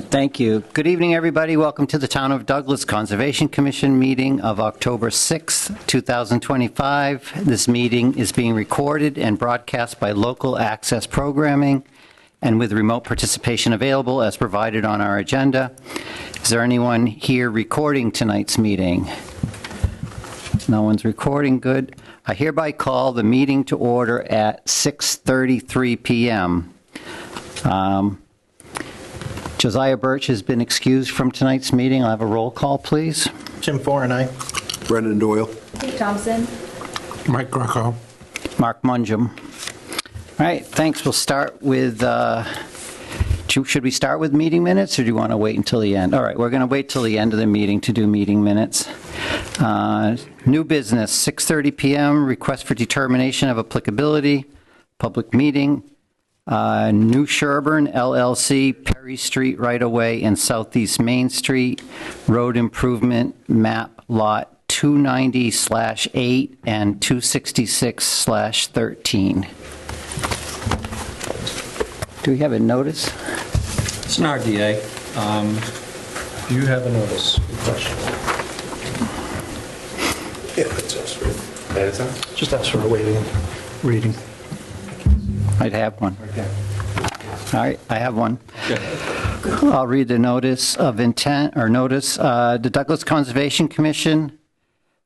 Thank you. Good evening, everybody. Welcome to the Town of Douglas Conservation Commission meeting of October 6th, 2025. This meeting is being recorded and broadcast by local access programming and with remote participation available as provided on our agenda. Is there anyone here recording tonight's meeting? No one's recording. Good. I hereby call the meeting to order at 6:33 p.m. Josiah Birch has been excused from tonight's meeting. I'll have a roll call, please. Jim Foran, aye. Brendan Doyle. Kate Thompson. Mike Greco. Mark Mungem. All right, thanks. We'll start with, should we start with meeting minutes or do you want to wait until the end? All right, we're going to wait till the end of the meeting to do meeting minutes. New business, 6:30 p.m., request for determination of applicability, public meeting. New Sherburne LLC, Perry Street right-of-way and Southeast Main Street, road improvement map lot 290/8 and 266/13. Do we have a notice? It's an RDA. Do you have a notice? Question. Yeah, that's us, right? That's us? Just ask for a waiving reading. I'd have one. Okay. All right, I have one. Good. I'll read the notice of intent, or notice. The Douglas Conservation Commission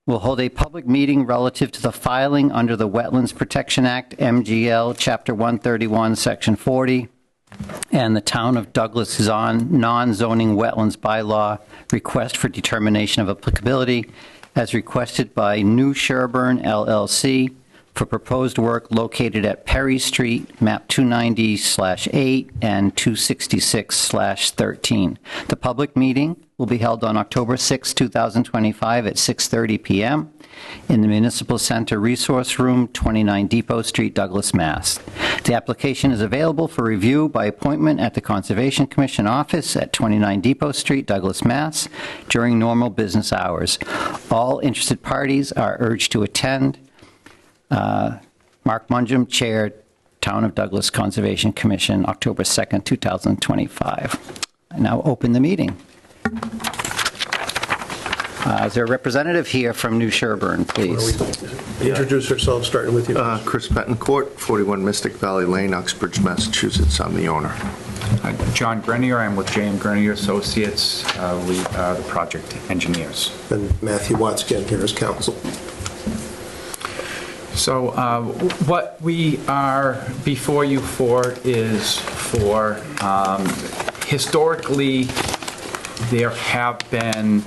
will hold a public meeting relative to the filing under the Wetlands Protection Act, MGL, Chapter 131, Section 40, and the Town of Douglas non-zoning wetlands bylaw request for determination of applicability as requested by New Sherburne LLC, for proposed work located at Perry Street, map 290/8 and 266/13. The public meeting will be held on October 6, 2025 at 6:30 p.m. in the Municipal Center Resource Room, 29 Depot Street, Douglas, Mass. The application is available for review by appointment at the Conservation Commission office at 29 Depot Street, Douglas, Mass. during normal business hours. All interested parties are urged to attend. Mark Mungem, Chair, Town of Douglas Conservation Commission, October 2nd, 2025. I now open the meeting. Is there a representative here from New Sherburne, please? Introduce yourself, starting with you. Chris Betancourt, 41 Mystic Valley Lane, Uxbridge, Massachusetts. I'm the owner. John Grenier, I'm with J.M. Grenier Associates. We are the project engineers. And Matthew Watts, again, here as counsel. So what we are before you for is for, historically, there have been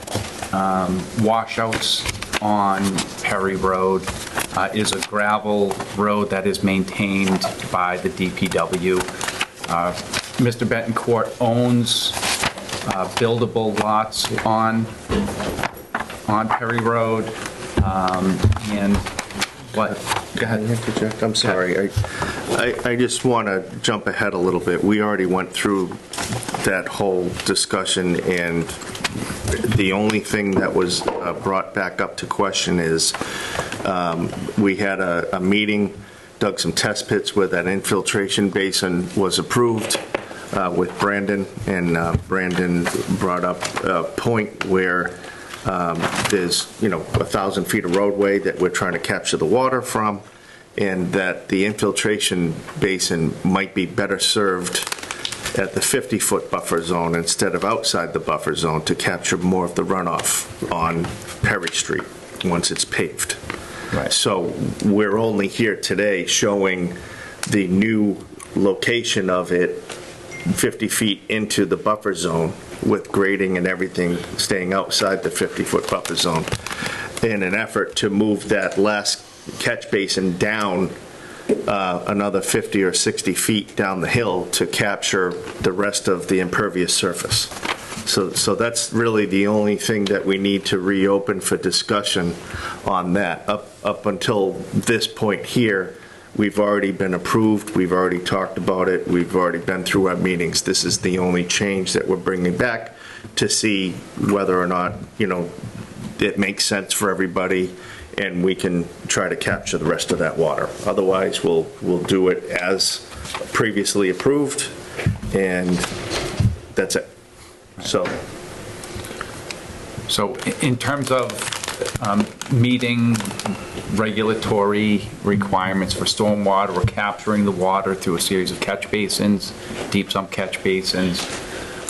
washouts on Perry Road. It is a gravel road that is maintained by the DPW. Mr. Betancourt owns buildable lots on Perry Road, and what? Go ahead. Interject. I'm sorry. I just want to jump ahead a little bit. We already went through that whole discussion, and the only thing that was brought back up to question is we had a meeting, dug some test pits where that infiltration basin was approved with Brandon, and Brandon brought up a point where there's, 1,000 feet of roadway that we're trying to capture the water from, and that the infiltration basin might be better served at the 50-foot buffer zone instead of outside the buffer zone to capture more of the runoff on Perry Street once it's paved. Right. So we're only here today showing the new location of it 50 feet into the buffer zone with grading and everything staying outside the 50-foot buffer zone in an effort to move that last catch basin down another 50 or 60 feet down the hill to capture the rest of the impervious surface. So that's really the only thing that we need to reopen for discussion on that. Up until this point here, we've already been approved, we've already talked about it, we've already been through our meetings. This is the only change that we're bringing back to see whether or not, it makes sense for everybody and we can try to capture the rest of that water. Otherwise, we'll do it as previously approved, and that's it. So in terms of meeting regulatory requirements for stormwater, we're capturing the water through a series of catch basins, deep sump catch basins,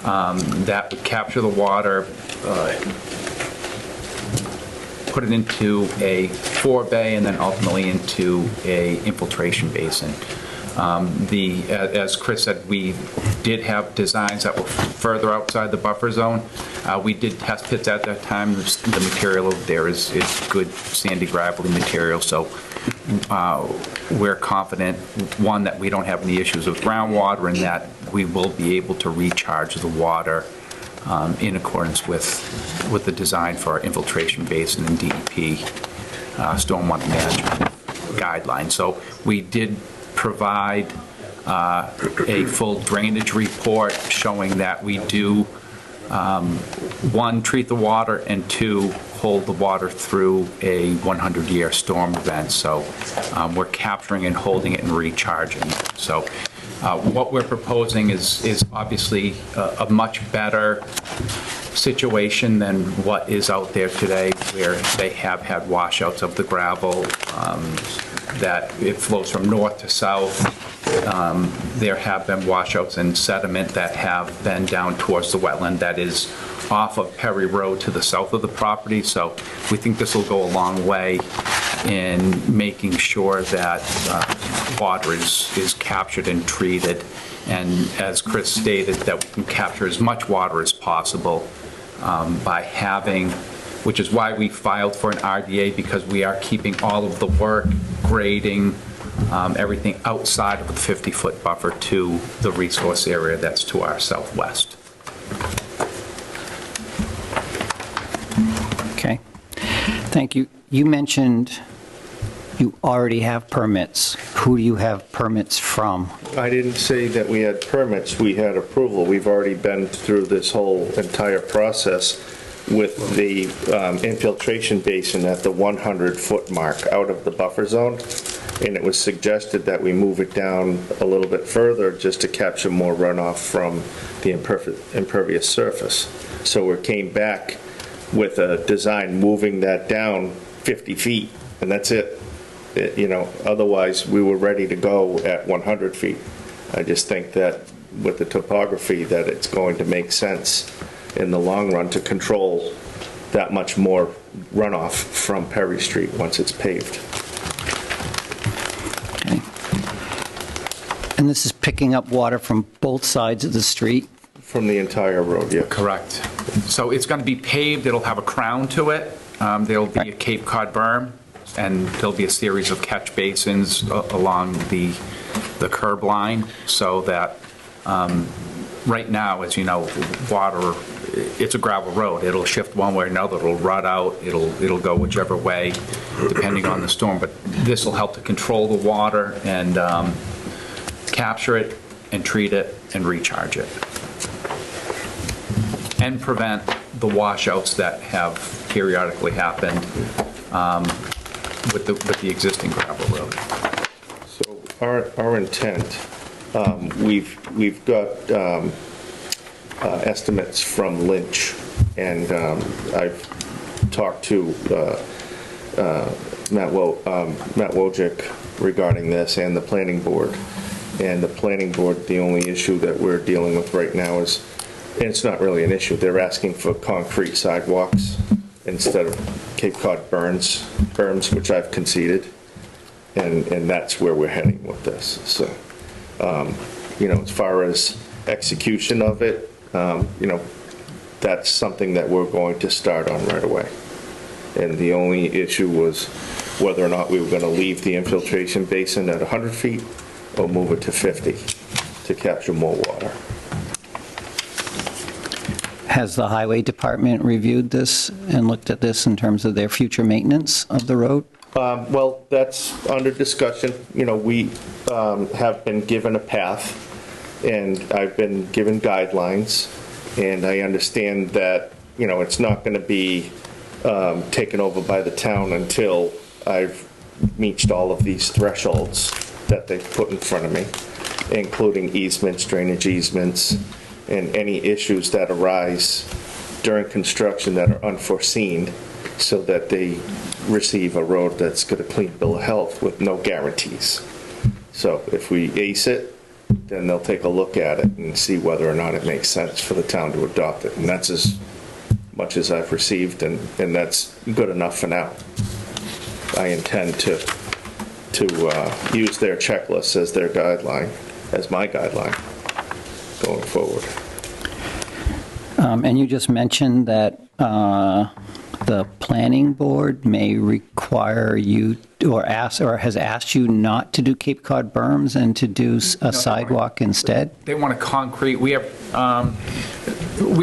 that would capture the water, put it into a forebay, and then ultimately into a infiltration basin. As Chris said, we did have designs that were further outside the buffer zone. We did test pits at that time. The material there is good sandy gravelly material, so we're confident, one, that we don't have any issues with groundwater, and that we will be able to recharge the water in accordance with the design for our infiltration basin and DEP stormwater management guidelines. So we did provide a full drainage report showing that we do, one, treat the water, and two, hold the water through a 100-year storm event. So we're capturing and holding it and recharging. So what we're proposing is obviously a much better situation than what is out there today, where they have had washouts of the gravel, that it flows from north to south. There have been washouts and sediment that have been down towards the wetland that is off of Perry Road to the south of the property. So we think this will go a long way in making sure that water is captured and treated. And as Chris stated, that we can capture as much water as possible by having, which is why we filed for an RDA, because we are keeping all of the work, grading, everything outside of the 50-foot buffer to the resource area that's to our southwest. Okay. Thank you. You mentioned you already have permits. Who do you have permits from? I didn't say that we had permits, we had approval. We've already been through this whole entire process with the infiltration basin at the 100-foot mark out of the buffer zone, and it was suggested that we move it down a little bit further just to capture more runoff from the impervious surface. So we came back with a design moving that down 50 feet, and that's it. Otherwise, we were ready to go at 100 feet. I just think that with the topography, that it's going to make sense in the long run to control that much more runoff from Perry Street once it's paved. Okay. And this is picking up water from both sides of the street? From the entire road, yeah. Correct. So it's going to be paved. It'll have a crown to it. There'll be a Cape Cod berm, and there'll be a series of catch basins along the curb line, so that right now, as you know, water, it's a gravel road. It'll shift one way or another. It'll rut out. It'll go whichever way, depending on the storm. But this will help to control the water and capture it and treat it and recharge it, and prevent the washouts that have periodically happened with the existing gravel road. So our intent, we've got estimates from Lynch, and I've talked to Matt Wojcik regarding this, and the planning board. And the planning board, the only issue that we're dealing with right now is, and it's not really an issue, they're asking for concrete sidewalks instead of Cape Cod berms, which I've conceded, and that's where we're heading with this. So, as far as execution of it, that's something that we're going to start on right away. And the only issue was whether or not we were going to leave the infiltration basin at 100 feet or move it to 50 to capture more water. Has the highway department reviewed this and looked at this in terms of their future maintenance of the road? Well, that's under discussion. We have been given a path, and I've been given guidelines, and I understand that, it's not going to be taken over by the town until I've reached all of these thresholds that they've put in front of me, including easements, drainage easements, and any issues that arise during construction that are unforeseen, so that they receive a road that's got a clean bill of health with no guarantees. So if we ace it, then they'll take a look at it and see whether or not it makes sense for the town to adopt it. And that's as much as I've received, and that's good enough for now. I intend to use their checklist as their guideline, as my guideline going forward. And you just mentioned that the planning board may require you or has asked you not to do Cape Cod berms and to do a sidewalk instead? They want a concrete, we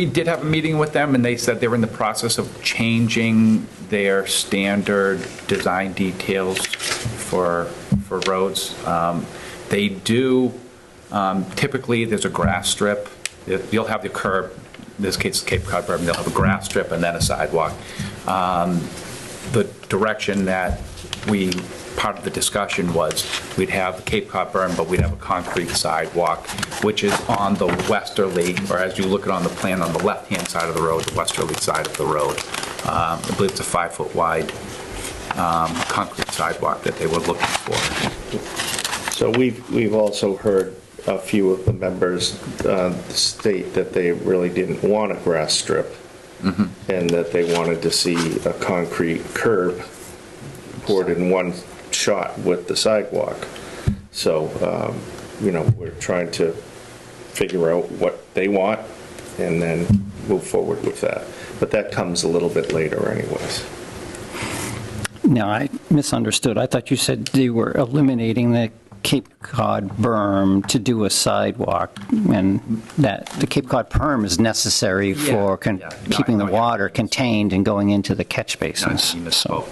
did have a meeting with them, and they said they're in the process of changing their standard design details for roads. They do, typically, there's a grass strip. You'll have the curb, in this case, Cape Cod berm, they'll have a grass strip and then a sidewalk. The direction that part of the discussion was we'd have the Cape Cod berm, but we'd have a concrete sidewalk, which is on the westerly, or as you look at on the plan, on the left-hand side of the road, the westerly side of the road. I believe it's a 5-foot wide concrete sidewalk that they were looking for. So we've also heard a few of the members state that they really didn't want a grass strip, and that they wanted to see a concrete curb poured in one shot with the sidewalk. So, we're trying to figure out what they want and then move forward with that. But that comes a little bit later anyways. No, I misunderstood. I thought you said they were eliminating the Cape Cod berm to do a sidewalk, and that the Cape Cod berm is necessary for keeping the water contained and going into the catch basins.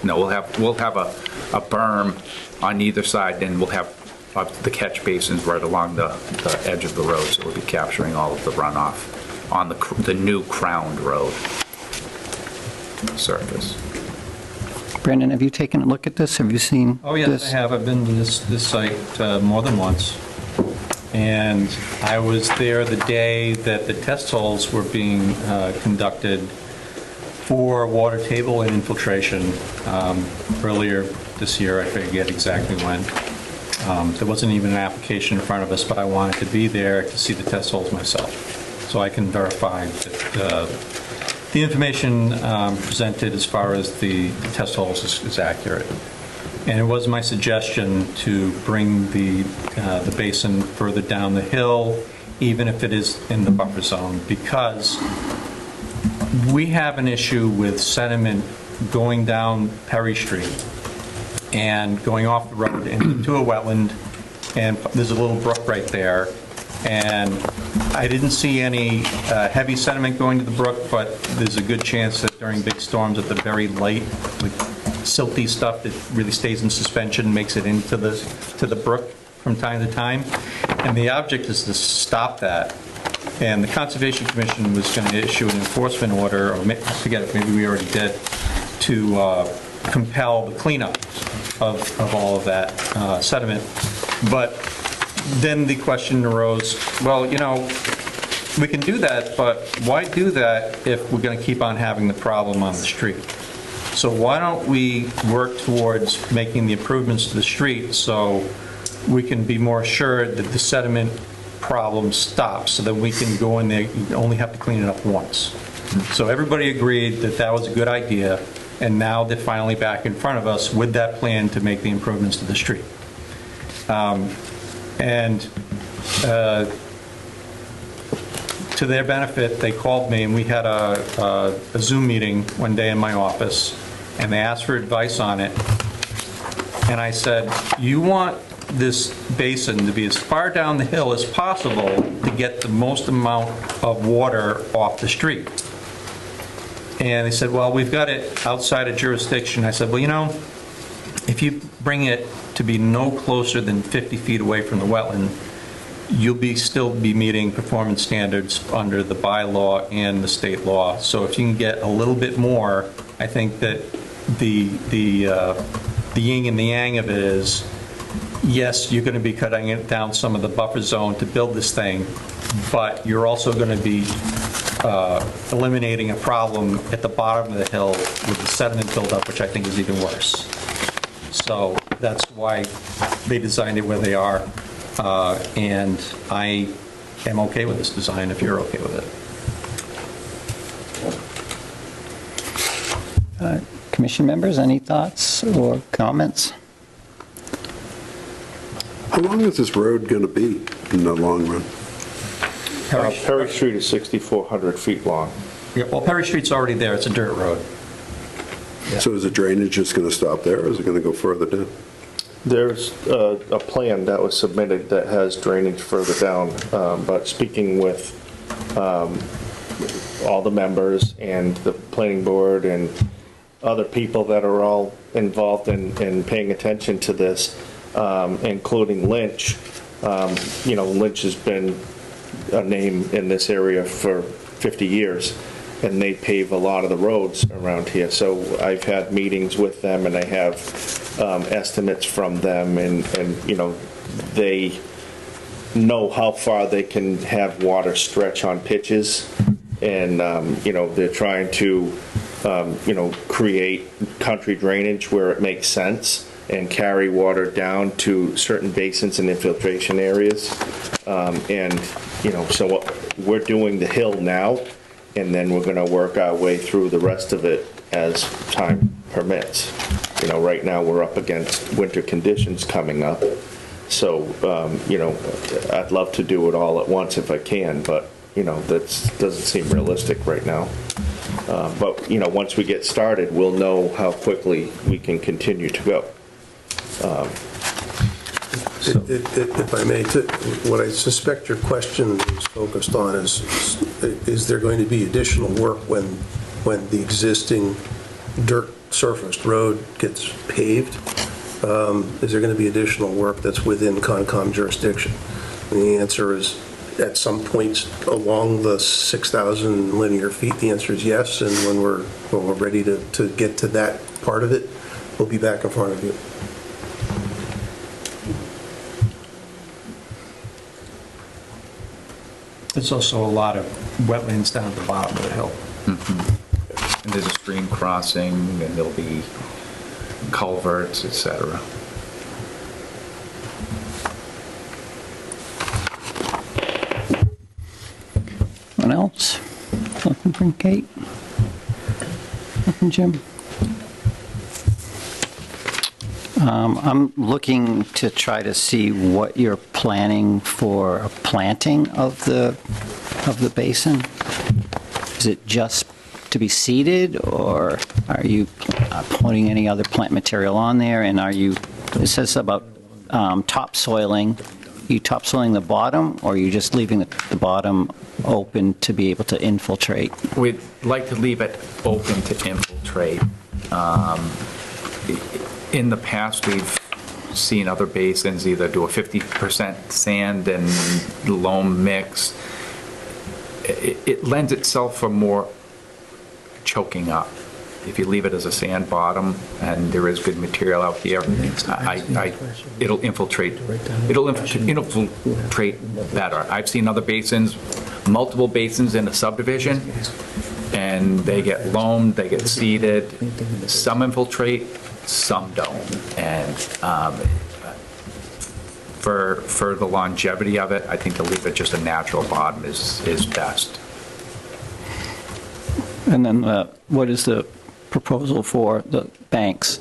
No, we'll have a berm on either side, and we'll have the catch basins right along the edge of the road, so we'll be capturing all of the runoff on the new crowned road surface. Brandon, have you taken a look at this? Have you seen this? Oh, yes, I have. I've been to this site more than once. And I was there the day that the test holes were being conducted for water table and infiltration earlier this year. I forget exactly when. There wasn't even an application in front of us, but I wanted to be there to see the test holes myself, so I can verify that the information presented as far as the test holes is accurate. And it was my suggestion to bring the basin further down the hill, even if it is in the buffer zone, because we have an issue with sediment going down Perry Street and going off the road into a wetland, and there's a little brook right there. And I didn't see any heavy sediment going to the brook, but there's a good chance that during big storms that the very light, like silty stuff that really stays in suspension makes it into the brook from time to time. And the object is to stop that. And the Conservation Commission was going to issue an enforcement order, or I forget, maybe we already did, to compel the cleanup of all of that sediment. But then the question arose, well, we can do that, but why do that if we're going to keep on having the problem on the street? So why don't we work towards making the improvements to the street so we can be more assured that the sediment problem stops, so that we can go in there, you only have to clean it up once. So everybody agreed that that was a good idea, and now they're finally back in front of us with that plan to make the improvements to the street. And to their benefit, they called me, and we had a Zoom meeting one day in my office, and they asked for advice on it. And I said, you want this basin to be as far down the hill as possible to get the most amount of water off the street. And they said, well, we've got it outside of jurisdiction. I said, well, if you bring it to be no closer than 50 feet away from the wetland, you'll still be meeting performance standards under the bylaw and the state law. So if you can get a little bit more, I think that the yin and the yang of it is yes, you're going to be cutting it down some of the buffer zone to build this thing, but you're also going to be eliminating a problem at the bottom of the hill with the sediment buildup, which I think is even worse. So that's why they designed it where they are, and I am okay with this design if you're okay with it. Commission members, any thoughts or comments? How long is this road going to be in the long run? Perry Street is 6,400 feet long. Yeah, well, Perry Street's already there, it's a dirt road. So is the drainage just going to stop there, or is it going to go further down? There's a plan that was submitted that has drainage further down, but speaking with all the members and the planning board and other people that are all involved in paying attention to this, including Lynch. Lynch has been a name in this area for 50 years, and they pave a lot of the roads around here. So I've had meetings with them, and I have estimates from them, and they know how far they can have water stretch on pitches, and they're trying to create country drainage where it makes sense and carry water down to certain basins and infiltration areas. So we're doing the hill now, and then we're going to work our way through the rest of it as time permits. Right now we're up against winter conditions coming up. So, I'd love to do it all at once if I can, but, that doesn't seem realistic right now. But, once we get started, we'll know how quickly we can continue to go. If I may, what I suspect your question is focused on is there going to be additional work when the existing dirt surfaced road gets paved? Is there going to be additional work that's within Concom jurisdiction? And the answer is, at some points along the 6,000 linear feet, the answer is yes, and when we're ready to get to that part of it, we'll be back in front of you. There's also a lot of wetlands down at the bottom of the hill. And there's a stream crossing, and there'll be culverts, etc. Anyone else? Looking from Kate? Looking Jim? I'm looking to try to see what you're planning for a planting of the basin. Is it just to be seeded, or are you putting any other plant material on there? And it says about topsoiling. Are you topsoiling the bottom, or are you just leaving the bottom open to be able to infiltrate? We'd like to leave it open to infiltrate. In the past, we've seen other basins either do a 50% sand and loam mix. It lends itself for more choking up. If you leave it as a sand bottom and there is good material out there, it'll infiltrate. It'll infiltrate better. I've seen other basins, multiple basins in a subdivision, and they get loamed, they get seeded. Some infiltrate, some don't. And for the longevity of it, I think to leave it just a natural bottom is best. And then what is the proposal for the banks?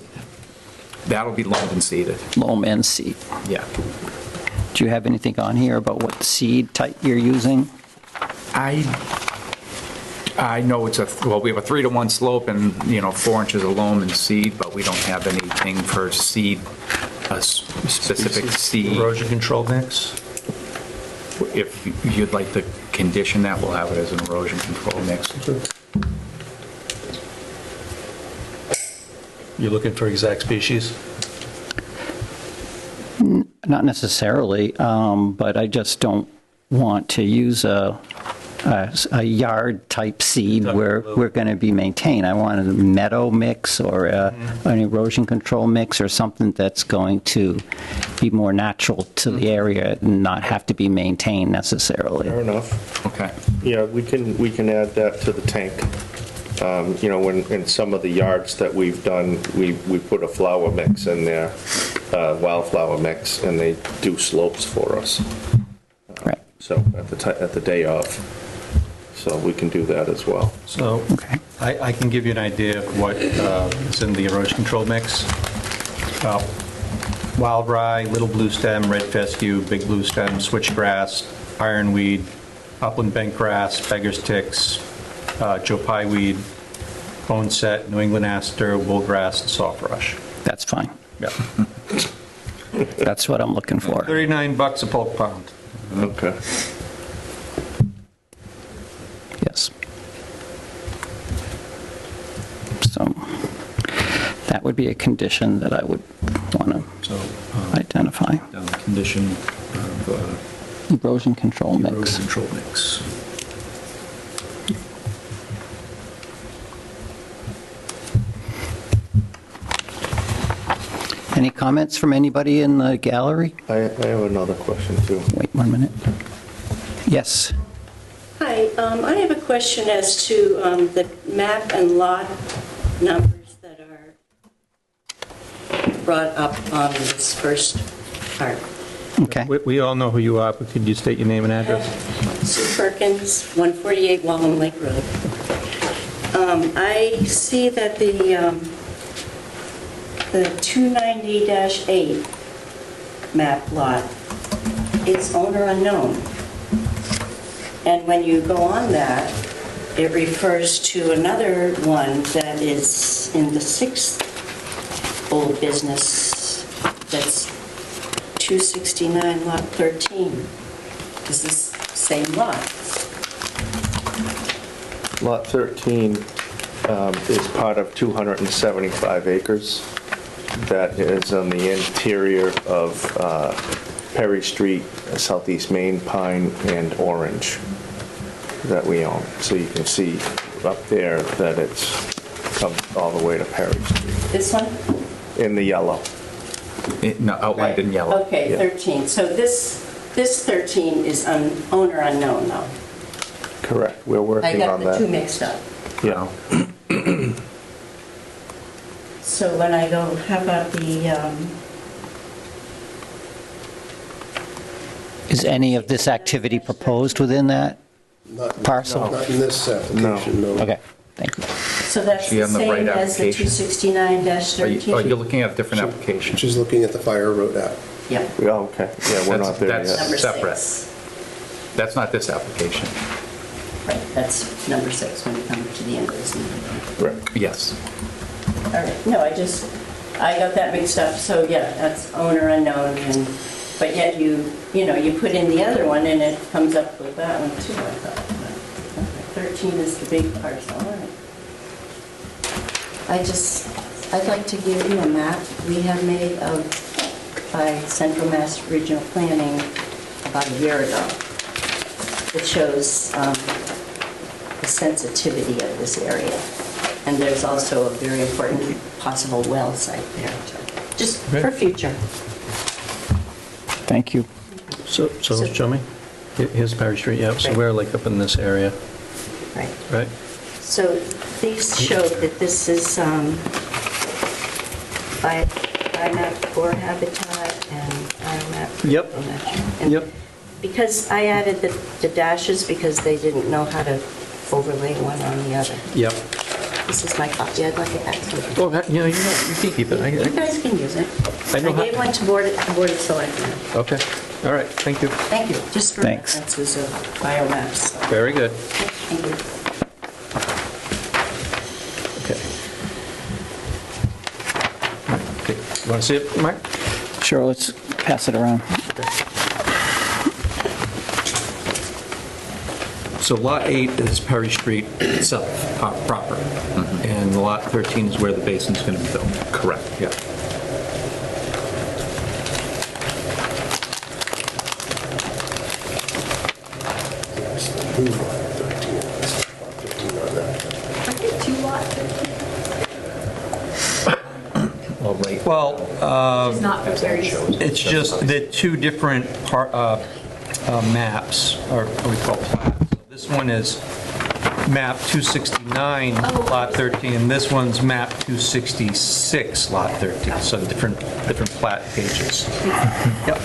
That'll be loamed and seeded. Loam and seed. Yeah. Do you have anything on here about what seed type you're using? I know we have a 3-to-1 slope and, 4 inches of loam and seed, but we don't have anything for seed, a specific seed. Erosion control mix? If you'd like to condition that, we'll have it as an erosion control mix. You're looking for exact species? Not necessarily, but I just don't want to use a a yard-type seed where we're going to be maintained. I want a meadow mix or an erosion control mix or something that's going to be more natural to the area and not have to be maintained necessarily. Fair enough. Okay. Yeah, we can add that to the tank. You know, in some of the yards that we've done, we put a flower mix in there, wildflower mix, and they do slopes for us. Right. So at the day of, so we can do that as well. So Okay. I can give you an idea of what is in the erosion control mix. Wild rye, little blue stem, red fescue, big blue stem, switchgrass, ironweed, upland bent grass, beggar's ticks, Joe Pye weed, boneset, New England aster, woolgrass, and soft rush. That's fine. Yeah. That's what I'm looking for. $39 a bulk pound. Okay. Yes. So that would be a condition that I would want to So identify. down the condition of Erosion control mix. erosion control mix. Any comments from anybody in the gallery? I have another question too. Wait 1 minute. Yes. Hi, I have a question as to the map and lot numbers that are brought up on this first part. Okay. We all know who you are, but could you state your name and address? Sue Perkins, 148 Wallen Lake Road. I see that the 290-8 map lot is owner unknown. And when you go on that, it refers to another one that is in the 6th old business, that's 269 lot 13. Is this same lot? Lot 13 is part of 275 acres that is on the interior of Perry Street, Southeast Main, Pine, and Orange that we own. So you can see up there that it's come all the way to Perry Street This one? in the yellow. No, outlined in yellow. Okay, Yeah. 13. So this 13 is owner unknown, though. Correct. We're I working got on the two that. mixed up. Yeah. So when I go, how about the, Is any of this activity proposed within that Not- parcel? Not in this application, no. Okay, thank you. so that's She the on the right same as the application? 269-13? You're looking at a different application. She's looking at the Fire Road app. Yep. Yeah, okay. Yeah, we're not there That's- yet. Number Separate. 6. That's not this application. Right, that's number 6 when you come to the end of this. Right. Yes. All right, no, I got that mixed up, so yeah, that's owner unknown, but yet you put in the other one and it comes up with that one too, I thought. Okay, 13 is the big parcel, all right. I'd like to give you a map we have made by Central Mass Regional Planning about a year ago. It shows the sensitivity of this area. And there's also a very important possible well site there, just for future. Thank you. So show me. Here's Perry Street, yeah, so Right. we're like up in this area, Right. right? So these show that this is IMAP 4 habitat and IMAP. Yep. And Yep. because I added the dashes because they didn't know how to overlay one on the other. Yep. This is my copy, I'd like it back to you. Oh, you can keep it. You guys can use it. I I know how- gave one to Board of Selectmen. Okay, all right, thank you. Thank you, just for Thanks. references of biomass. Very good. Thank you. Okay. Okay, you want to see it, Mark? Sure, let's pass it around. So Lot 8 is Perry Street itself, proper, and Lot 13 is where the basin's going to be built. Correct. Yeah. Lot lake. Well, It's not As that shows. it's just the two different maps, or what we call plats. So this one is map 269, lot 13, and this one's map 266, lot 13. So different plat pages. Yep.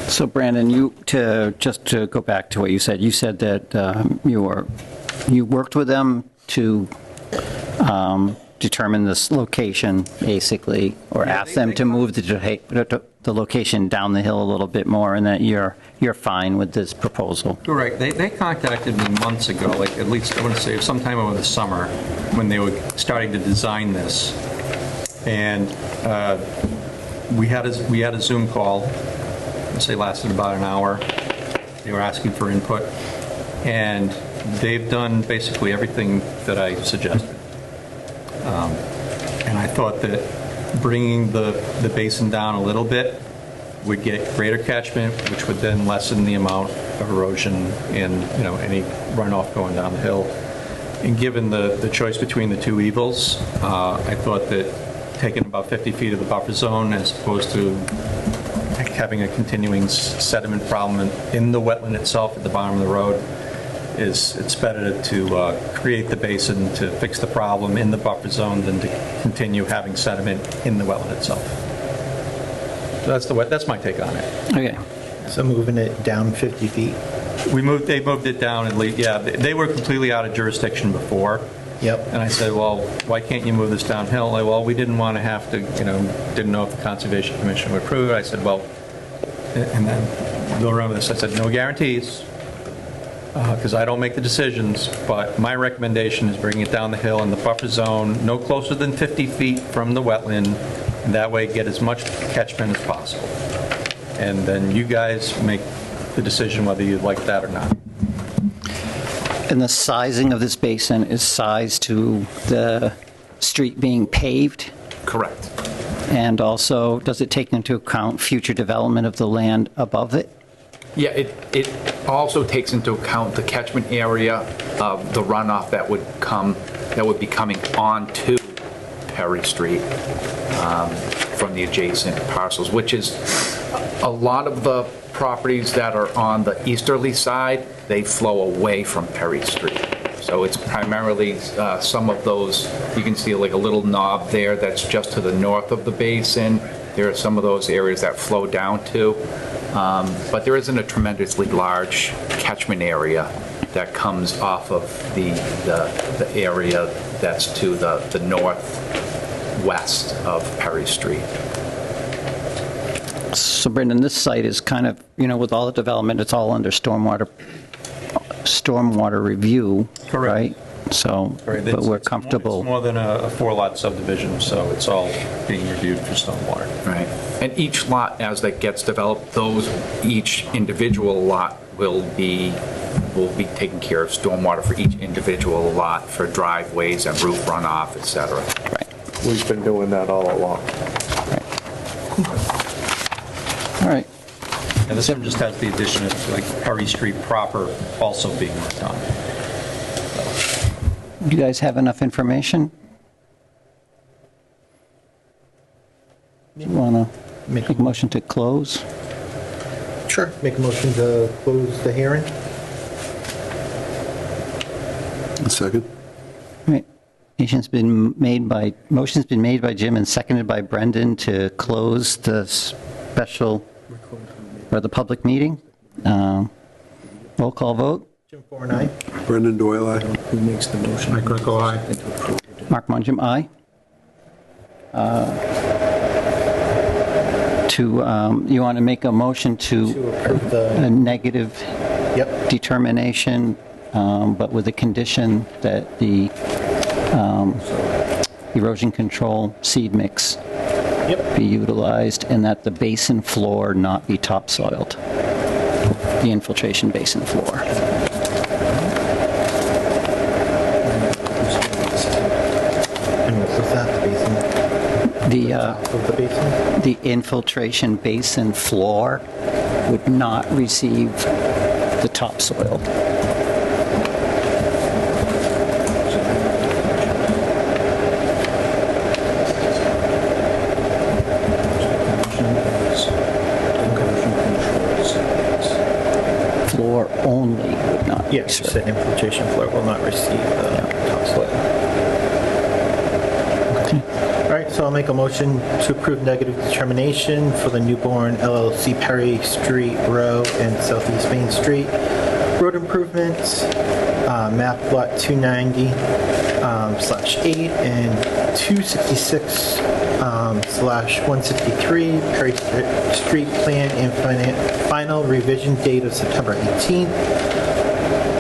So Brandon, just to go back to what you said that you worked with them to determine this location, basically, or Yeah, ask them they- to move the location down the hill a little bit more, and that you're fine with this proposal. Correct. They contacted me months ago, like at least, I want to say sometime over the summer, when they were starting to design this. And we had a Zoom call, I'd say lasted about an hour. They were asking for input. And they've done basically everything that I suggested. And I thought that bringing the basin down a little bit would get greater catchment, which would then lessen the amount of erosion and, any runoff going down the hill. And given the choice between the two evils, I thought that taking about 50 feet of the buffer zone as opposed to having a continuing sediment problem in the wetland itself at the bottom of the road, it's better to create the basin to fix the problem in the buffer zone than to continue having sediment in the wetland itself. So that's my take on it. Okay. So moving it down 50 feet? They moved it down at least, yeah, they were completely out of jurisdiction before. Yep. And I said, well, why can't you move this downhill? Like, well, we didn't want to have to, didn't know if the Conservation Commission would approve it. I said, well, and then they'll remember this, I said, no guarantees, because I don't make the decisions, but my recommendation is bringing it down the hill in the buffer zone, no closer than 50 feet from the wetland, and that way get as much catchment as possible. And then you guys make the decision whether you like that or not. And the sizing of this basin is sized to the street being paved? Correct. And also, does it take into account future development of the land above it? Yeah, it also takes into account the catchment area of the runoff that would be coming onto Perry Street from the adjacent parcels, which is a lot of the properties that are on the easterly side, they flow away from Perry Street. So it's primarily some of those, you can see like a little knob there that's just to the north of the basin. There are some of those areas that flow down to. But there isn't a tremendously large catchment area that comes off of the area that's to the northwest of Perry Street. So Brendan, this site is kind of, with all the development, it's all under stormwater review, Correct. right? So, Right, but we're It's comfortable. more than a 4-lot subdivision, so it's all being reviewed for stormwater. Right. And each lot, as that gets developed, each individual lot will be taking care of stormwater for each individual lot for driveways and roof runoff, et cetera. Right. We've been doing that all along. All right. And this one just has the addition of like Perry Street proper also being worked on. Do you guys have enough information? Do you want to make a motion to close? Sure. Make a motion to close the hearing? A second? All right. Motion's been made by Jim and seconded by Brendan to close the special, or the public meeting. Roll call vote. Jim Foran, aye. Brendan Doyle, aye. Who makes the motion? Mike Greco, aye. Mark Monjam, aye. You want to make a motion To to approve a the, negative yep, determination, but with the condition that the erosion control seed mix yep, be utilized and that the basin floor not be topsoiled, the infiltration basin floor. Of the basin? The infiltration basin floor would not receive the topsoil. Floor only would not. Yes, you said infiltration floor will not receive the topsoil. All right, so I'll make a motion to approve negative determination for the Newborn LLC Perry Street Row and Southeast Main Street road improvements, map lot 290/8 and 266/163 Perry Street Plan and final revision date of September 18th,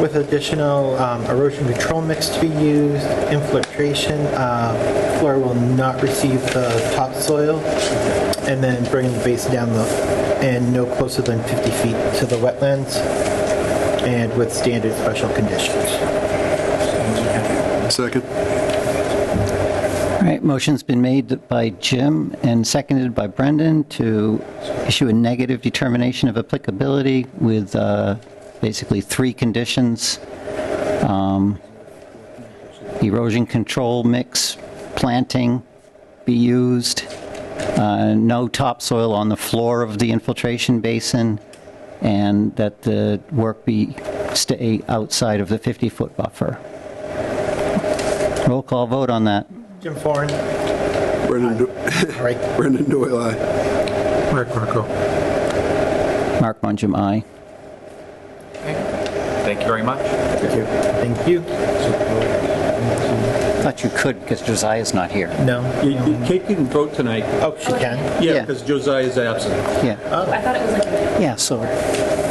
with additional erosion control mix to be used, infiltration, floor will not receive the topsoil, and then bring the base down and no closer than 50 feet to the wetlands, and with standard special conditions. Second. All right, motion's been made by Jim and seconded by Brendan to issue a negative determination of applicability with basically 3 conditions. Erosion control mix planting be used, no topsoil on the floor of the infiltration basin, and that the work stay outside of the 50-foot buffer. Roll call vote on that. Jim Foran? All right. Brendan Doyle, aye. Mark Marco. Mark Mungem, aye. Thank you very much. Thank you. Thought you could because Josiah's not here. No? Kate can vote tonight. Oh, she can? Yeah, Yeah. because Josiah is absent. Yeah, I thought it was like yeah, so,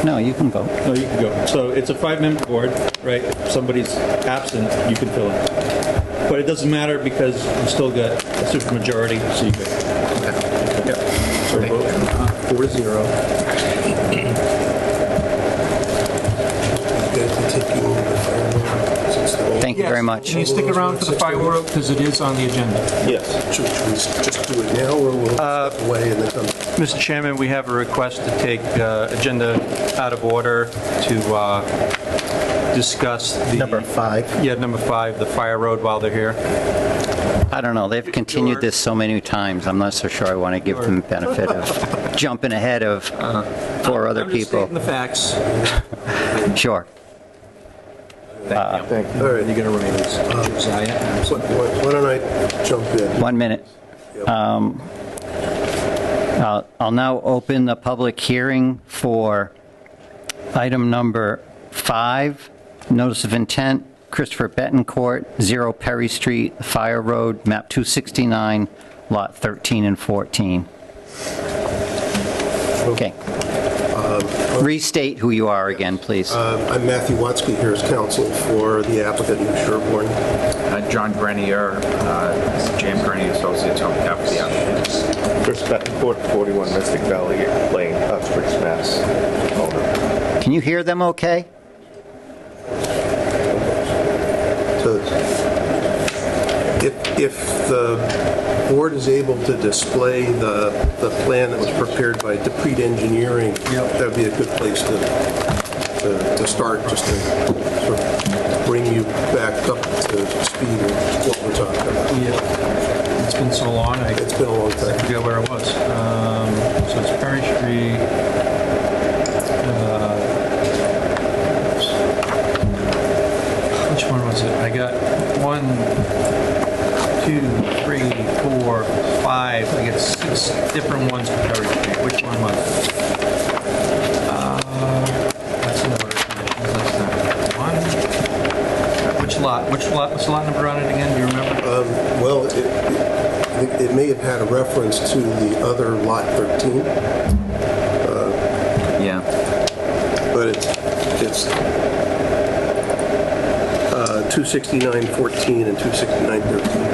no, you can vote. No, you can go. So it's a 5-member board, right? If somebody's absent, you can fill in. But it doesn't matter because you still got a supermajority, so you could. Yeah. So vote 4-0. Thank you very much. Can you stick around for the firework because it is on the agenda? Yes. Should we just do it now, or we'll step away and then come? Mr. Chairman, we have a request to take agenda out of order to discuss the... Number 5. Yeah, number 5, the fire road while they're here. I don't know, they've continued this so many times, I'm not so sure I want to give them the benefit of jumping ahead of 4 other I'm just Uh-huh. people. stating the facts. Sure. Thank you. All right. You're going to remain as Josiah absent. Why don't I jump in? 1 minute. I'll now open the public hearing for item number 5, notice of intent, Christopher Betancourt, 0 Perry Street, Fire Road, map 269, lot 13 and 14. Okay. Restate who you are again, please. I'm Matthew Watsky here as counsel for the applicant, New Sherborne. John Grenier, James Grenier Associates on behalf of the applicant. Chris Betancourt, 41 Mystic Valley Lane, Uxbridge, Mass. Owner. Can you hear them okay? So if the board is able to display the plan that was prepared by Deprete Engineering, that would be a good place to start, just to sort of bring you back up to speed with what we're talking about. Yeah. It's been so long, It's been a long I time. forget where it was. So it's Perry Street. Which one was it? I got 1, 2, 3, 4, 5. I got 6 different ones for Perry Street. Which one was it? That's an order of conditions. That's not one. Which lot? What's the lot number on it again? Do you remember? Well, it may have had a reference to the other lot 13, Yeah. but it's 269-14 and 269-13.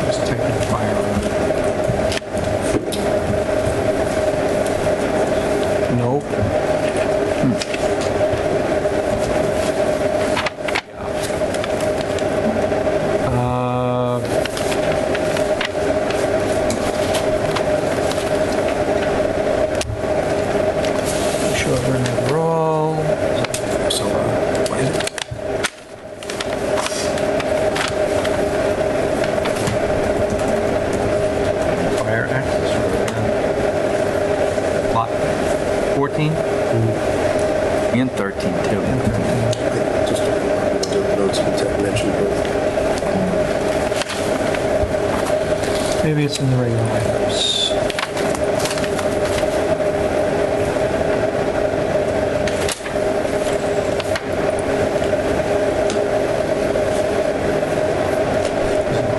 Just technical fire. maybe it's in the regulators.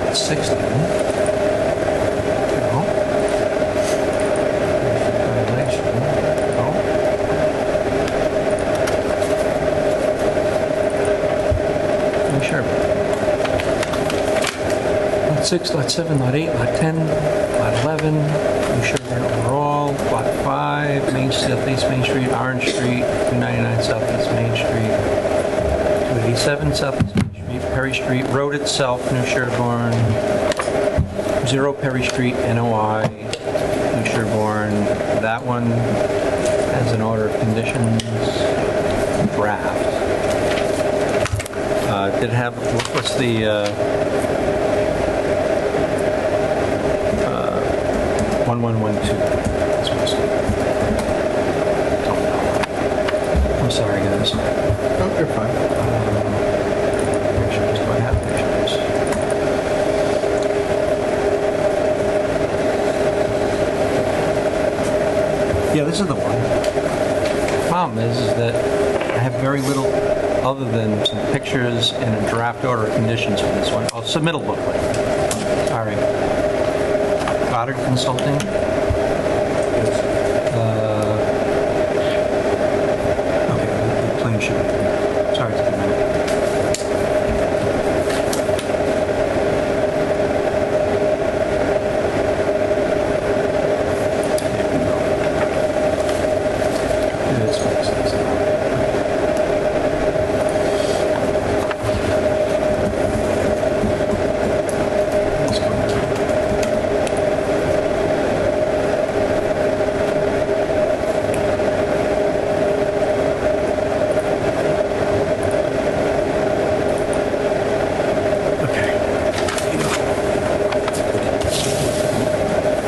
It's 60, no? Violation, no? I'm sure. Lot 6, Lot 7, Lot 8, Lot 10, Lot 11, New Sherburne overall, Lot 5, Southeast Main Street, Orange Street, 299 Southeast Main Street, 287 Southeast Main Street, Perry Street, Road itself, New Sherburne, 0 Perry Street, NOI, New Sherburne. That one has an order of conditions draft. Did have, what's the, 1112. That's what it's called. I'm sorry, guys. Oh, you're fine. Pictures, do I have pictures? Yeah, this is the one. Problem is that I have very little other than some pictures and a draft order of conditions for this one. I'll submit a booklet. All right. Goddard Consulting. Okay, the plan should be. Sorry, it's a minute. It is fixed. Let's go.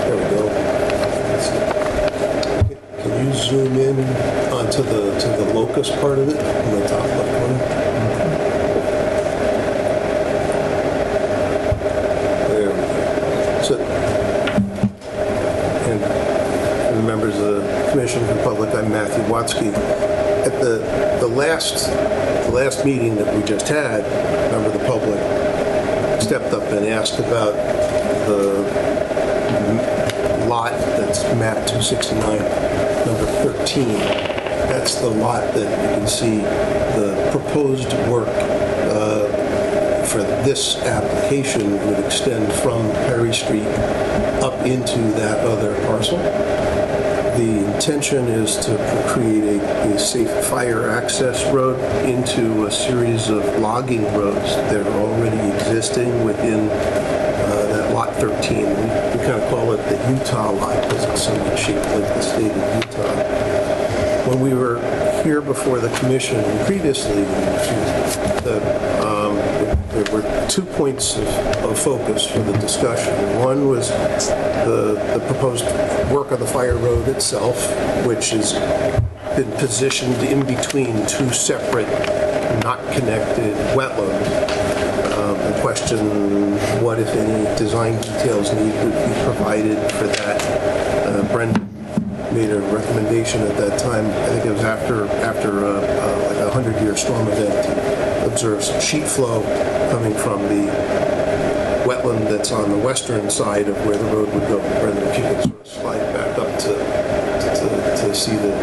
There we go. Can you zoom in onto the locust part of it in the top left corner? There we go. So, and for the members of the Commission for the Public, I'm Matthew Watsky. At the last meeting that we just had, a member of the public stepped up and asked about the lot that's map 269, number 13. That's the lot that you can see the proposed work for this application would extend from Perry Street up into that other parcel. The intention is to create a safe fire access road into a series of logging roads that are already existing within that lot 13. We kind of call it the Utah lot because it's somewhat shaped like the state of Utah. When we were here before the commission previously, there were 2 points of focus for the discussion. One was the proposed work of the fire road itself, which has been positioned in between 2 separate, not connected wetlands. The question, what if any design details would be provided for that? Brendan made a recommendation at that time. I think it was after like a 100-year storm event. He observed some sheet flow coming from the wetland that's on the western side of where the road would go. Brendan, if you could sort of slide back up to see the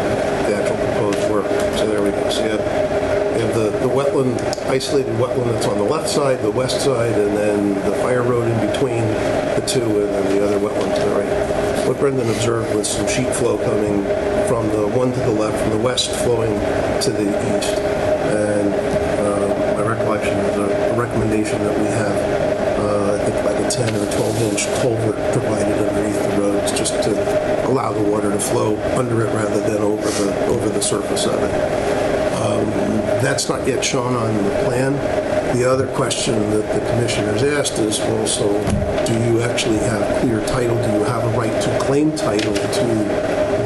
actual proposed work. So there we go. So you have the wetland, isolated wetland that's on the left side, the west side, and then the fire road in between the two, and then the other wetland to the right. What Brendan observed was some sheet flow coming from the one to the left, from the west flowing to the east. And my recollection is a recommendation that we have, I think like a 10 or 12-inch culvert provided underneath the roads just to allow the water to flow under it rather than over the surface of it. That's not yet shown on the plan. The other question that the commissioners asked is also, do you actually have clear title? Do you have a right to claim title to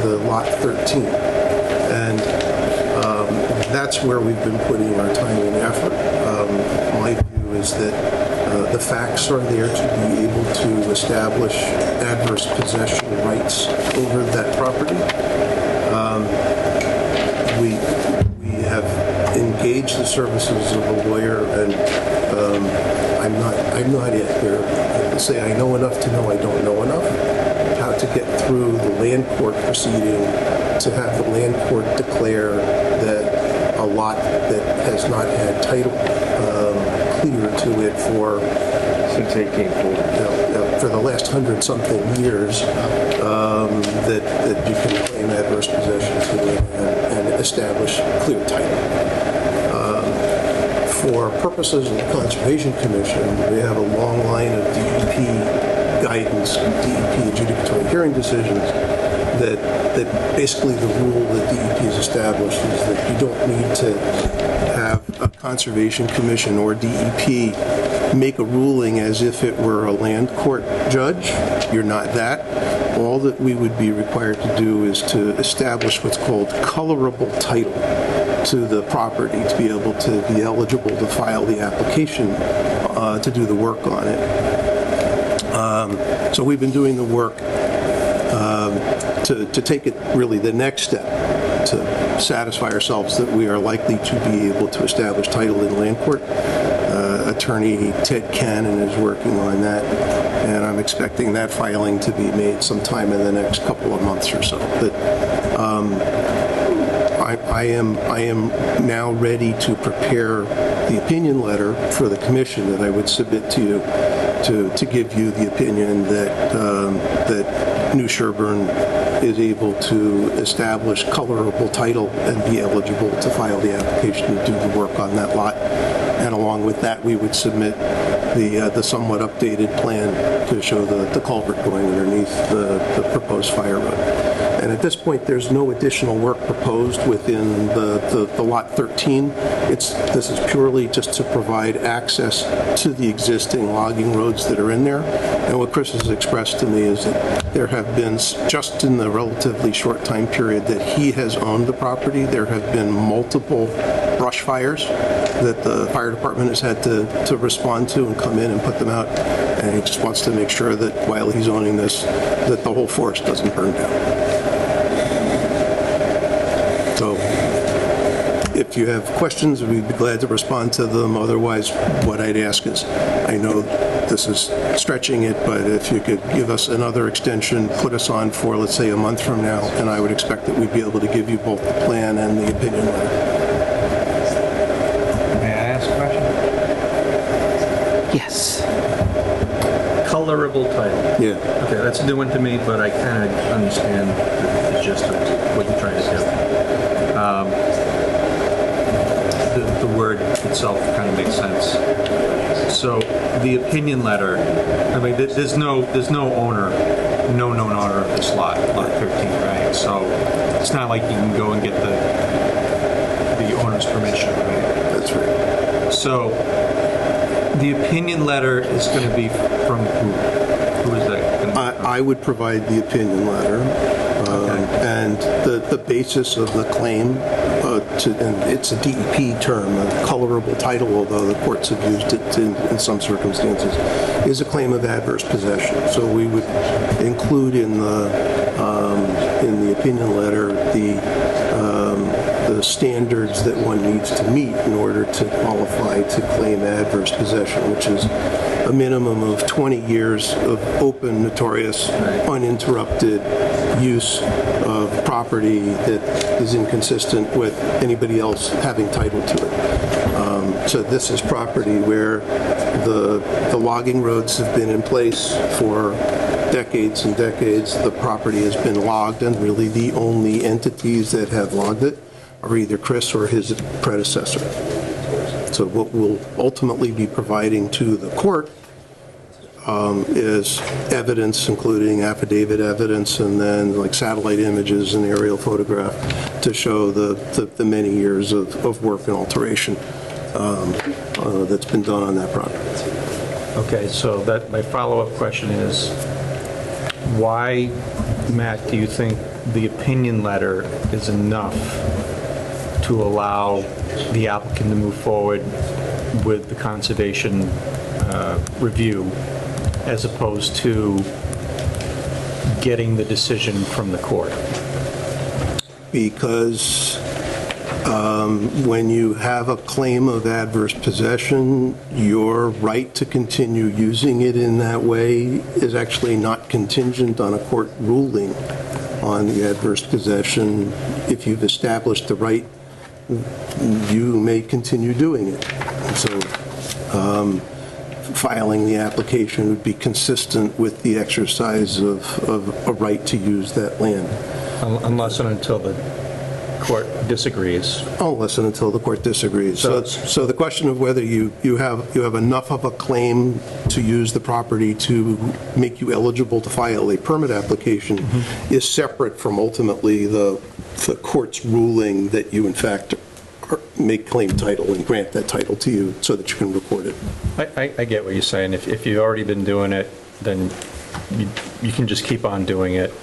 the lot 13? And that's where we've been putting our time and effort. My view is that the facts are there to be able to establish adverse possession rights over that property. We have engaged the services of a lawyer, and I'm not yet here to say I know enough to know I don't know enough. How to get through the land court proceeding to have the land court declare that a lot that has not had title clear to it for for the last 100-something years, that you can claim adverse possession to it and establish clear title. For purposes of the Conservation Commission, we have a long line of DEP guidance, DEP adjudicatory hearing decisions, that basically the rule that DEP has established is that you don't need to have a Conservation Commission or DEP make a ruling as if it were a land court judge. You're not that. All that we would be required to do is to establish what's called colorable title to the property to be able to be eligible to file the application to do the work on it. So we've been doing the work to take it really the next step to satisfy ourselves that we are likely to be able to establish title in land court. Attorney Ted Cannon is working on that, and I'm expecting that filing to be made sometime in the next couple of months or so. But I am now ready to prepare the opinion letter for the commission that I would submit to you to give you the opinion that New Sherburne is able to establish colorable title and be eligible to file the application to do the work on that lot. And along with that, we would submit the somewhat updated plan to show the culvert going underneath the proposed fire road. And at this point, there's no additional work proposed within the lot 13. This is purely just to provide access to the existing logging roads that are in there. And what Chris has expressed to me is that there have been, just in the relatively short time period that he has owned the property, there have been multiple brush fires that the fire department has had to respond to and come in and put them out. And he just wants to make sure that while he's owning this, that the whole forest doesn't burn down. So if you have questions, we'd be glad to respond to them. Otherwise, what I'd ask is, I know this is stretching it, but if you could give us another extension, put us on for, let's say, a month from now, and I would expect that we'd be able to give you both the plan and the opinion letter. May I ask a question? Yes. Colorable title. Yeah. Okay, that's a new one to me, but I kind of understand the gist of what you're trying to do. The word itself kind of makes sense. So the opinion letter, I mean, there's no owner, no known owner of this lot 13, right? So it's not like you can go and get the owner's permission, right? That's right. So the opinion letter is going to be from who? Who is that going to be from? I would provide the opinion letter, and the basis of the claim, and it's a DEP term, a colorable title, although the courts have used it in some circumstances, is a claim of adverse possession. So we would include in the opinion letter the standards that one needs to meet in order to qualify to claim adverse possession, which is a minimum of 20 years of open, notorious, uninterrupted use of property that is inconsistent with anybody else having title to it. So this is property where the logging roads have been in place for decades and decades. The property has been logged, and really the only entities that have logged it are either Chris or his predecessor. So what we'll ultimately be providing to the court is evidence, including affidavit evidence, and then like satellite images and aerial photograph to show the many years of work and alteration that's been done on that property. Okay, so that my follow-up question is, why, Matt, do you think the opinion letter is enough to allow the applicant to move forward with the conservation review as opposed to getting the decision from the court? Because when you have a claim of adverse possession, your right to continue using it in that way is actually not contingent on a court ruling on the adverse possession. If you've established the right, you may continue doing it. And so filing the application would be consistent with the exercise of a right to use that land. Unless and until the court disagrees. Unless and until the court disagrees. So the question of whether you have enough of a claim to use the property to make you eligible to file a permit application is separate from ultimately the court's ruling that you in fact make claim title and grant that title to you so that you can record it. I get what you're saying. If you've already been doing it, then you can just keep on doing it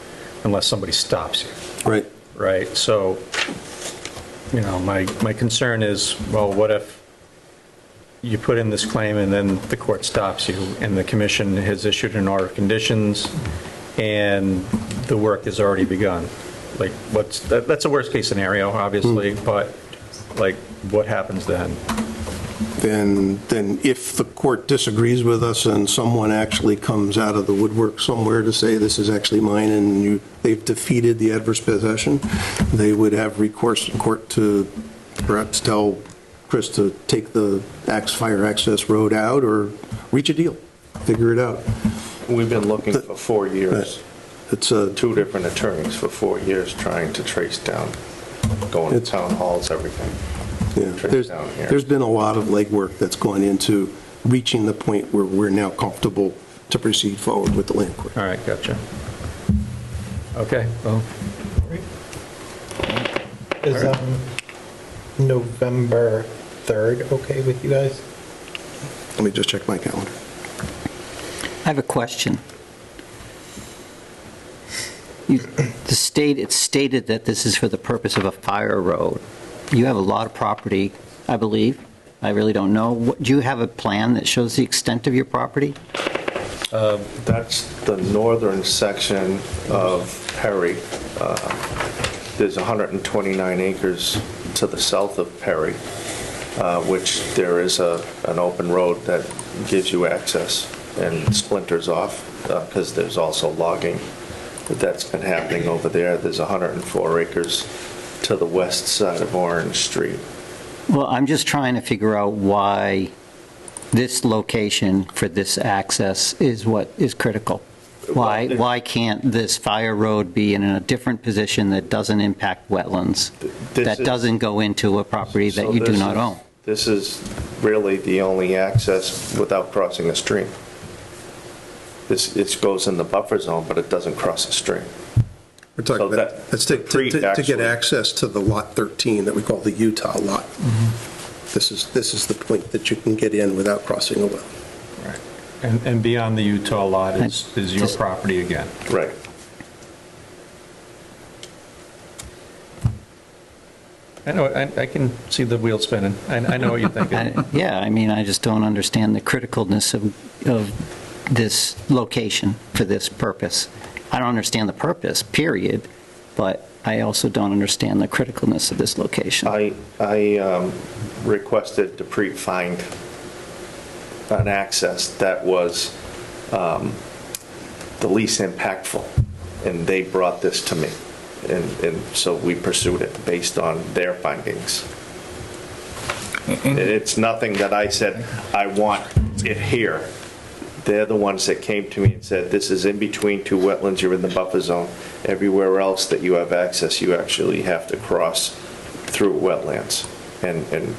unless somebody stops you. Right. Right, so, you know, my concern is, well, what if you put in this claim and then the court stops you and the commission has issued an order of conditions and the work has already begun? Like, that's a worst case scenario, obviously, but like, what happens then? Then if the court disagrees with us and someone actually comes out of the woodwork somewhere to say this is actually mine and they've defeated the adverse possession, they would have recourse in court to perhaps tell Chris to take the fire access road out or reach a deal, figure it out. We've been looking for 4 years. It's Two different attorneys for 4 years trying to trace down, going to town halls, everything. Yeah, there's been a lot of legwork that's gone into reaching the point where we're now comfortable to proceed forward with the land court. All right, gotcha. Okay, well. Is November 3rd okay with you guys? Let me just check my calendar. I have a question. It's stated that this is for the purpose of a fire road. You have a lot of property, I believe. I really don't know. Do you have a plan that shows the extent of your property? That's the northern section of Perry. There's 129 acres to the south of Perry, which there is an open road that gives you access and splinters off because there's also logging that's been happening over there. There's 104 acres to the west side of Orange Street. Well, I'm just trying to figure out why this location for this access is what is critical. Why can't this fire road be in a different position that doesn't impact wetlands, that doesn't go into a property that you do not own? This is really the only access without crossing a stream. It goes in the buffer zone, but it doesn't cross a stream. We're talking So about, that- that's the to creek get actually- access to the lot 13 that we call the Utah lot. This is the point that you can get in without crossing a well. Right. And beyond the Utah lot is your property again. Right. I know, I can see the wheel spinning. I know what you're thinking. Yeah, I mean, I just don't understand the criticalness of this location for this purpose. I don't understand the purpose, period, but I also don't understand the criticalness of this location. I requested Dupree find an access that was the least impactful, and they brought this to me. And so we pursued it based on their findings. It's nothing that I said, I want it here. They're the ones that came to me and said, this is in between two wetlands, you're in the buffer zone. Everywhere else that you have access, you actually have to cross through wetlands. And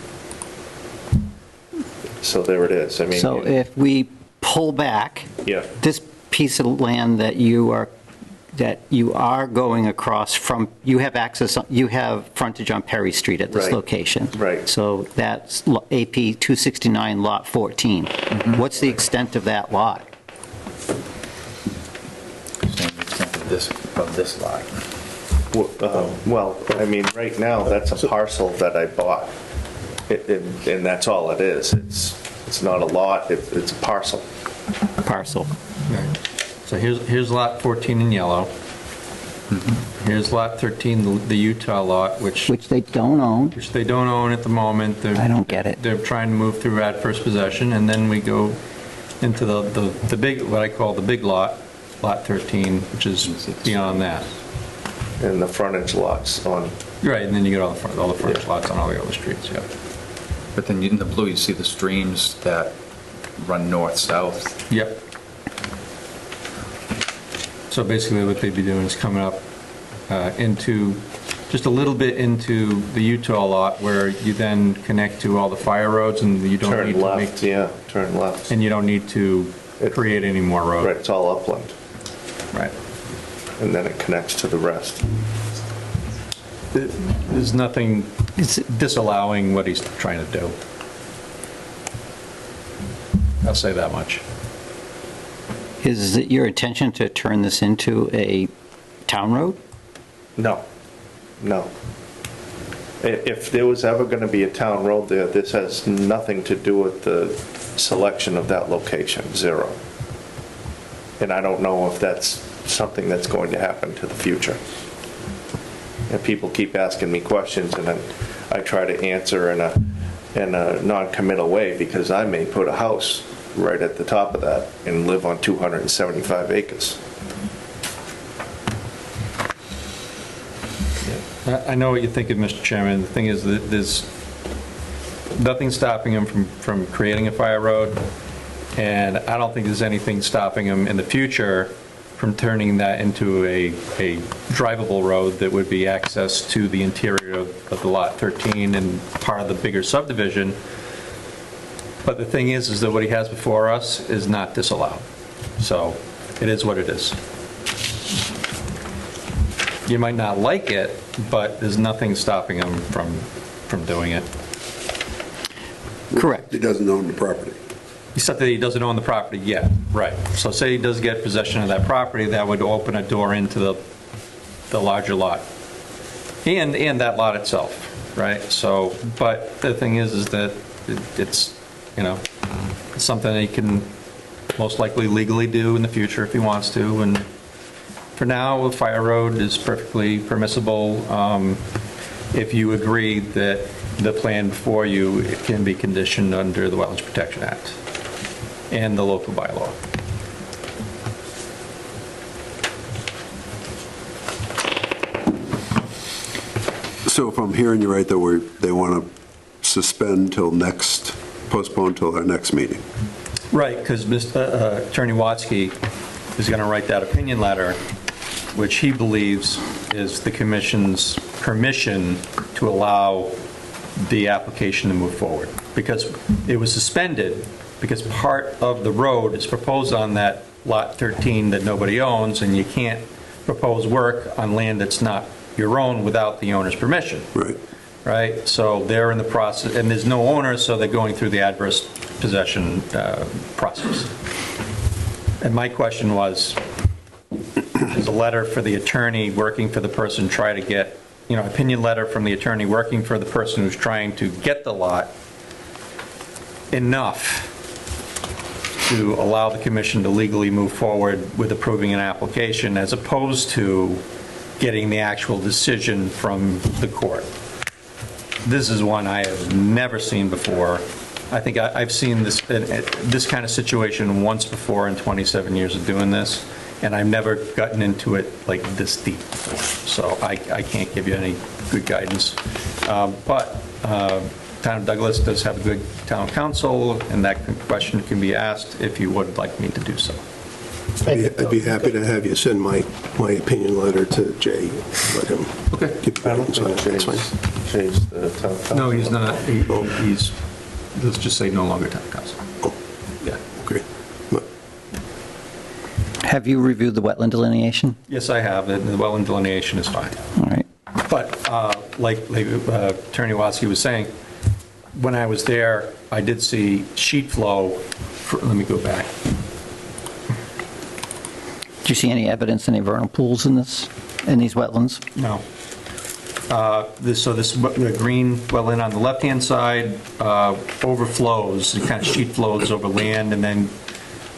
so there it is. I mean. So if we pull back, Yeah. this piece of land that you are going across from, you have access, you have frontage on Perry Street at this Right. location. Right. So that's AP 269, lot 14. What's the extent of that lot? Same extent of this lot. Well, I mean, right now, that's a parcel that I bought. And that's all it is. It's not a lot, it's a parcel. Parcel. So here's lot 14 in yellow. Here's lot 13, the Utah lot, which Which they don't own. they don't own at the moment. I don't get it. They're trying to move through at first possession, and then we go into the big, what I call the big lot, lot 13, which is beyond that. And the frontage lots on, Right, and then you get all the frontage lots on all the other streets, yeah. But then in the blue, you see the streams that run north-south. Yep. So basically what they'd be doing is coming up into, just a little bit into the Utah lot where you then connect to all the fire roads and you don't need turn to left, make, yeah, turn left. and you don't need to create any more road. Right, it's all upland, Right. and then it connects to the rest. There's nothing disallowing what he's trying to do. I'll say that much. Is it your intention to turn this into a town road? No, no. If there was ever going to be a town road there, this has nothing to do with the selection of that location, zero. And I don't know if that's something that's going to happen to the future. And people keep asking me questions, and I try to answer in a non-committal way, because I may put a house right at the top of that and live on 275 acres. I know what you think of, Mr. Chairman. The thing is that there's nothing stopping him from creating a fire road, and I don't think there's anything stopping him in the future from turning that into a drivable road that would be access to the interior of the lot 13 and part of the bigger subdivision. But the thing is that what he has before us is not disallowed. So it is what it is. You might not like it, but there's nothing stopping him from doing it. Correct. He doesn't own the property. Except that he doesn't own the property yet, right. So say he does get possession of that property, that would open a door into the larger lot. And that lot itself, right? So, but the thing is that it's, you know, it's something that he can most likely legally do in the future if he wants to. And for now, a fire road is perfectly permissible if you agree that the plan before you, it can be conditioned under the Wetlands Protection Act and the local bylaw. So if I'm hearing you right, though, they want to suspend till next, postpone till our next meeting. Right, because Attorney Watsky is going to write that opinion letter, which he believes is the commission's permission to allow the application to move forward. Because it was suspended, because part of the road is proposed on that lot 13 that nobody owns, and you can't propose work on land that's not your own without the owner's permission. Right. Right? So they're in the process, and there's no owner, so they're going through the adverse possession process. And my question was, there's a letter for the attorney working for the person try to get, you know, opinion letter from the attorney working for the person who's trying to get the lot enough to allow the commission to legally move forward with approving an application as opposed to getting the actual decision from the court. This is one I have never seen before. I think I've seen this kind of situation once before in 27 years of doing this, and I've never gotten into it like this deep before. So I can't give you any good guidance. But Town of Douglas does have a good town council, and that question can be asked if you would like me to do so. I'd be happy to have you send my opinion letter to Jay, let him give I don't guidance on think it. That's fine. Jay's the town council. No, he's not. He's, let's just say no longer town council. Oh, Yeah. great. Have you reviewed the wetland delineation? Yes, I have. The wetland delineation is fine. All right. But like Attorney Watsky was saying, when I was there, I did see sheet flow. Let me go back. Do you see any evidence, any vernal pools in these wetlands? No. the green wetland on the left-hand side overflows, it kind of sheet flows over land and then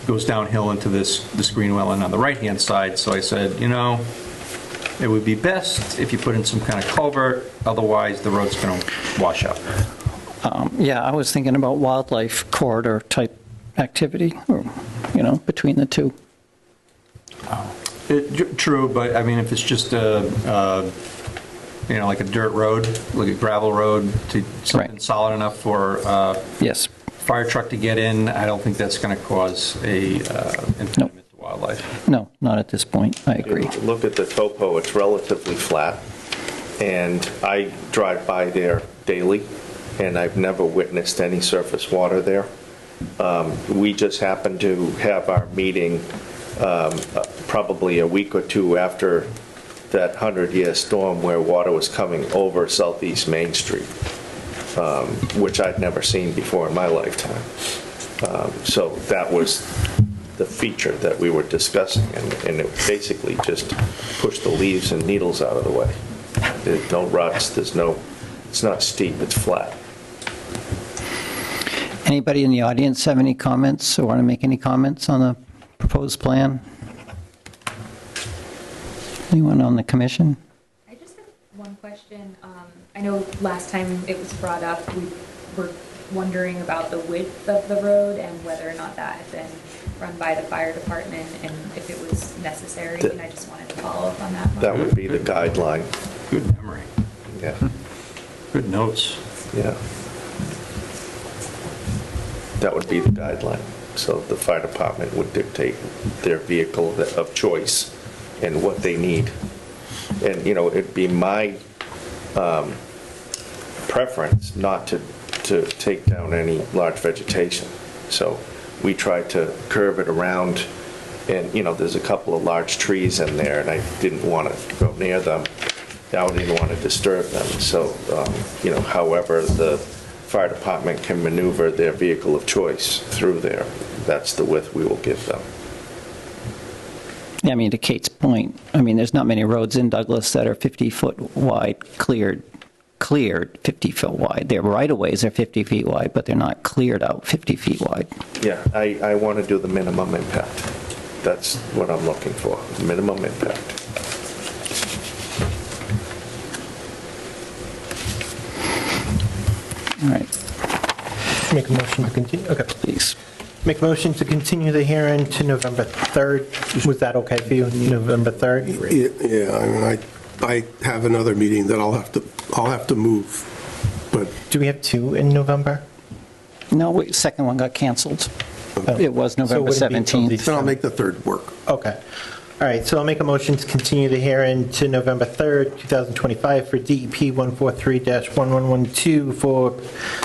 goes downhill into this green wetland on the right-hand side. So I said, you know, it would be best if you put in some kind of culvert, otherwise the road's going to wash out. Yeah, I was thinking about wildlife corridor type activity, or, you know, between the two. True, but I mean, if it's just you know, like a dirt road, like a gravel road, to something Right. solid enough for Yes. fire truck to get in, I don't think that's going to cause a impediment to wildlife. No, not at this point. I agree. Look at the topo, it's relatively flat, and I drive by there daily, and I've never witnessed any surface water there. We just happened to have our meeting probably a week or two after that 100-year storm where water was coming over Southeast Main Street, which I'd never seen before in my lifetime. So that was the feature that we were discussing, and it basically just pushed the leaves and needles out of the way. There's no ruts, it's not steep, it's flat. Anybody in the audience have any comments or want to make any comments on the proposed plan? Anyone on the commission? I just have one question. I know last time it was brought up, we were wondering about the width of the road and whether or not that had been run by the fire department and if it was necessary, and I just wanted to follow up on that. That would be the guideline. Good memory. Yeah. Good notes. Yeah. That would be the guideline. So the fire department would dictate their vehicle of choice and what they need. And, you know, it'd be my preference not to take down any large vegetation. So we tried to curve it around, and, you know, there's a couple of large trees in there, and I didn't want to go near them. I didn't want to disturb them. So, you know, however the fire department can maneuver their vehicle of choice through there, that's the width we will give them. Yeah, I mean, to Kate's point, I mean, there's not many roads in Douglas that are 50-foot wide, cleared 50 feet wide. Their right-of-ways are 50 feet wide, but they're not cleared out 50 feet wide. Yeah, I want to do the minimum impact. That's what I'm looking for, minimum impact. All right, Make a motion to continue, okay. please. Make a motion to continue the hearing to November 3rd. Was that okay for you, November 3rd? Yeah, I mean, I have another meeting that I'll have to move, but Do we have two in November? No, wait, second one got canceled. It was November So it wouldn't be until 17th. then I'll make the third work. Okay. All right, so I'll make a motion to continue the hearing to November 3rd, 2025 for DEP 143-1112 for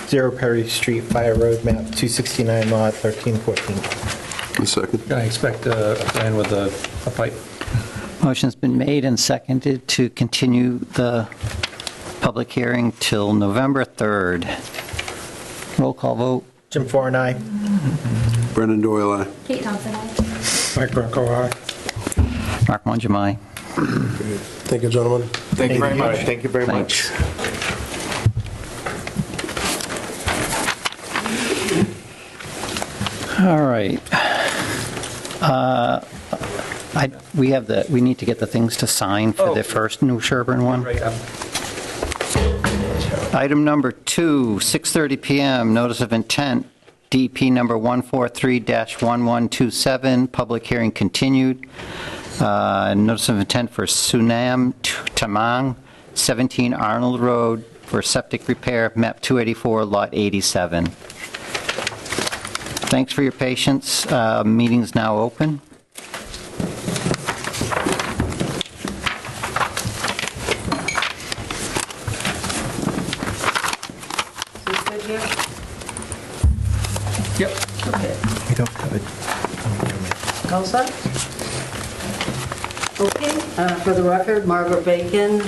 0 Perry Street Fire Road Map 269 Lot 1314. A second. Can I expect a plan with a pipe? Motion's been made and seconded to continue the public hearing till November 3rd. Roll call vote. Jim Foran, aye. Brendan Doyle, aye. Kate Thompson, aye. Mike Rocco, aye. Mark Mongemai. Thank you, gentlemen. Thank you very All much. right, thank you very much. All right. We need to get the things to sign for the first New Sherburne one. Right. Item number 2, 6:30 PM, notice of intent, DP number 143-1127, public hearing continued. Notice of intent for Sunam Tamang, 17 Arnold Road, for septic repair, map 284, lot 87. Thanks for your patience. Meeting's now open. Is this good here? Yep. Okay. We don't have it. All set? Okay, for the record, Margaret Bacon,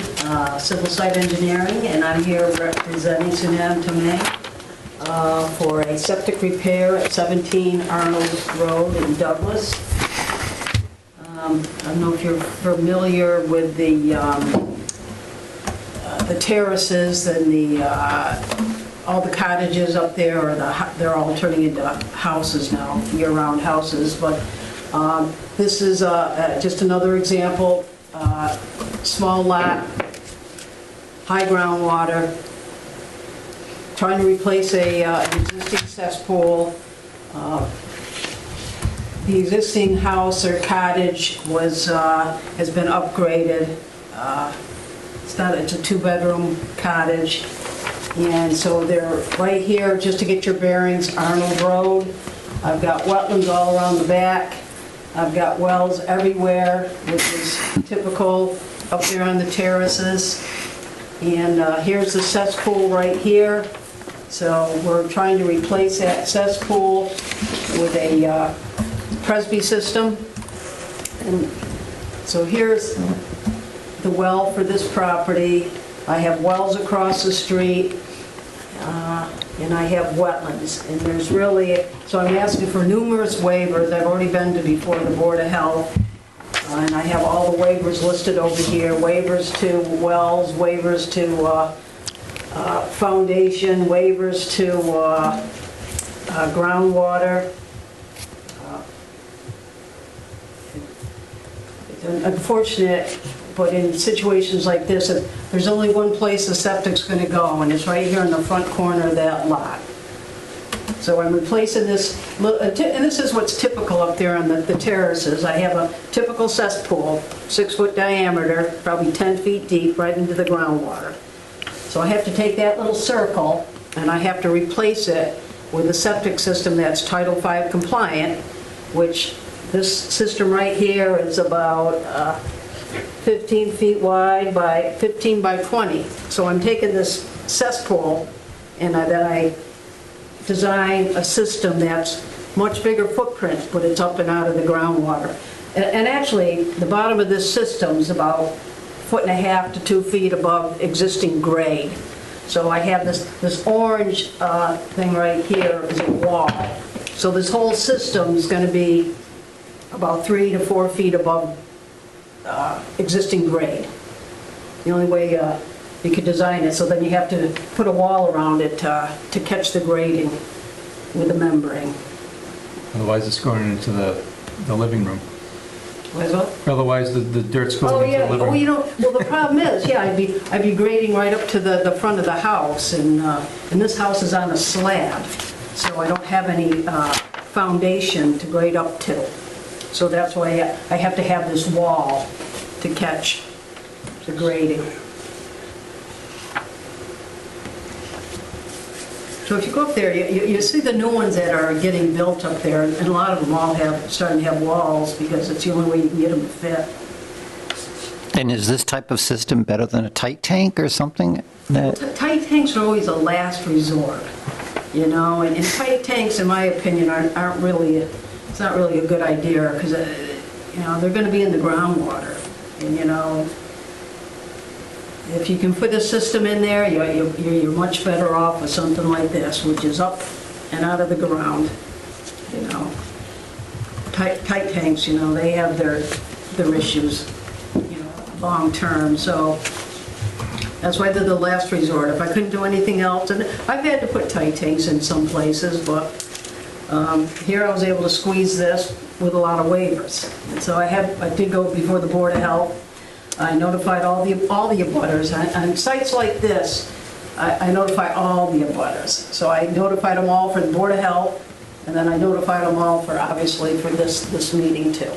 Civil Site Engineering, and I'm here representing Sunam Tamang for a septic repair at 17 Arnold Road in Douglas. I don't know if you're familiar with the the terraces and all the cottages up there, they're all turning into houses now, year-round houses. But this is just another example. Small lot, high groundwater, trying to replace an existing cesspool. The existing house or cottage has been upgraded. It's a two-bedroom cottage. And so they're right here, just to get your bearings, Arnold Road. I've got wetlands all around the back. I've got wells everywhere, which is typical up there on the terraces. And here's the cesspool right here. So we're trying to replace that cesspool with a Presby system. And so here's the well for this property. I have wells across the street, and I have wetlands. And there's really, so I'm asking for numerous waivers. I've already been to before the Board of Health, and I have all the waivers listed over here. Waivers to wells, waivers to foundation, waivers to groundwater. It's unfortunate, but in situations like this, there's only one place the septic's going to go, and it's right here in the front corner of that lot. So I'm replacing this, and this is what's typical up there on the terraces. I have a typical cesspool, 6-foot diameter, probably 10 feet deep, right into the groundwater. So I have to take that little circle, and I have to replace it with a septic system that's Title V compliant, which this system right here is about 15 feet wide by 15 by 20. So I'm taking this cesspool, and then I design a system that's much bigger footprint, but it's up and out of the groundwater. And actually, the bottom of this system is about 1.5 to 2 feet above existing grade. So I have this orange thing right here is a wall. So this whole system is going to be about 3 to 4 feet above existing grade. The only way you could design it, so then you have to put a wall around it to catch the grading with the membrane. Otherwise, it's going into the living room. What is what? Otherwise, the dirt's going Oh, into yeah. the living room. Oh, you know, well, the problem is, yeah, I'd be grading right up to the front of the house, and this house is on a slab, so I don't have any foundation to grade up to. So that's why I have to have this wall to catch the grading. So if you go up there, you see the new ones that are getting built up there, and a lot of them all starting to have walls because it's the only way you can get them to fit. And is this type of system better than a tight tank or something? Tight tanks are always a last resort, you know, and tight tanks, in my opinion, aren't really, it's not really a good idea because, you know, they're going to be in the groundwater, and, you know, if you can put a system in there, you're much better off with something like this, which is up and out of the ground, you know. Tight tanks, you know, they have their issues, you know, long term, so that's why they're the last resort. If I couldn't do anything else, and I've had to put tight tanks in some places, but here I was able to squeeze this with a lot of waivers. And so I did go before the Board of Health. I notified all the abutters. On sites like this, I notify all the abutters. So I notified them all for the Board of Health, and then I notified them all for, obviously, for this meeting too.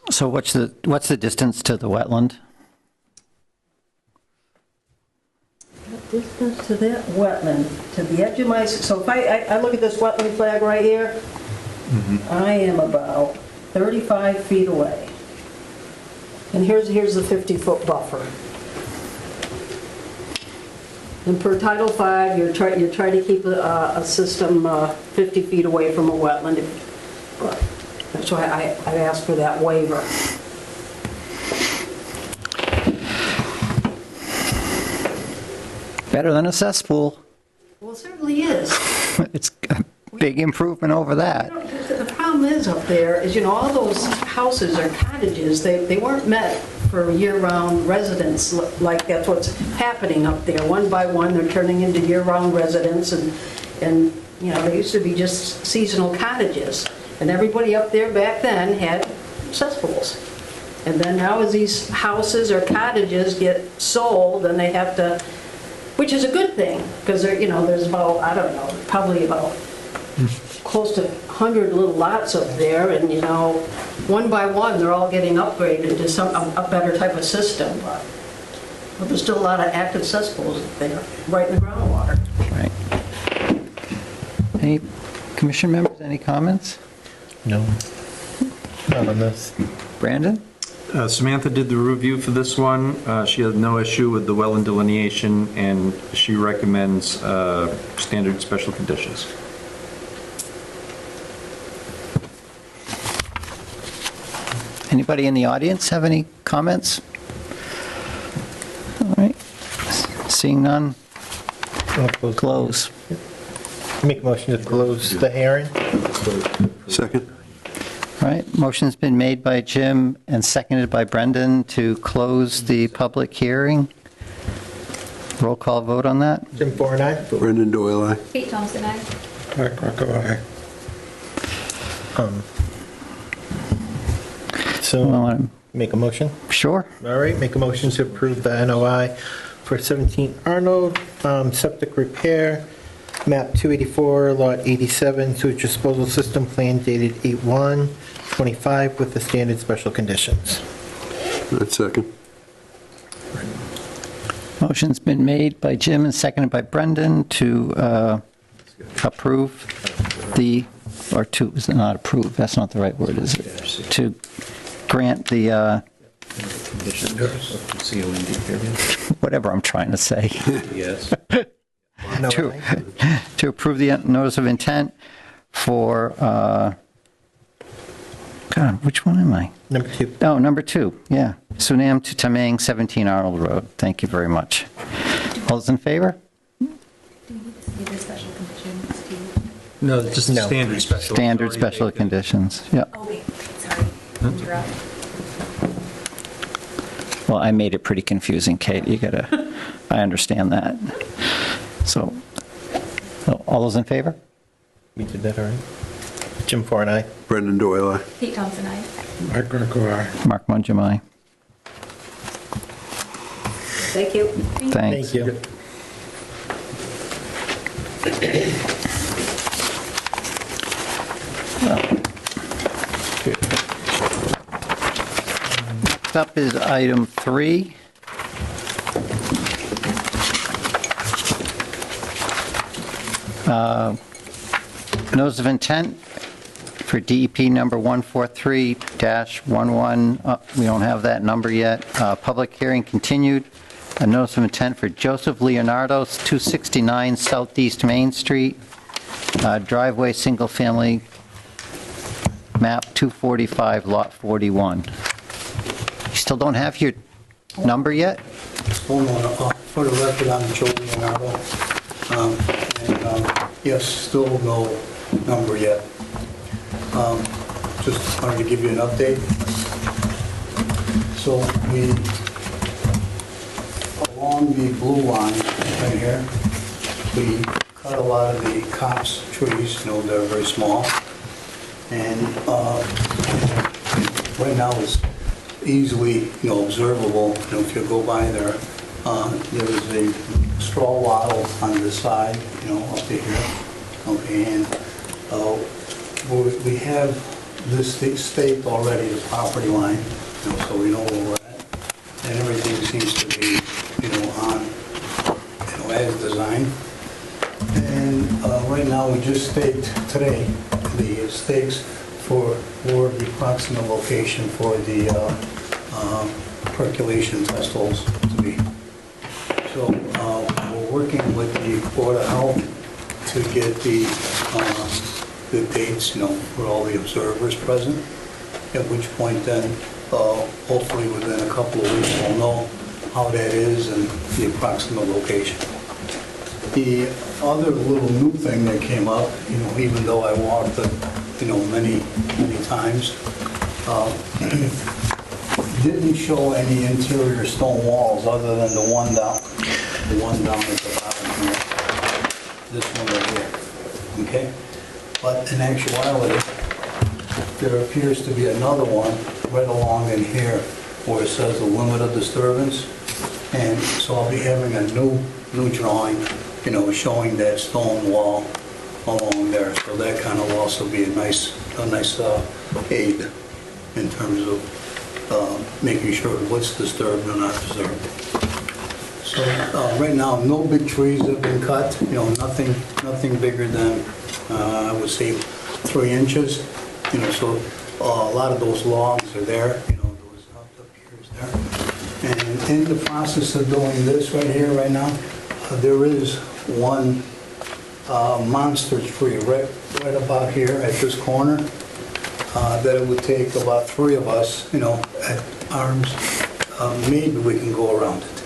So what's the distance to the wetland? Distance to that wetland, to the edge of my, so if I look at this wetland flag right here, I am about 35 feet away. And here's the 50-foot buffer. And per Title V, you're trying to keep a system 50 feet away from a wetland. But that's why I asked for that waiver. Better than a cesspool. Well, it certainly is. It's a big improvement over that. The problem problem is up there is, all those houses or cottages, they weren't meant for year-round residents, like that's what's happening up there. One by one, they're turning into year-round residents, and they used to be just seasonal cottages. And everybody up there back then had cesspools. And then now as these houses or cottages get sold, then they have to, which is a good thing, because there's about, I don't know, probably about close to 100 little lots up there, and one by one, they're all getting upgraded to a better type of system. But there's still a lot of active cesspools up there, right in the groundwater. Right. Any commission members, any comments? No. Not on this. Brandon? Samantha did the review for this one. She had no issue with the wetland delineation, and she recommends standard special conditions. Anybody in the audience have any comments? All right. Seeing none, close. Make a motion to close the hearing. Second? All right, motion's been made by Jim and seconded by Brendan to close the public hearing. Roll call vote on that. Jim Foran, aye. Brendan Doyle, aye. Kate Thompson, aye. Mark Rocco, aye. So, Well, make a motion. Sure. All right, make a motion to approve the NOI for 17 Arnold, septic repair, map 284, lot 87, sewage disposal system plan dated 8/1/25 with the standard special conditions. That's second. Motion's been made by Jim and seconded by Brendan to approve the, or to, is it not approve? That's not the right word, is it? To grant the, whatever I'm trying to say. Yes. No, To approve the notice of intent for, God, which one am I? Number 2. Oh, number 2, yeah. Sunam to Tamang, 17 Arnold Road. Thank you very much. All those in favor? Do we need to see the special conditions too? No, just No. standard special. Standard special conditions, yeah. Oh, wait, sorry. Interrupt. Well, I made it pretty confusing, Kate. You gotta, I understand that. So, all those in favor? We did that already. Jim Foran, aye. Brendan Doyle, aye. Kate Thompson, aye. Mark Rocco, aye. Mark Mungem, Thank you. Thanks. Thank you. Next up is item 3. Notice of intent for DEP number 143-11, we don't have that number yet. Public hearing continued. A notice of intent for Joseph Leonardo, 269 Southeast Main Street, driveway, single family, map 245, lot 41. You still don't have your number yet? Hold on, for the record, I'm Joe Leonardo. Yes, still no number yet. Just wanted to give you an update. So along the blue line right here, we cut a lot of the copse trees, they're very small. And right now it's easily, observable. If you go by there, there is a straw wattle on the side, up to here. Okay, and we have this staked already, the property line, so we know where we're at. And everything seems to be, on, as designed. And right now, we just staked today the stakes for the approximate location for the percolation test holes to be. So we're working with the Board of Health to get the dates, for all the observers present, at which point then, hopefully within a couple of weeks, we'll know how that is and the approximate location. The other little new thing that came up, even though I walked the many times. Didn't show any interior stone walls other than the one down at the bottom here. This one right here, okay? But in actuality, there appears to be another one right along in here where it says the limit of disturbance. And so I'll be having a new drawing, showing that stone wall along there. So that kind of will also be a nice aid in terms of making sure what's disturbed and not disturbed. So right now, no big trees have been cut, nothing bigger than, I would say, 3 inches. So a lot of those logs are there, those up here there. And in the process of doing this right here, right now, there is one monster tree right about here at this corner that it would take about 3 of us, at arms, maybe we can go around it.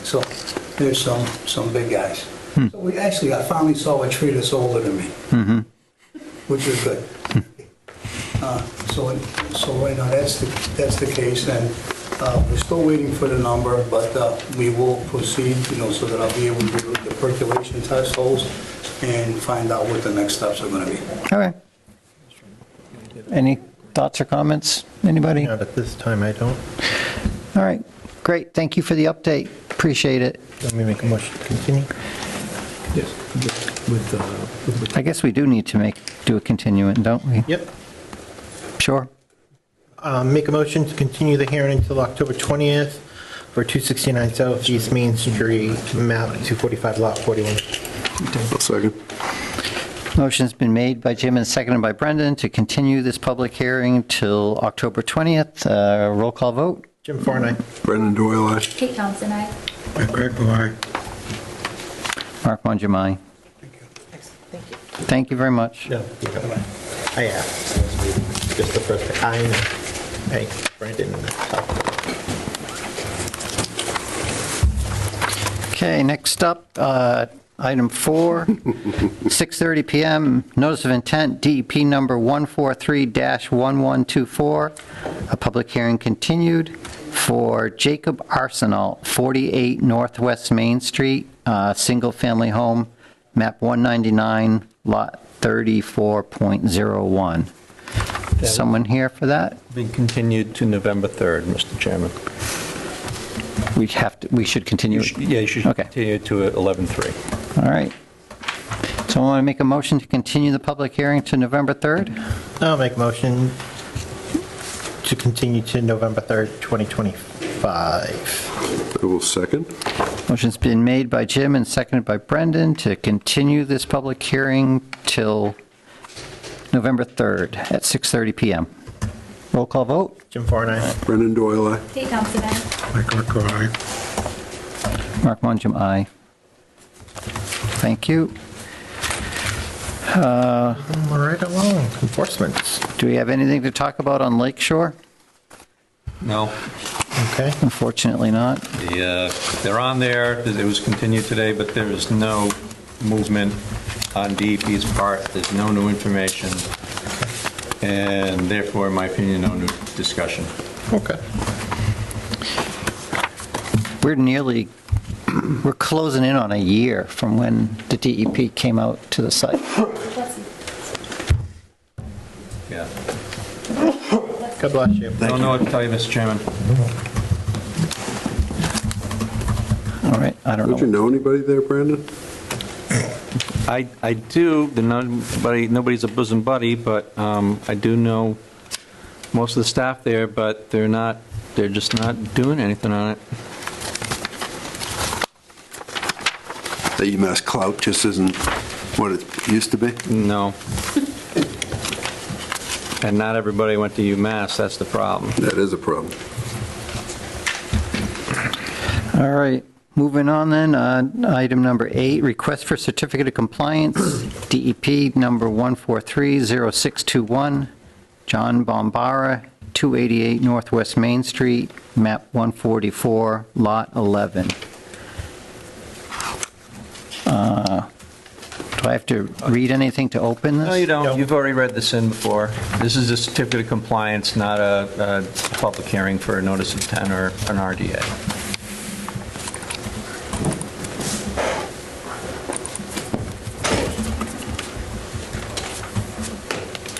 So there's some big guys. So I finally saw a tree that's older than me, which is good. So right now that's the case, and we're still waiting for the number, but we will proceed, so that I'll be able to do the percolation test holes and find out what the next steps are going to be. Okay. Any thoughts or comments? Anybody? Not at this time, I don't. All right, great. Thank you for the update. Appreciate it. Let me make a motion to continue. Yes. I guess we do need to do a continuant, don't we? Yep. Sure. Make a motion to continue the hearing until October 20th for 269 South East Main Street, map 245, lot 41. I'll second. Motion's been made by Jim and seconded by Brendan to continue this public hearing till October 20th. Roll call vote. Jim Farn, aye. Brendan Doyle, aye. Kate Thompson, aye. Mike Greco, aye. Mark Mongemai. Thank you. Thank you very much. No, you got it. I asked. Just the first thing. I know. Hey, Brandon. Okay, next up, item 4, 6:30 PM, notice of intent, DEP number 143-1124, a public hearing continued for Jacob Arsenal, 48 Northwest Main Street, single-family home, map 199, lot 34.01. Someone here for that? Been continued to November 3rd, Mr. Chairman. We should continue it? Yeah, you should Okay. continue to 11/3. All right. So I want to make a motion to continue the public hearing to November 3rd. I'll make a motion to continue to November 3rd, 2025. I will second. Motion's been made by Jim and seconded by Brendan to continue this public hearing till November 3rd at 6:30 PM. Roll call vote. Jim Farn, aye. Brendan Doyle, aye. Kate Thompson, aye. Mike Greco, aye. Mark Mongeum, aye. Thank you. Right along. Enforcement. Do we have anything to talk about on Lake Shore? No. Okay. Unfortunately not. They're on there. It was continued today, but there is no movement on DEP's part. There's no new information. And therefore, in my opinion, no new discussion. Okay. We're closing in on a year from when the DEP came out to the site. Yeah. God bless you. I don't know what to tell you, Mr. Chairman. All right, I don't Don't you know. know anybody there, Brandon? I do. Nobody's a bosom buddy, but I do know most of the staff there, but they're just not doing anything on it. The UMass clout just isn't what it used to be? No. And not everybody went to UMass, that's the problem. That is a problem. All right, moving on then, item number 8, request for certificate of compliance, DEP number 1430621, John Bombara, 288 Northwest Main Street, map 144, lot 11. Do I have have to read anything to open this? No, you don't. You've already read this in before. This is a certificate of compliance, not a public hearing for a notice of intent or an RDA.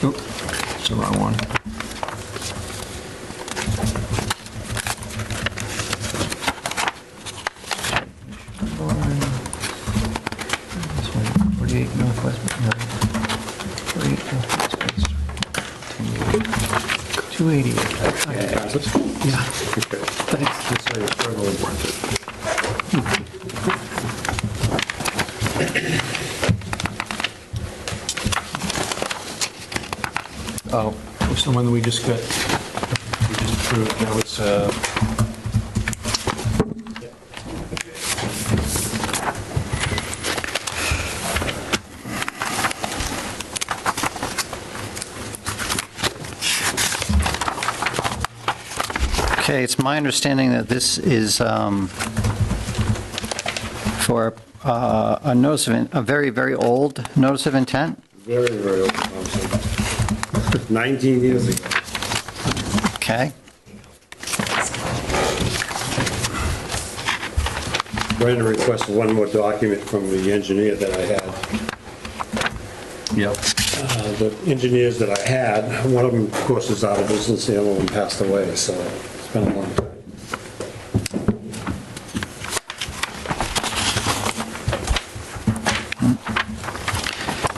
Oop, it's the wrong one. This one, 48 Northwest, no, 48 Northwest Main Street. 288. Yeah. Oh, what's the one that we just got, we just approved, that was, Okay, it's my understanding that this is for a notice of, a very, very old notice of intent? Very, very old. 19 years ago. Okay. Trying to request one more document from the engineer that I had. yep. The engineers that I had, one of them, of course, is out of business, the other one passed away, so it's been a long time.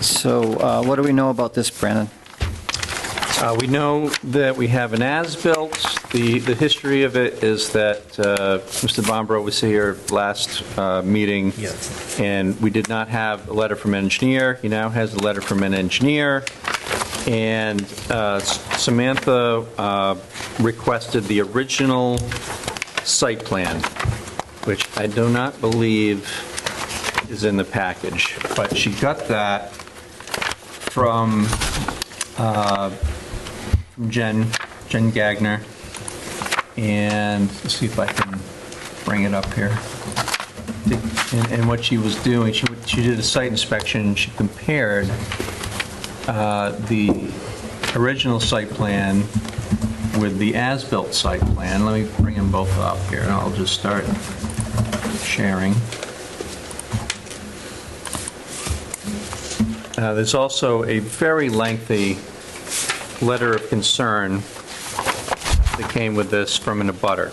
So what do we know about this, Brandon? We know that we have an as-built. The history of it is that Mr. Bombro was here last meeting. Yes. And we did not have a letter from an engineer. He now has a letter from an engineer. And Samantha requested the original site plan, which I do not believe is in the package. But she got that from Jen Gagner, and let's see if I can bring it up here. And what she was doing, she did a site inspection, and she compared the original site plan with the as-built site plan. Let me bring them both up here, and I'll just start sharing. There's also a very lengthy letter of concern that came with this from an abutter.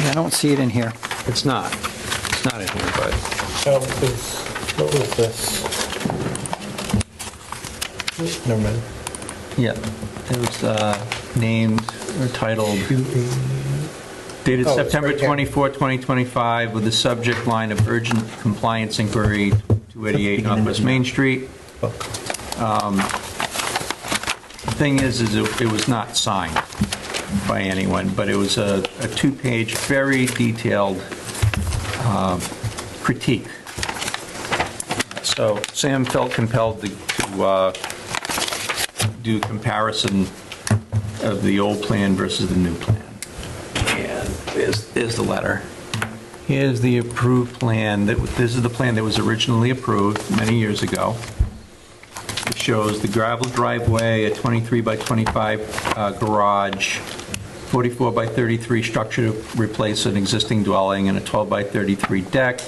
I don't see it in here. It's not in here, but What was this? Never mind. yeah, it was named or titled, dated Oh, it's September right here. 24, 2025, with the subject line of urgent compliance inquiry, 288 Northwest Main Street. The thing is it was not signed by anyone, but it was a two-page, very detailed critique. So Sam felt compelled to do a comparison of the old plan versus the new plan. And there's the letter. Here's the approved plan. This is the plan that was originally approved many years ago. It shows the gravel driveway, a 23 by 25 garage, 44 by 33 structure to replace an existing dwelling, and a 12 by 33 deck,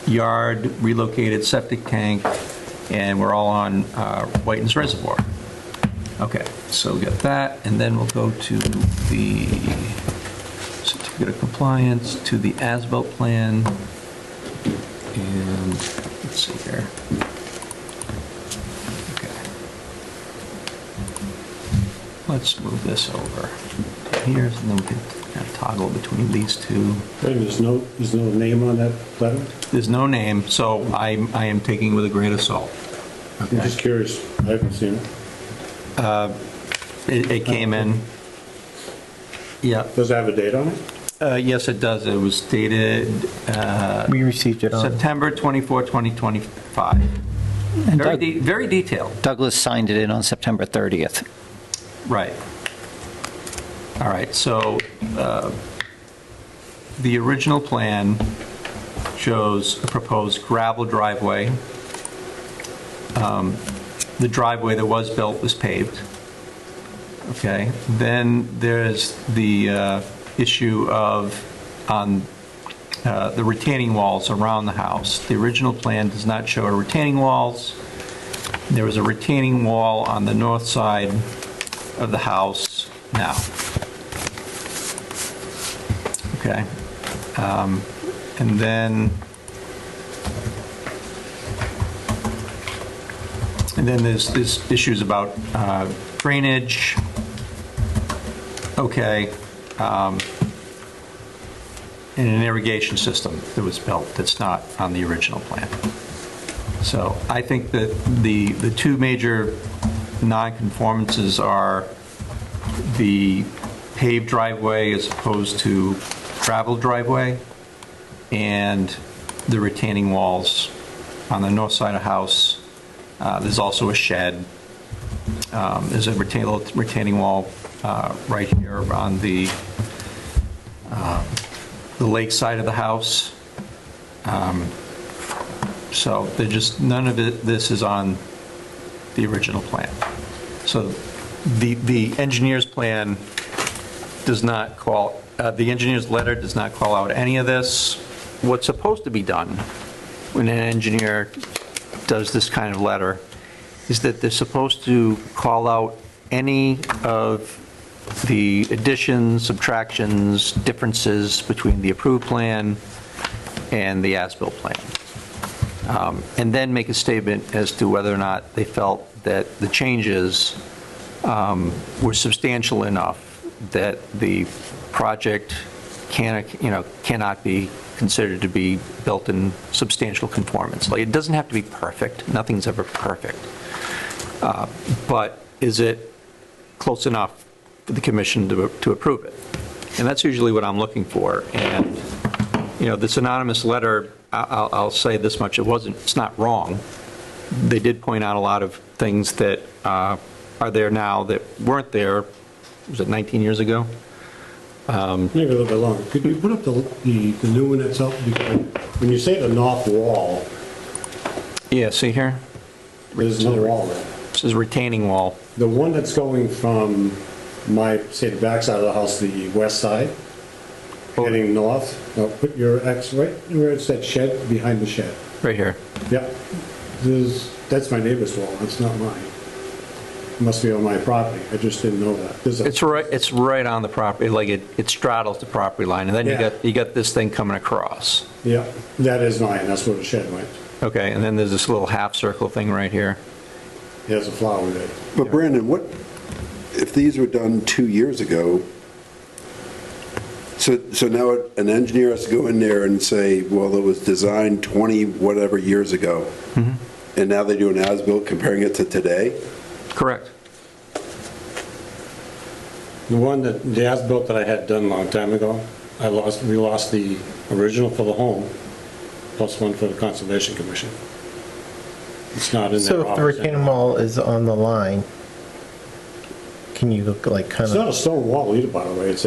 yard, relocated septic tank, and we're all on Whiten's Reservoir. Okay, so we got that, and then we'll go to the certificate of compliance, to the as-built plan, and let's see here. Let's move this over to here, and then we can kind of toggle between these two. There's no name on that letter? There's no name, so I am taking it with a grain of salt. I'm just curious, I haven't seen it. It came in, yeah. Does it have a date on it? Yes, it does. It was dated We received it on. September 24, 2025. And Very detailed. Douglas signed it in on September 30th. Right. All right, so the original plan shows a proposed gravel driveway. The driveway that was built was paved. Okay, then there's the issue of the retaining walls around the house. The original plan does not show retaining walls. There was a retaining wall on the north side of the house now. Okay, and then there's issues about drainage. Okay, and an irrigation system that was built that's not on the original plan. So I think that the two major non-conformances are the paved driveway as opposed to gravel driveway, and the retaining walls on the north side of the house. There's also a shed. There's a retaining wall right here on the lake side of the house. So they're just, none of this is on the original plan. So the engineer's plan does not call, the engineer's letter does not call out any of this. What's supposed to be done when an engineer does this kind of letter is that they're supposed to call out any of the additions, subtractions, differences between the approved plan and the as-built plan. And then make a statement as to whether or not they felt that the changes were substantial enough that the project cannot be considered to be built in substantial conformance. Like, it doesn't have to be perfect. Nothing's ever perfect. But is it close enough for the commission to approve it? And that's usually what I'm looking for. And, this anonymous letter, I'll say this much, it's not wrong. They did point out a lot of things that are there now that weren't there, was it 19 years ago? Maybe a little bit longer. Could you put up the new one itself? Because when you say the north wall, yeah, see here? there's no wall there. This is retaining wall. The one that's going from the backside of the house, the west side, heading north, put your X right where it said shed, behind the shed. Right here. Yeah. That's my neighbor's wall. That's not mine. It must be on my property. I just didn't know that. It's right on the property, like it straddles the property line, and then you got this thing coming across. Yeah, that is mine. That's where the shed went. Okay, and then there's this little half circle thing right here. It has a flower there. But Brandon, what, if these were done 2 years ago, so now an engineer has to go in there and say, well, it was designed 20 whatever years ago, and now they do an as-built comparing it to today? Correct. The as-built that I had done a long time ago, we lost the original for the home, plus one for the Conservation Commission. It's not in there. So if the retaining wall is on the line, can you look like kind of? It's not a stone wall either, by the way. It's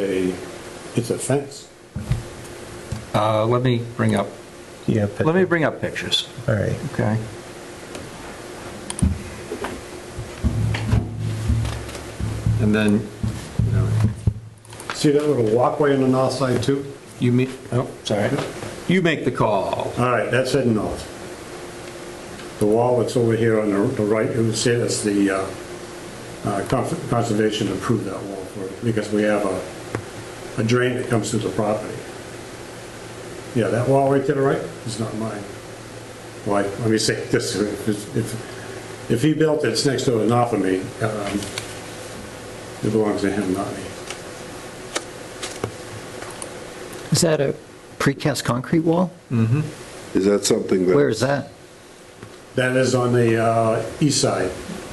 a fence. Let me bring up. Yeah. Let me bring up pictures. All right. Okay. And then, See that little walkway on the north side too? sorry. You make the call. All right, that's heading north. The wall that's over here on the right, it would say that's the conservation approved that wall for it, because we have a drain that comes through the property. Yeah, that wall right to the right is not mine. Well, let me say this, if he built it, it's next door north of me, it belongs to him, not me. Is that a precast concrete wall? Mm-hmm. Is that something that? Where is that? That is on the east side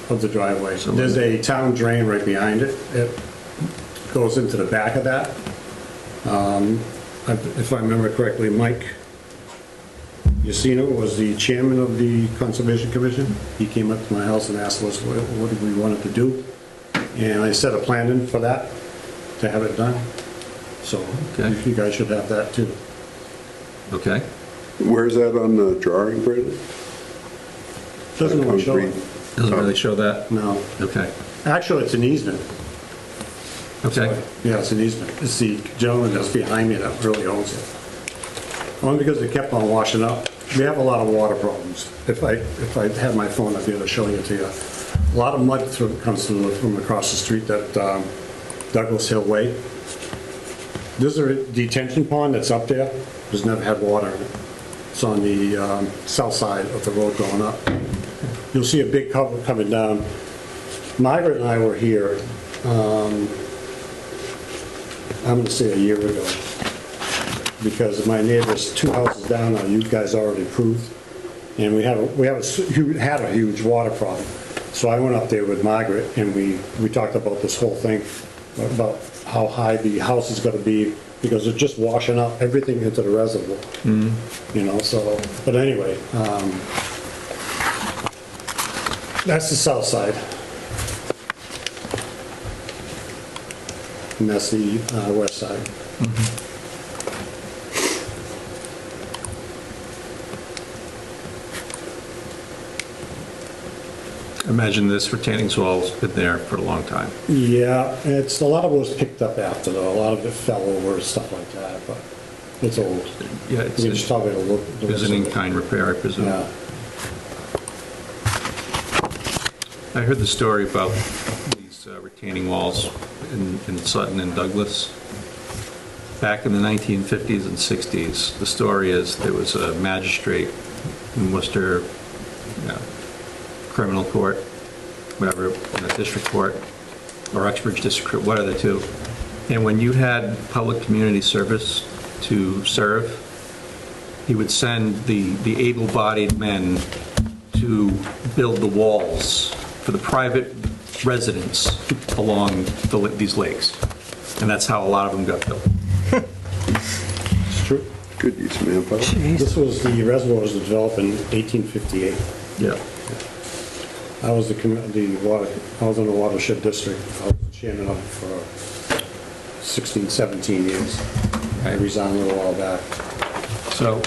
of the driveway. There's a town drain right behind it. It goes into the back of that. If I remember correctly, Mike Yacino was the chairman of the Conservation Commission. He came up to my house and asked us what we wanted to do. And I set a plan in for that, to have it done. So you guys should have that too. Okay. Where's that on the drawing, Brandon? Doesn't really show it. Doesn't really show that? No. Okay. Actually, it's an easement. Okay. Yeah, it's an easement. It's the gentleman that's behind me that really owns it. Only because it kept on washing up. We have a lot of water problems. If I had my phone, I'd be able to show it to you. A lot of mud comes from across the street, that Douglas Hill Way. There's a detention pond that's up there. There's never had water in it. It's on the south side of the road going up. You'll see a big cover coming down. Margaret and I were here, I'm going to say a year ago, because my neighbor's 2 houses down now, you guys already approved, and we had a huge water problem. So I went up there with Margaret, and we talked about this whole thing, about how high the house is going to be, because it's just washing up everything into the reservoir. You know, so, but anyway, that's the south side. And that's the west side. I imagine this retaining wall's been there for a long time. Yeah, it's, a lot of it was picked up after though. A lot of it fell over and stuff like that, but it's old. Yeah, it's We just talking a little. There's an in-kind repair, I presume. Yeah. I heard the story about these retaining walls in Sutton and Douglas. Back in the 1950s and 60s, the story is there was a magistrate in Worcester criminal court, whatever, district court, or Uxbridge District Court, one of the two. And when you had public community service to serve, he would send the able-bodied men to build the walls for the private residents along these lakes. And that's how a lot of them got built. It's true. Good use of manpower. This was, the reservoir was developed in 1858. Yeah. I was I was in the watershed district. I was chairman of it for 16, 17 years. I resigned a little while back. So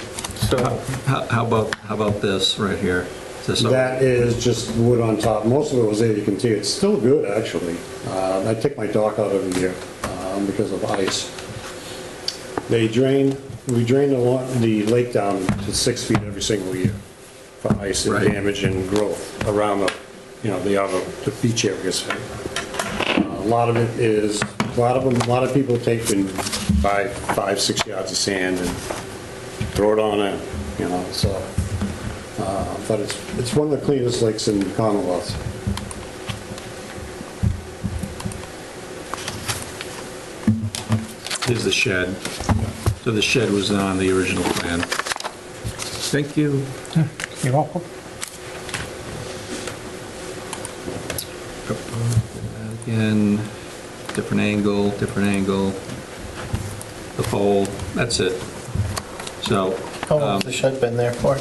how about this right here? Is this That is just wood on top. Most of it was there, you can see. It's still good, actually. I take my dock out every year because of ice. We drain the lake down to 6 feet every single year for ice and damage and growth around the beach areas. A lot of it is, a lot of people take and buy 5-6 yards of sand and throw it on in, so. But it's one of the cleanest lakes in the Commonwealth. Here's the shed. So the shed was on the original plan. Thank you. You're welcome. Again, different angle, the pole, that's it. So. How long has the shed been there for?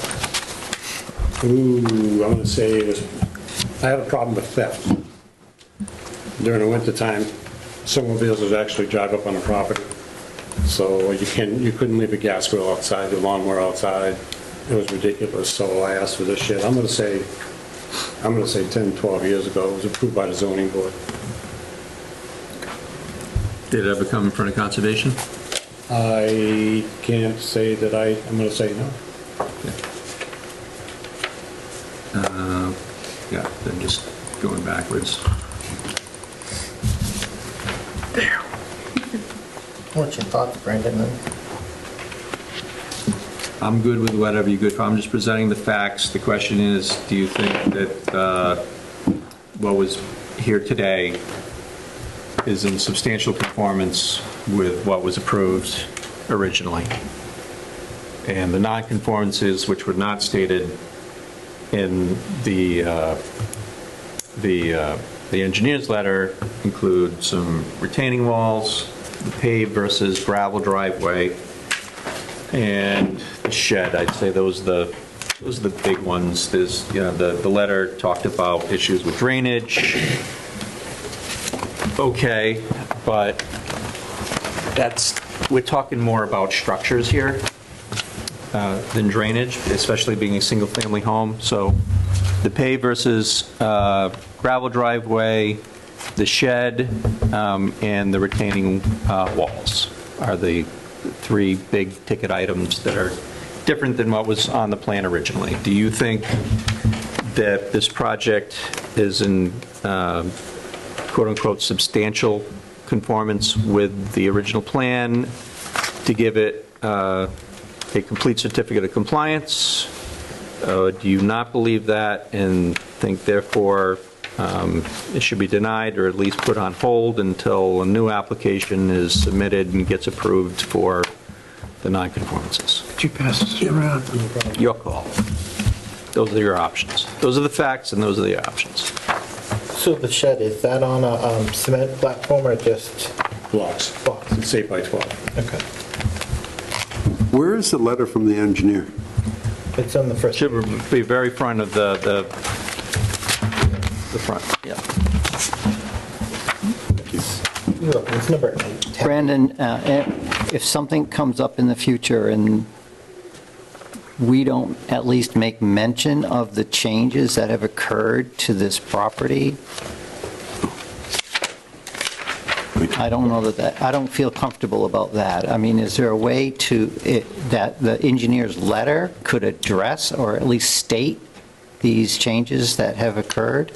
Ooh, I'm gonna say I had a problem with theft. During the winter time, snowmobiles would actually drive up on the property. So you couldn't leave a gas grill outside, the lawnmower outside. It was ridiculous, so I asked for this shed. I'm gonna say 10, 12 years ago. It was approved by the zoning board. Did it ever come in front of conservation? I can't say that I'm gonna say no. Yeah, then just going backwards. What's your thoughts, Brandon? I'm good with whatever you're good for. I'm just presenting the facts. The question is, do you think that what was here today is in substantial conformance with what was approved originally? And the non-conformances which were not stated in the engineer's letter include some retaining walls, the paved versus gravel driveway, and the shed. I'd say those are the big ones. There's, the letter talked about issues with drainage. Okay, but we're talking more about structures here. than drainage, especially being a single-family home. So the pave versus gravel driveway, the shed, and the retaining walls are the three big-ticket items that are different than what was on the plan originally. Do you think that this project is in quote-unquote substantial conformance with the original plan to give it a complete certificate of compliance? Do you not believe that and think therefore it should be denied or at least put on hold until a new application is submitted and gets approved for the non-conformances? Could you pass this around? Your call. Those are your options. Those are the facts and those are the options. So the shed, is that on a cement platform or just Blocks. blocks? It's 8 by 12. Okay. Where is the letter from the engineer? It's on the first. Should be very front of the front, yeah. Look, it's number 8. Brandon, if something comes up in the future and we don't at least make mention of the changes that have occurred to this property, I don't know I don't feel comfortable about that. I mean, is there a way that the engineer's letter could address or at least state these changes that have occurred?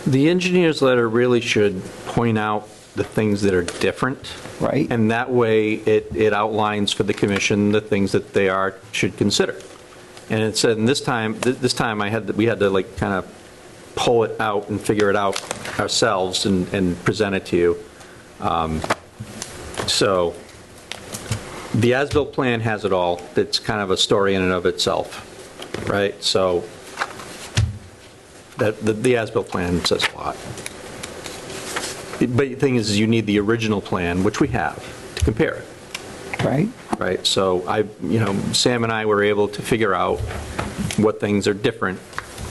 The engineer's letter really should point out the things that are different. Right. And that way, it outlines for the commission the things that they should consider. And it said, and this time we had to like kind of pull it out and figure it out ourselves and present it to you. So the as-built plan has it all. It's kind of a story in and of itself, right? So the as-built plan says a lot. But the thing is, you need the original plan, which we have, to compare it. Right. Right, so Sam and I were able to figure out what things are different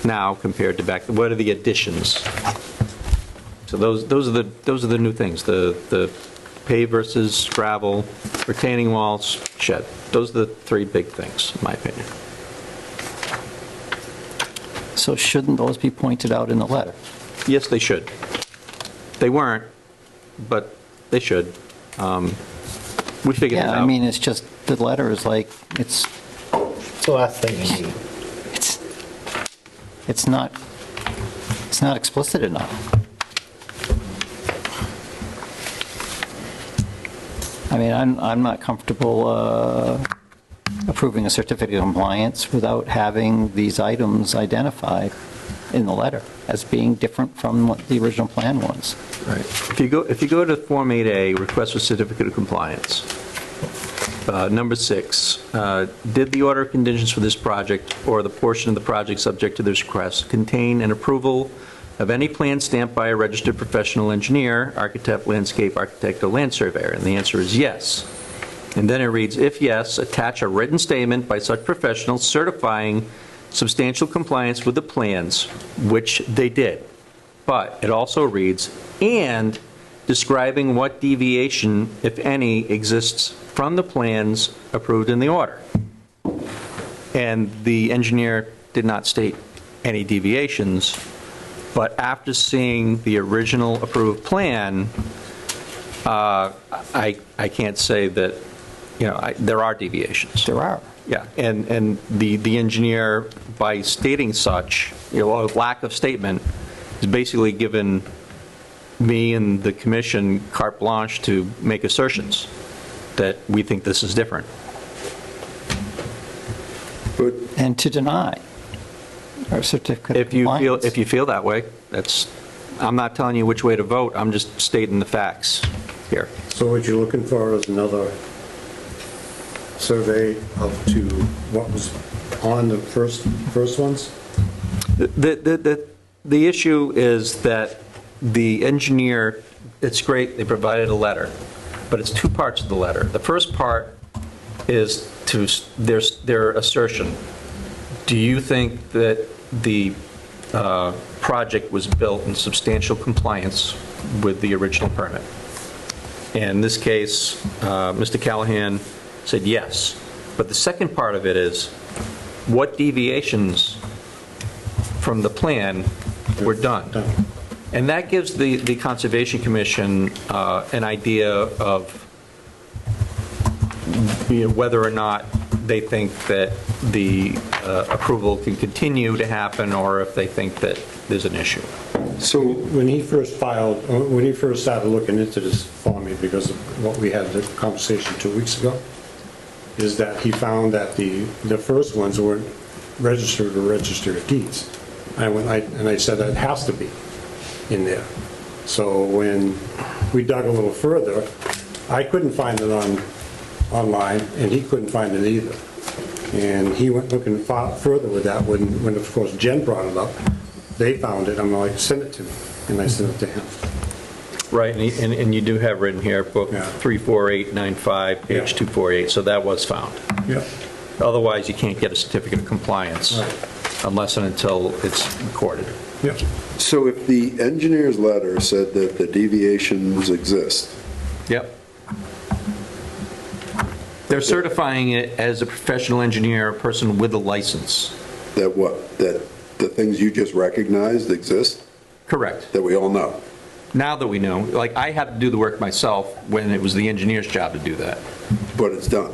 now compared to back, what are the additions? So those are the new things, the pave versus gravel, retaining walls, shed. Those are the three big things, in my opinion. So shouldn't those be pointed out in the letter? Yes, they should. They weren't, but they should. We figured it out. Yeah, I mean, it's just, the letter is like, it's the last thing you need. it's not explicit enough. I mean, I'm not comfortable approving a certificate of compliance without having these items identified in the letter as being different from what the original plan was. Right. If you go to Form 8A, request for certificate of compliance, number 6, did the order of conditions for this project or the portion of the project subject to this request contain an approval of any plan stamped by a registered professional engineer, architect, landscape architect, or land surveyor? And the answer is yes. And then it reads, if yes, attach a written statement by such professional certifying substantial compliance with the plans, which they did. But it also reads, and describing what deviation, if any, exists from the plans approved in the order. And the engineer did not state any deviations, but after seeing the original approved plan, I can't say that, there are deviations. There are. Yeah, and the engineer, by stating such, a lack of statement, is basically given me and the commission carte blanche to make assertions that we think this is different. And to deny our certificate of compliance. If you feel that way, I'm not telling you which way to vote, I'm just stating the facts here. So what you're looking for is another survey up to what was on the first ones? The issue is that the engineer, it's great, they provided a letter, but it's two parts of the letter. The first part is their assertion. Do you think that the project was built in substantial compliance with the original permit? In this case, Mr. Callahan said yes. But the second part of it is, what deviations from the plan were done? And that gives the Conservation Commission an idea of whether or not they think that the approval can continue to happen, or if they think that there's an issue. So when he first started looking into this for me, because of what we had the conversation 2 weeks ago, is that he found that the first ones weren't registered or registered of deeds. I said that it has to be in there. So when we dug a little further, I couldn't find it online, and he couldn't find it either. And he went looking further with that when of course Jen brought it up. They found it. I'm like, send it to me, and I sent it to him. Right, and you do have written here, book 34895, page 248, so that was found. Yeah. Otherwise, you can't get a certificate of compliance unless and until it's recorded. Yep. So if the engineer's letter said that the deviations exist. Yep. They're certifying it as a professional engineer, a person with a license. That what? That the things you just recognized exist? Correct. That we all know? Now that we know, like, I had to do the work myself when it was the engineer's job to do that. But it's done?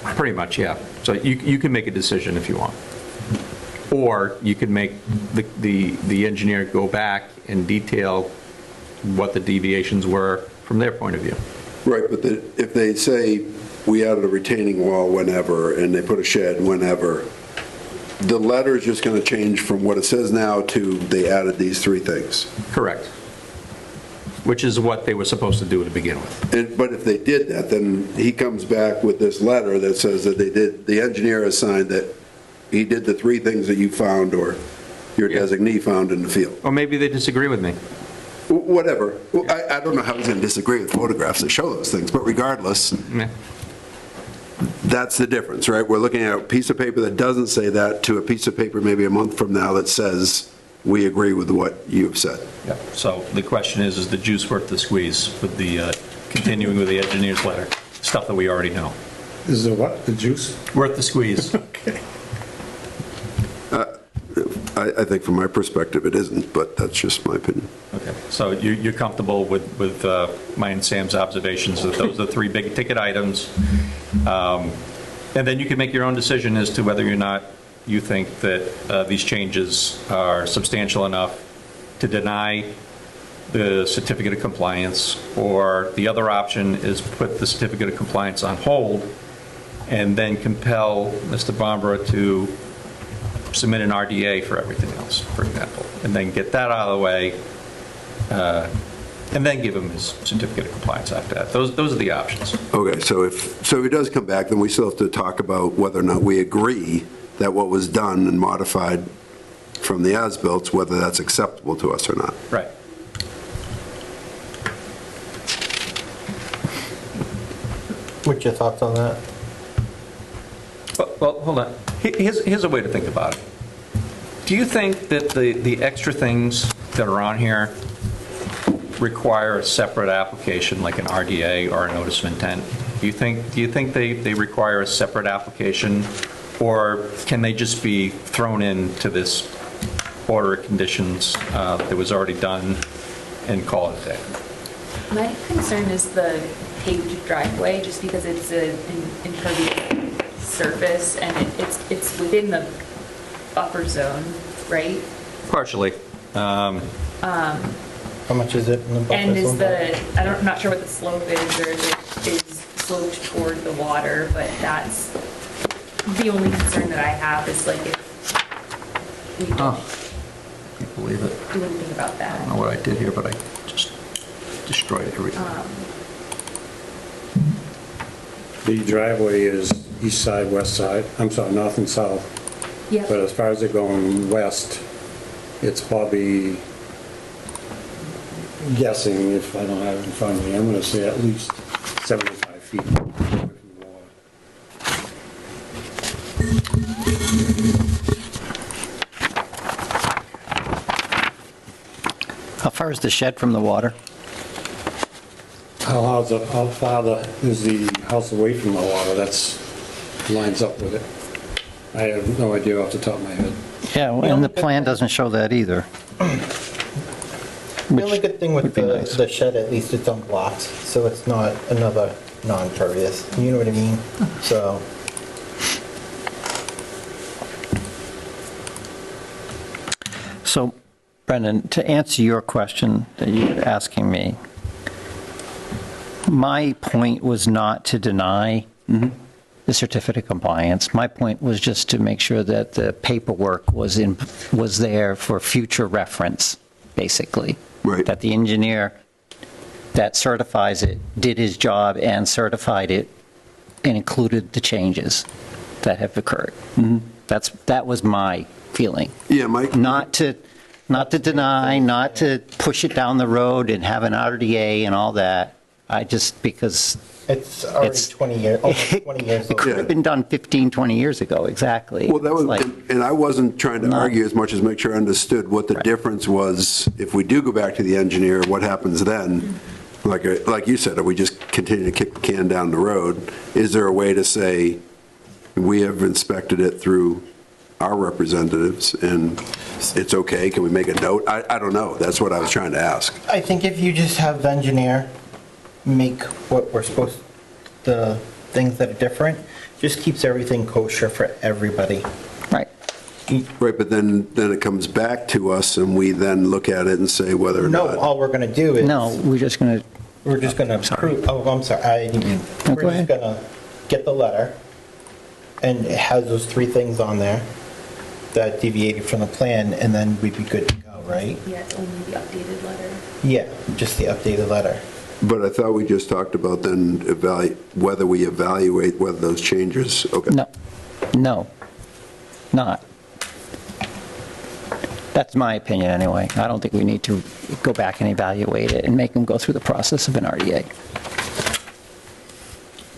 Pretty much, yeah. So you can make a decision if you want. Or you could make the engineer go back and detail what the deviations were from their point of view. Right, but if they say we added a retaining wall whenever, and they put a shed whenever, the letter is just going to change from what it says now to they added these three things. Correct. Which is what they were supposed to do to begin with. But if they did that, then he comes back with this letter that says that they did, the engineer has signed that he did the three things that you found or your designee found in the field. Or maybe they disagree with me. Whatever. I don't know how he's going to disagree with photographs that show those things, but regardless, that's the difference, right? We're looking at a piece of paper that doesn't say that to a piece of paper maybe a month from now that says, we agree with what you've said. Yep. So the question is the juice worth the squeeze with the continuing with the engineer's letter? Stuff that we already know. Is the what? The juice? Worth the squeeze. Okay. I think from my perspective it isn't, but that's just my opinion. Okay. So you're comfortable with my and Sam's observations that those are the three big ticket items. And then you can make your own decision as to whether or not you think that these changes are substantial enough to deny the certificate of compliance, or the other option is put the certificate of compliance on hold and then compel Mr. Bombara to submit an RDA for everything else, for example, and then get that out of the way, and then give him his certificate of compliance after that. Those are the options. Okay, so if he does come back, then we still have to talk about whether or not we agree that what was done and modified from the as-built, whether that's acceptable to us or not. Right. What's your thoughts on that? Well, hold on. Here's a way to think about it. Do you think that the extra things that are on here require a separate application, like an RDA or a notice of intent? Do you think they require a separate application, or can they just be thrown into this order of conditions that was already done and call it a day? My concern is the paved driveway, just because it's an impervious surface and it's within the buffer zone, right? Partially. How much is it in the buffer And is zone? I'm not sure what the slope is, or if it is sloped toward the water, but that's the only concern that I have, is like if we don't Can't believe it. do anything about I that. don't know what I did here, but I just destroyed everything. The driveway is east side, west side. I'm sorry, north and south. Yep. But as far as it going west, it's probably, guessing, if I don't have it in front of me, I'm going to say at least 75 feet away from the water. How far is the shed from the water? How far is the house away from the water? That's lines up with it. I have no idea off the top of my head. Yeah, and the plan doesn't show that either. The only good thing with would be nice. the shed, at least it's on blocks, so it's not another non-pervious, you know what I mean? So, So, Brendan, to answer your question that you're asking me, my point was not to deny the certificate of compliance. My point was just to make sure that the paperwork was there for future reference, basically. Right. That the engineer that certifies it did his job and certified it and included the changes that have occurred. That was my feeling. Yeah, Mike? Not to deny, not to push it down the road and have an RDA and all that. I just, because it's already 20 years, almost 20 years it could old. have been done 15, 20 years ago, exactly. Well, that was, It's like- and I wasn't trying to argue as much as make sure I understood what the difference was. If we do go back to the engineer, what happens then? Like you said, if we just continue to kick the can down the road, is there a way to say, we have inspected it through our representatives and it's okay? Can we make a note? I don't know. That's what I was trying to ask. I think if you just have the engineer make what we're supposed, the things that are different, just keeps everything kosher for everybody. Right. Right, but then it comes back to us and we then look at it and say whether or No, not. all we're gonna do is. No, we're just going to, We're just gonna approve, oh, I'm sorry, I didn't mean, No, we're go just ahead. gonna get the letter, and it has those 3 things on there that deviated from the plan, and then we'd be good to go, right? Yeah, it's only the updated letter. Yeah, just the updated letter. But I thought we just talked about then whether we evaluate whether those changes, okay. no, not. That's my opinion anyway. I don't think we need to go back and evaluate it and make them go through the process of an RDA.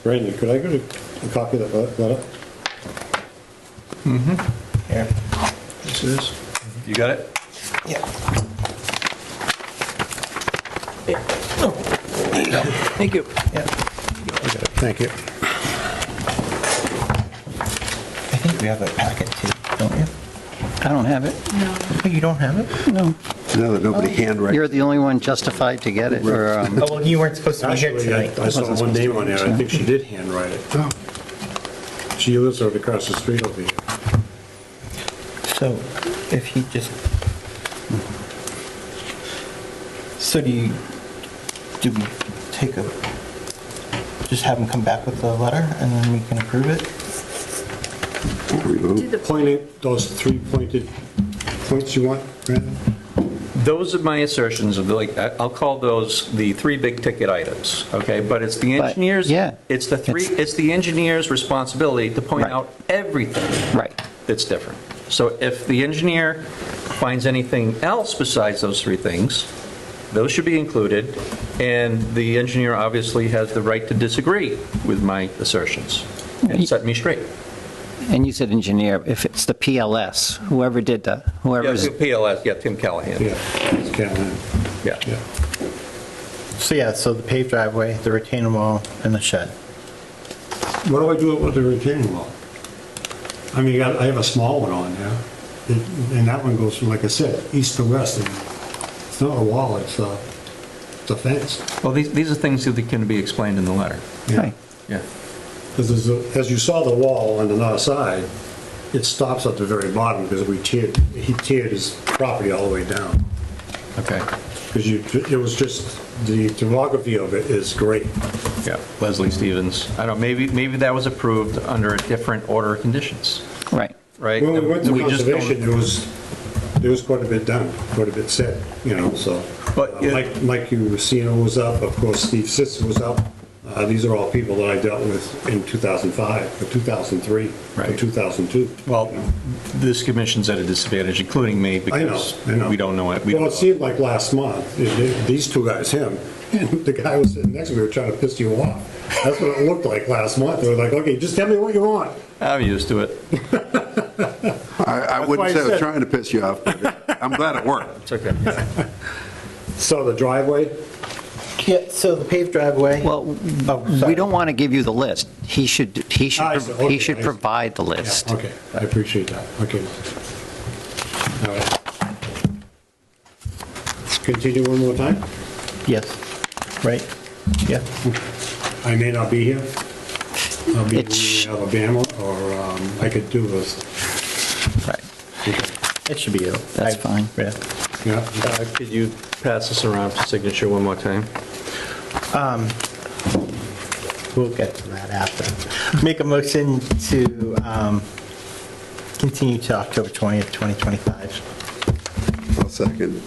Brandon, could I get a copy of that letter? Here. This is, you got it? Yeah. Thank you. Yeah. Thank you. I think we have a packet too, don't you? I don't have it. Oh, you don't have it? No. Now that nobody handwrites. You're the only one justified to get it, or, Oh, well, you weren't supposed to be here Actually, tonight. I saw one name on there, I think she did handwrite it. She lives over across the street over here. So, if he just... So do we take a, just have him come back with the letter, and then we can approve it? Pointing, those 3 pointed points you want, Brandon? Those are my assertions of I'll call those the 3 big ticket items, okay? But it's the But, engineer's, yeah, it's the engineer's responsibility to point Right. out everything right. that's different. So if the engineer finds anything else besides those 3 things, those should be included, and the engineer obviously has the right to disagree with my assertions and set me straight. And you said engineer, if it's the PLS, whoever did that, Yeah, whoever's, PLS, yeah, Tim Callahan. Yeah, it's Callahan. Yeah. Yeah. So yeah, so the paved driveway, the retaining wall, and the shed. What do I do with the retaining wall? I mean, I have a small one on there, and that one goes from, like I said, east to west, and it's not a wall, it's a fence. Well, these are things that can be explained in the letter. right. Yeah. Because as you saw the wall on the north side, it stops at the very bottom because he tiered his property all the way down. Okay. Because it was just, the topography of it is great. Yeah, Leslie Stevens. I don't, maybe that was approved under a different order of conditions, Right. right? When we went to just don't- conservation, there was quite a bit done, quite a bit said, so. But it- Mike Ursino was up, of course, Steve Sitz was up. These are all people that I dealt with in 2005, or 2003, or Right. 2002. Well, this commission's at a disadvantage, including me, because I know. we don't know it. Well, it seemed like last month, these 2 guys, him, and the guy was sitting next to me, were trying to piss you off. That's what it looked like last month. They were like, okay, just tell me what you want. I'm used to it. I wouldn't why I say I was said- trying to piss you off, but I'm glad it worked. It's okay. So the driveway, Yeah, so the paved driveway. Well, we don't want to give you the list. He should Okay, I see. provide the list. Yeah, okay, I appreciate that, okay. All right. Continue one more time? Yes, right, yeah. I may not be here. I'll be It's- in Alabama, or I could do this. Right. It should be you. That's fine. Yeah. Yeah, Could you pass this around for signature one more time? We'll get to that after. Make a motion to continue to October 20th, 2025. I'll second.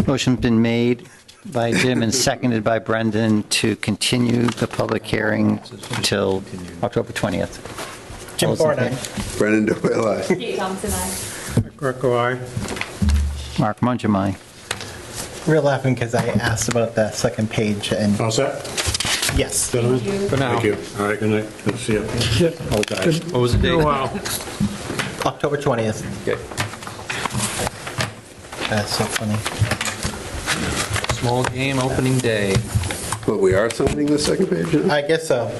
Motion's been made by Jim and seconded by Brendan to continue the public hearing until October 20th. Jim All those in Thorne, aye. favor? Brendan Doyle, aye. Kate Thompson, aye. Greco, aye. Mark Mungem, We're laughing because I asked about that second page, and All set, yes. gentlemen? For now. Thank you. All right, good night, good to see you. Hold tight. What was the date? October 20th. Okay. That's so funny. Small game opening day. But we are signing the second page now? I guess so.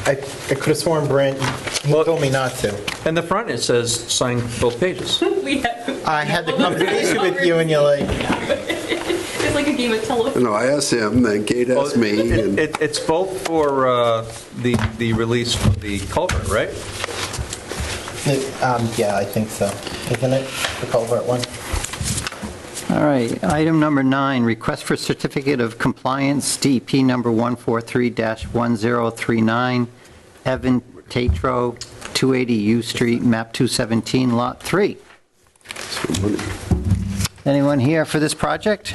I could have sworn Brent, he told me not to. In the front, it says sign both pages. We have. I had the conversation with you, and you're like, It's like a game of telephone. No, I asked him, then Kate asked me, and It's both for the release of the culvert, right? yeah, I think so. Isn't it, the culvert one? All right, item number 9, request for certificate of compliance, DP number 143-1039, Evan Tatro, 280 U Street, map 217, lot 3. Anyone here for this project?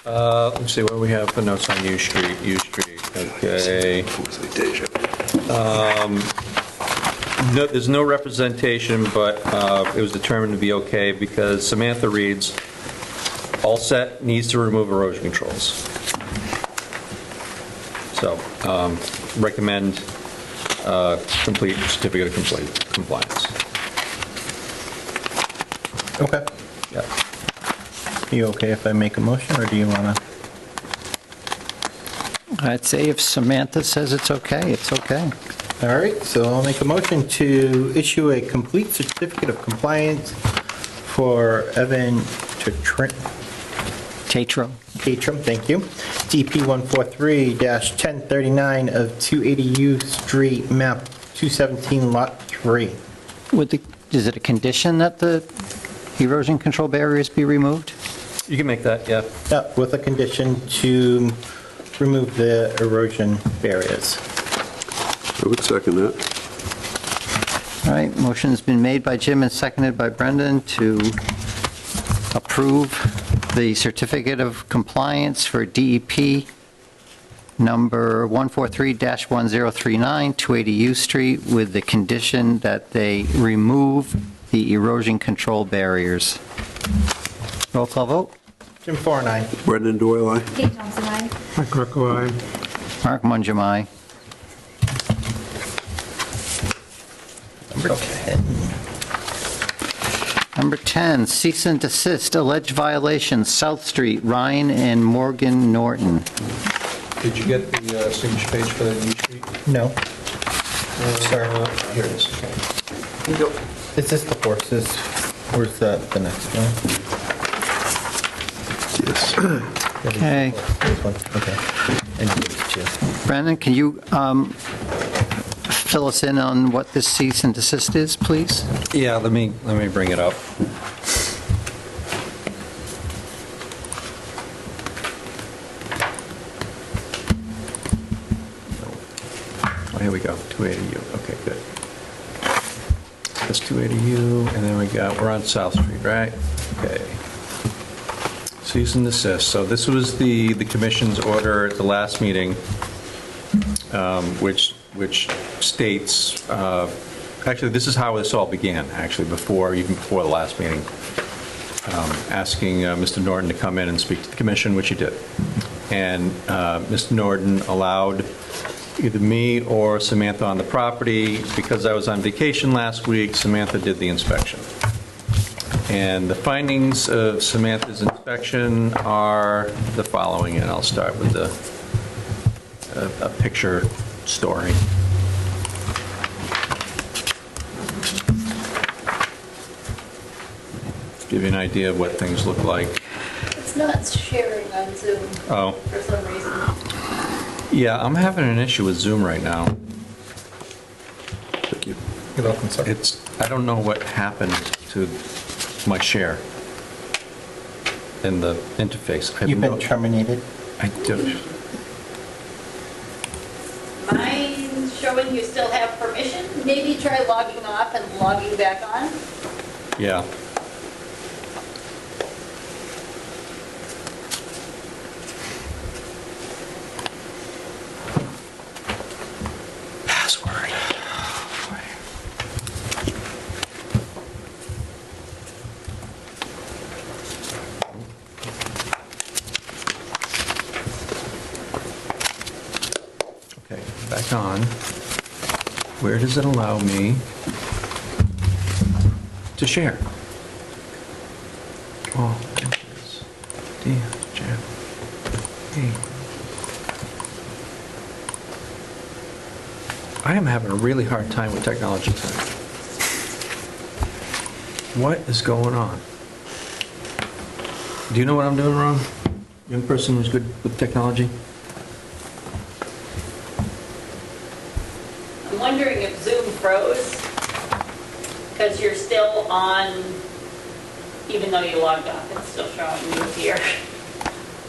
Let's see, what do we have for notes on U Street? U Street, okay. No, there's no representation, but it was determined to be okay because Samantha reads, all set, needs to remove erosion controls. So, recommend complete certificate of compliance. Okay. Yeah. Are you okay if I make a motion, or do you want to? I'd say if Samantha says it's okay, it's okay. All right, so I'll make a motion to issue a complete certificate of compliance for Evan Tatro. Catrum, thank you. DP 143-1039 of 280 U Street, map 217, lot 3. Is it a condition that the erosion control barriers be removed? You can make that, yeah. Yeah, with a condition to remove the erosion barriers. I would second that. All right, motion's been made by Jim and seconded by Brendan to approve the certificate of compliance for DEP number 143-1039, 280 U Street, with the condition that they remove the erosion control barriers. Roll call vote. Jim Thorne, aye. Brendan Doyle, aye. Kate Thompson, aye. Greco, aye. Mark Mungem, aye. Number 10, cease and desist, alleged violation, South Street, Ryan and Morgan Norton. Did you get the signature page for the U Street? No. Sir. Here it is. Is this the horses? Where's the next one? Yes. Okay. This one, okay. And yours too. Brandon, can you fill us in on what this cease and desist is, please? Yeah, let me bring it up. Oh, here we go, 280U, okay, good. That's 280U, and then we're on South Street, right? Okay. Cease and desist. So this was the commission's order at the last meeting, which states, actually, this is how this all began, actually, even before the last meeting, asking Mr. Norton to come in and speak to the commission, which he did. And Mr. Norton allowed either me or Samantha on the property. Because I was on vacation last week, Samantha did the inspection. And the findings of Samantha's inspection inspection are the following, and I'll start with a picture story. Give you an idea of what things look like. It's not sharing on Zoom Oh, for some reason. yeah, I'm having an issue with Zoom right now. You're welcome, sir. I don't know what happened to my share in the interface. I have You've been no- terminated. I do. Mine's showing you still have permission. Maybe try logging off and logging back on. Yeah. Password. Okay, back on. Where does it allow me to share? Oh, images. Jam. Hey. I am having a really hard time with technology tonight. What is going on? Do you know what I'm doing wrong? Young person who's good with technology? I'm wondering if Zoom froze because you're still on, even though you logged off, it's still showing you here.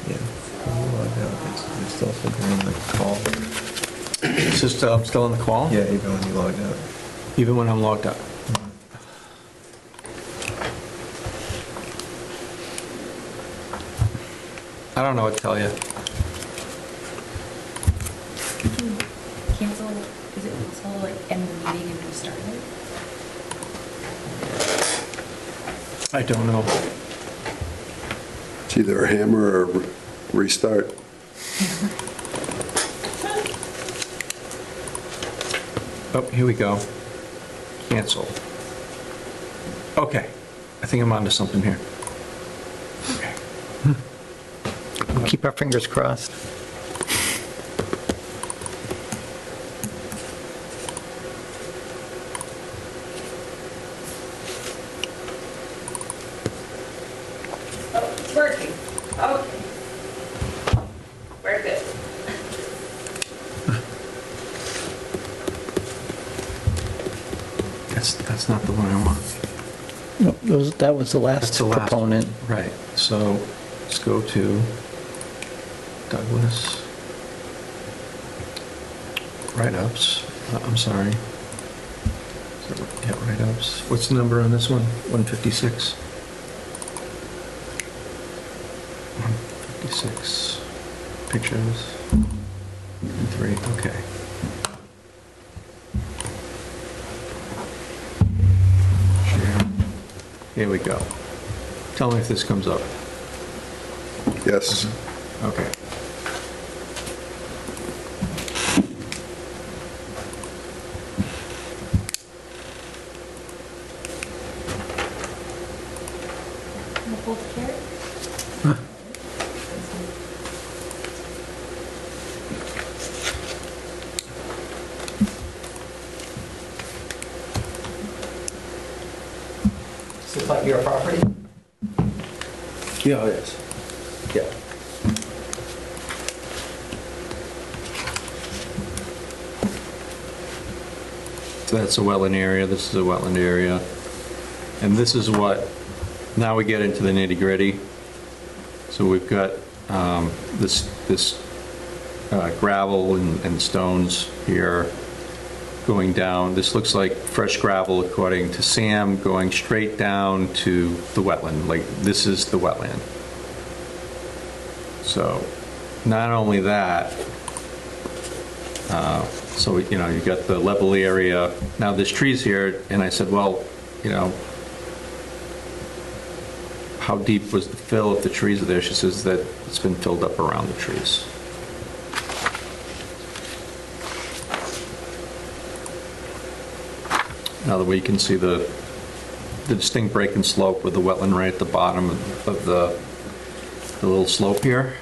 Yeah. You logged out. It's still figuring the call. It's just, I'm still on the call? Yeah, even when you logged out. Even when I'm logged out? I don't know what to tell you. Cancel, is it possible to like end the meeting and restart it? I don't know. It's either a hammer or restart. Oh, here we go. Cancel. Okay, I think I'm onto something here. Okay. We'll keep our fingers crossed. Oh, it's working. Okay. We're good. That's not the one I want. No, that was the last That's the last proponent. Right, so let's go to Douglas. Write-ups, I'm sorry. Yeah, write-ups. What's the number on this one? 156? 156. Pictures. 3, okay. Share. Here we go. Tell me if this comes up. Yes. Okay. Hold the carrot. Is this like your property? Yeah, it is. Yeah. So that's a wetland area, this is a wetland area. And this is what, now we get into the nitty-gritty. So we've got this gravel and stones here going down. This looks like fresh gravel, according to Sam, going straight down to the wetland. Like, this is the wetland. So, not only that, so, you know, you've got the level area. Now, there's trees here, and I said, well, you know, how deep was the fill if the trees are there? She says that it's been filled up around the trees. Now that we can see the distinct break and slope with the wetland right at the bottom of the the little slope here.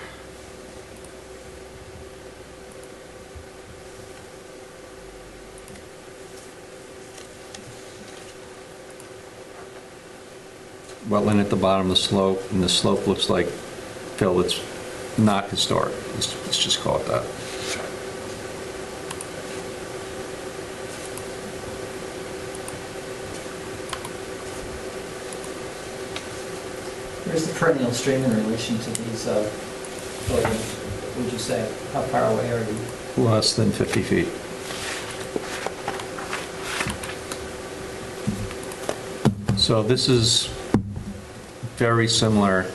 Wetland at the bottom of the slope, and the slope looks like fill. It's not historic. Let's just call it that. Where's the perennial stream in relation to these buildings, would you say? How far away are you? Less than 50 feet. So this is very similar.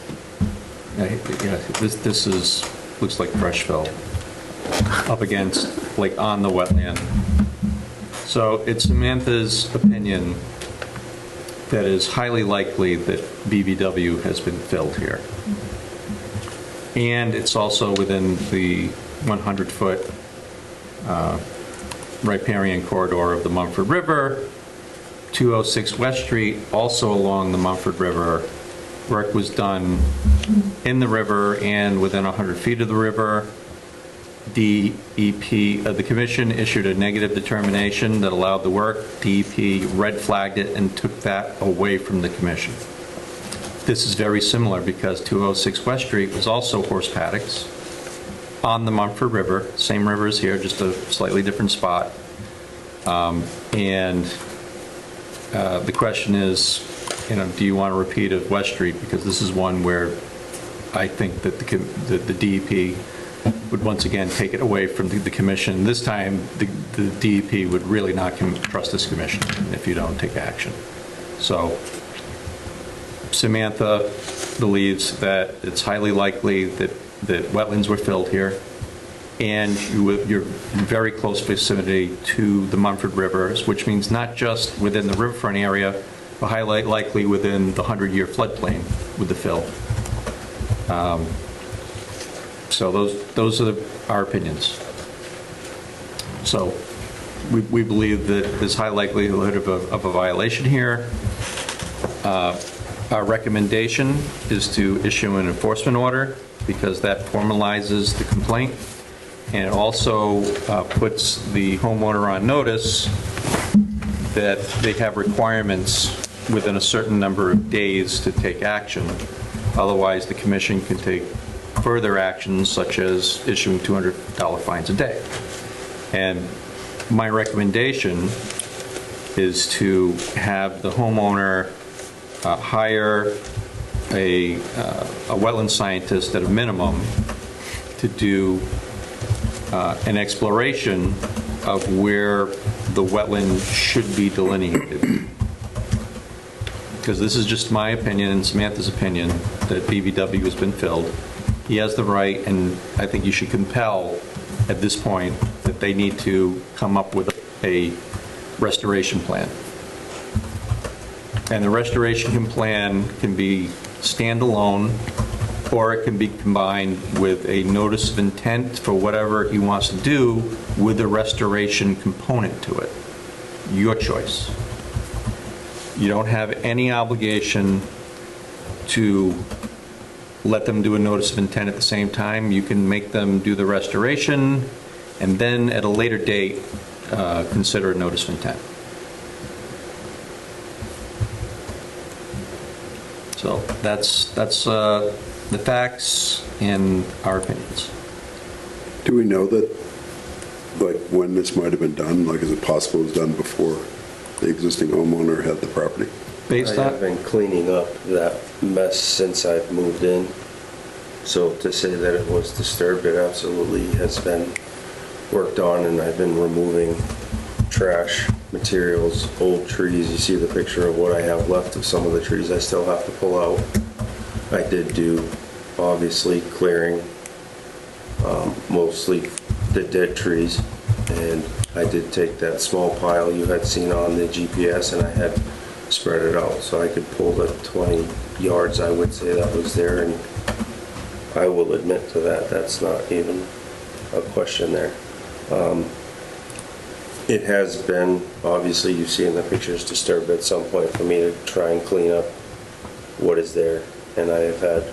Yeah, this is, looks like fresh fill up against, like on the wetland. So it's Samantha's opinion that is highly likely that BBW has been filled here. And it's also within the 100-foot riparian corridor of the Mumford River. 206 West Street, also along the Mumford River. Work was done in the river and within 100 feet of the river. DEP, the commission issued a negative determination that allowed the work. DEP red flagged it and took that away from the commission. This is very similar because 206 West Street was also horse paddocks on the Mumford River, same river as here, just a slightly different spot. The question is, do you want a repeat of West Street? Because this is one where I think that the DEP would once again take it away from the commission. This time, the DEP would really not trust this commission if you don't take action. So Samantha believes that it's highly likely that wetlands were filled here, and you're in very close vicinity to the Mumford Rivers, which means not just within the riverfront area, but highly likely within the 100-year floodplain with the fill. So those are our opinions. So we believe that there's high likelihood of a violation here. Our recommendation is to issue an enforcement order because that formalizes the complaint, and it also puts the homeowner on notice that they have requirements within a certain number of days to take action. Otherwise, the commission can take further actions such as issuing $200 fines a day. And my recommendation is to have the homeowner hire a wetland scientist at a minimum to do an exploration of where the wetland should be delineated. Because this is just my opinion and Samantha's opinion that BBW has been filled. He has the right, and I think you should compel at this point that they need to come up with a restoration plan. And the restoration plan can be standalone, or it can be combined with a notice of intent for whatever he wants to do with the restoration component to it. Your choice. You don't have any obligation to let them do a notice of intent at the same time. You can make them do the restoration and then at a later date consider a notice of intent. So that's the facts and our opinions. Do we know that, like, when this might have been done? Like, is it possible it was done before the existing homeowner had the property? I've been cleaning up that mess since I've moved in. So to say that it was disturbed, it absolutely has been worked on, and I've been removing trash, materials, old trees. You see the picture of what I have left of some of the trees I still have to pull out. I did do, obviously, clearing, mostly the dead trees, and I did take that small pile you had seen on the GPS and I had spread it out so I could pull the 20 yards, I would say, that was there, and I will admit to that. That's not even a question there. It has been, obviously, you see in the pictures, disturbed at some point for me to try and clean up what is there, and I have had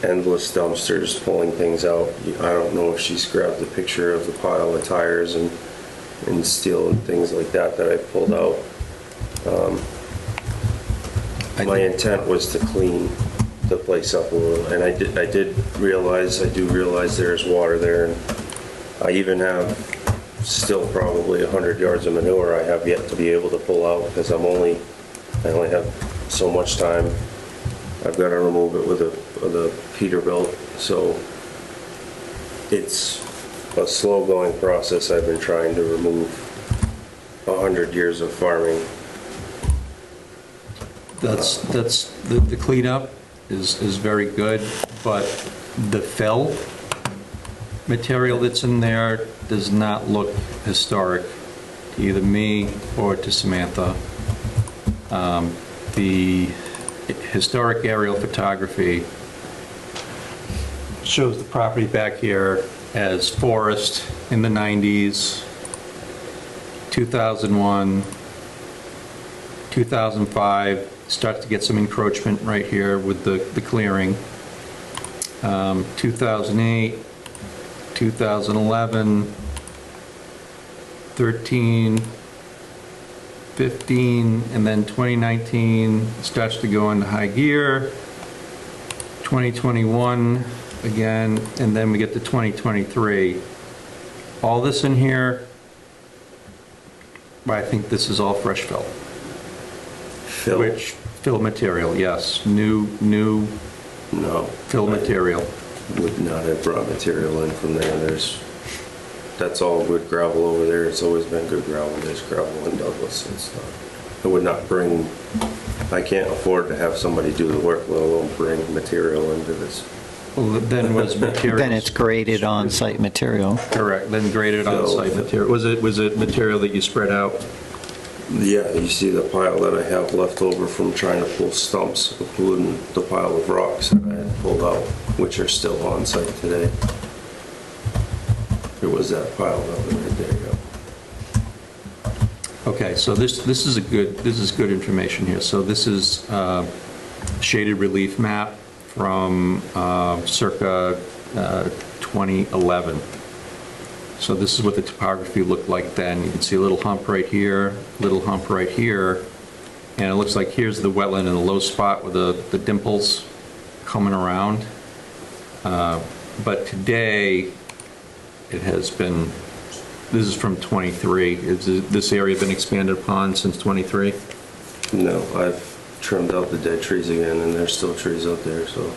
endless dumpsters pulling things out. I don't know if she's grabbed a picture of the pile of tires and steel and things like that I pulled out. My intent was to clean the place up a little, and I do realize there's water there, and I even have still probably 100 yards of manure I have yet to be able to pull out, because I only have so much time. I've got to remove it with a Peterbilt, so it's a slow going process. I've been trying to remove 100 years of farming. That's the cleanup is very good, but the fill material that's in there does not look historic to either me or to Samantha. The historic aerial photography shows the property back here as forest in the 90s, 2001, 2005, starts to get some encroachment right here with the clearing. 2008, 2011, 13, 15, and then 2019 starts to go into high gear. 2021 again, and then we get to 2023. All this in here, I think this is all fresh fill. Fill? Which fill material, yes. New No. Fill material. Would not have brought material in from there. That's all good gravel over there. It's always been good gravel. There's gravel in Douglas and stuff. I would not bring, I can't afford to have somebody do the work, let alone bring material into this. Well, then was material. Then it's graded on-site material. Correct, then graded on-site material. Was it material that you spread out? Yeah, you see the pile that I have left over from trying to pull stumps, including the pile of rocks that I had pulled out, which are still on site today. There was that pile of it right there, yeah. Okay, so this is good information here. So this is shaded relief map from circa 2011. So this is what the topography looked like then. You can see a little hump right here, little hump right here, and it looks like here's the wetland in the low spot with the dimples coming around. But today, it has been, this is from 23. Has this area been expanded upon since 23? No, I've trimmed out the dead trees again, and there's still trees out there, so.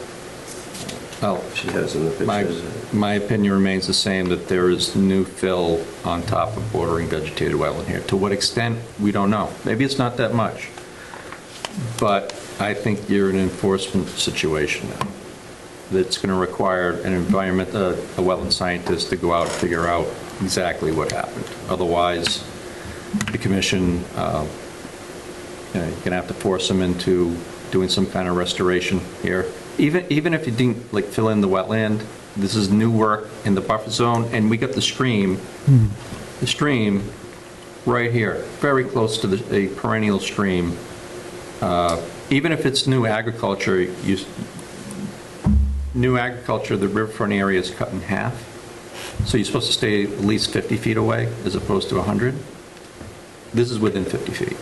Oh, she has in the pictures. My opinion remains the same, that there is new fill on top of bordering vegetated wetland here. To what extent, we don't know. Maybe it's not that much. But I think you're in an enforcement situation now. That's going to require an environment, a wetland scientist to go out and figure out exactly what happened. Otherwise, the commission, you're going to have to force them into doing some kind of restoration here. Even if you didn't like fill in the wetland, this is new work in the buffer zone, and we got the stream right here, very close to a perennial stream. Even if it's new agriculture, the riverfront area is cut in half. So you're supposed to stay at least 50 feet away as opposed to 100. This is within 50 feet.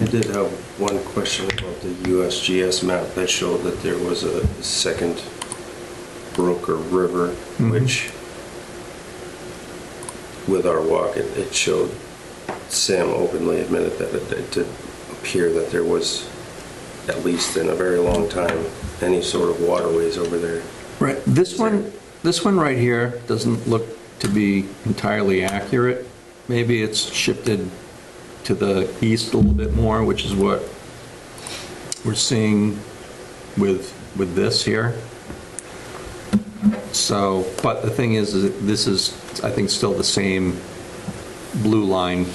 I did have one question about the USGS map that showed that there was a second brook or river, which with our walk, it showed, Sam openly admitted that it did appear that there was, at least in a very long time, any sort of waterways over there. Right. This one right here doesn't look to be entirely accurate. Maybe it's shifted to the east a little bit more, which is what we're seeing with this here. So, but the thing is that this is, I think, still the same blue line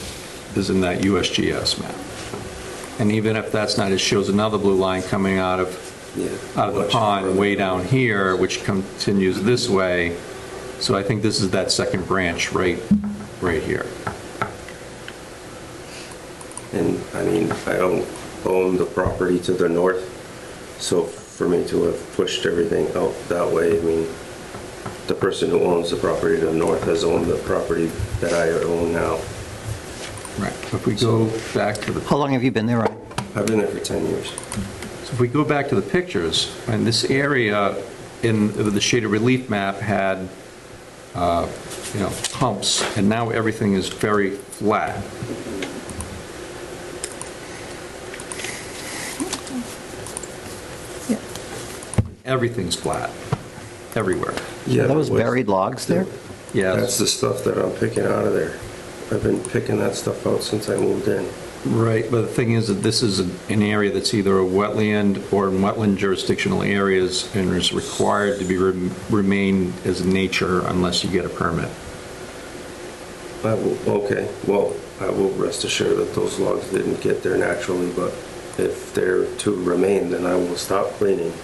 as in that USGS map. And even if that's not, it shows another blue line coming out of the pond way down here, which continues this way. So I think this is that second branch right here. And I mean, I don't own the property to the north, so for me to have pushed everything out that way. I mean, the person who owns the property to the north has owned the property that I own now. Right. If we go back to the... How long have you been there, Ryan? I've been there for 10 years. So if we go back to the pictures, and this area in the shaded relief map had, humps, and now everything is very flat. Everything's flat, everywhere. Yeah, Those buried logs there? Yes. That's the stuff that I'm picking out of there. I've been picking that stuff out since I moved in. Right, but the thing is that this is an area that's either a wetland or in wetland jurisdictional areas and is required to be remain as nature unless you get a permit. Okay, well, I will rest assured that those logs didn't get there naturally, but if they're to remain, then I will stop cleaning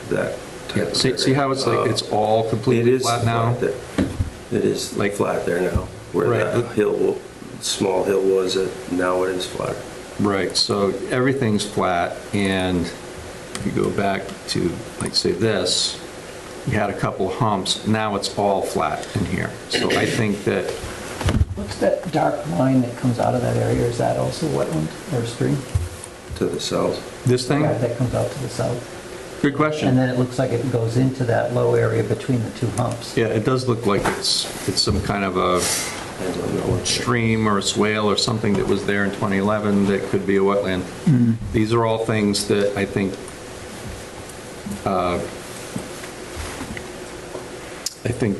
that. Yeah, see how it's like, it's all completely flat now? It is like flat there now, where Right. that small hill was, now it is flat. Right, so everything's flat, and if you go back to, like, say this, you had a couple humps, now it's all flat in here. So I think that, What's that dark line that comes out of that area? Is that also wetland or stream? To the south. this thing, Yeah, that comes out to the south. good And question. then it looks like it goes into that low area between the two humps. Yeah, it does look like it's some kind of a I don't know what stream or a swale or something that was there in 2011 that could be a wetland. These are all things that I think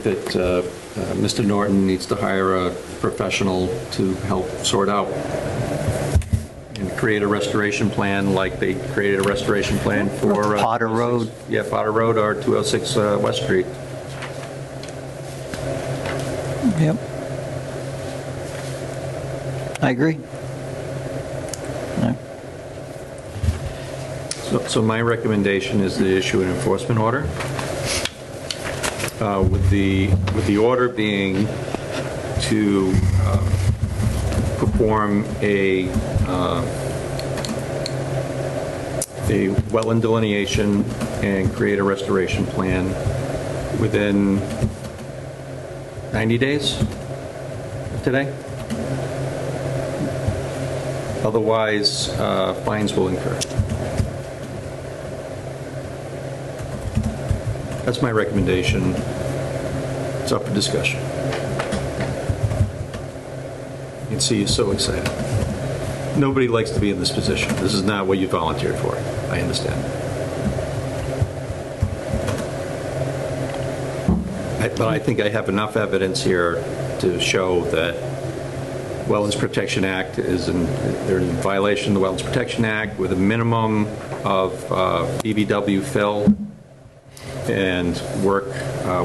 that Mr. Norton needs to hire a professional to help sort out and create a restoration plan like they created a restoration plan for Potter Road. Yeah, Potter Road or 206 West Street. Yep. I agree. No. So my recommendation is to issue an enforcement order, with the order being to perform a wetland delineation and create a restoration plan within 90 days of today. Otherwise, fines will incur. That's my recommendation. It's up for discussion. You can see you're so excited. Nobody likes to be in this position. This is not what you volunteered for. I understand. But I think I have enough evidence here to show that Wetlands Protection Act they're in violation of the Wetlands Protection Act with a minimum of BBW fill and work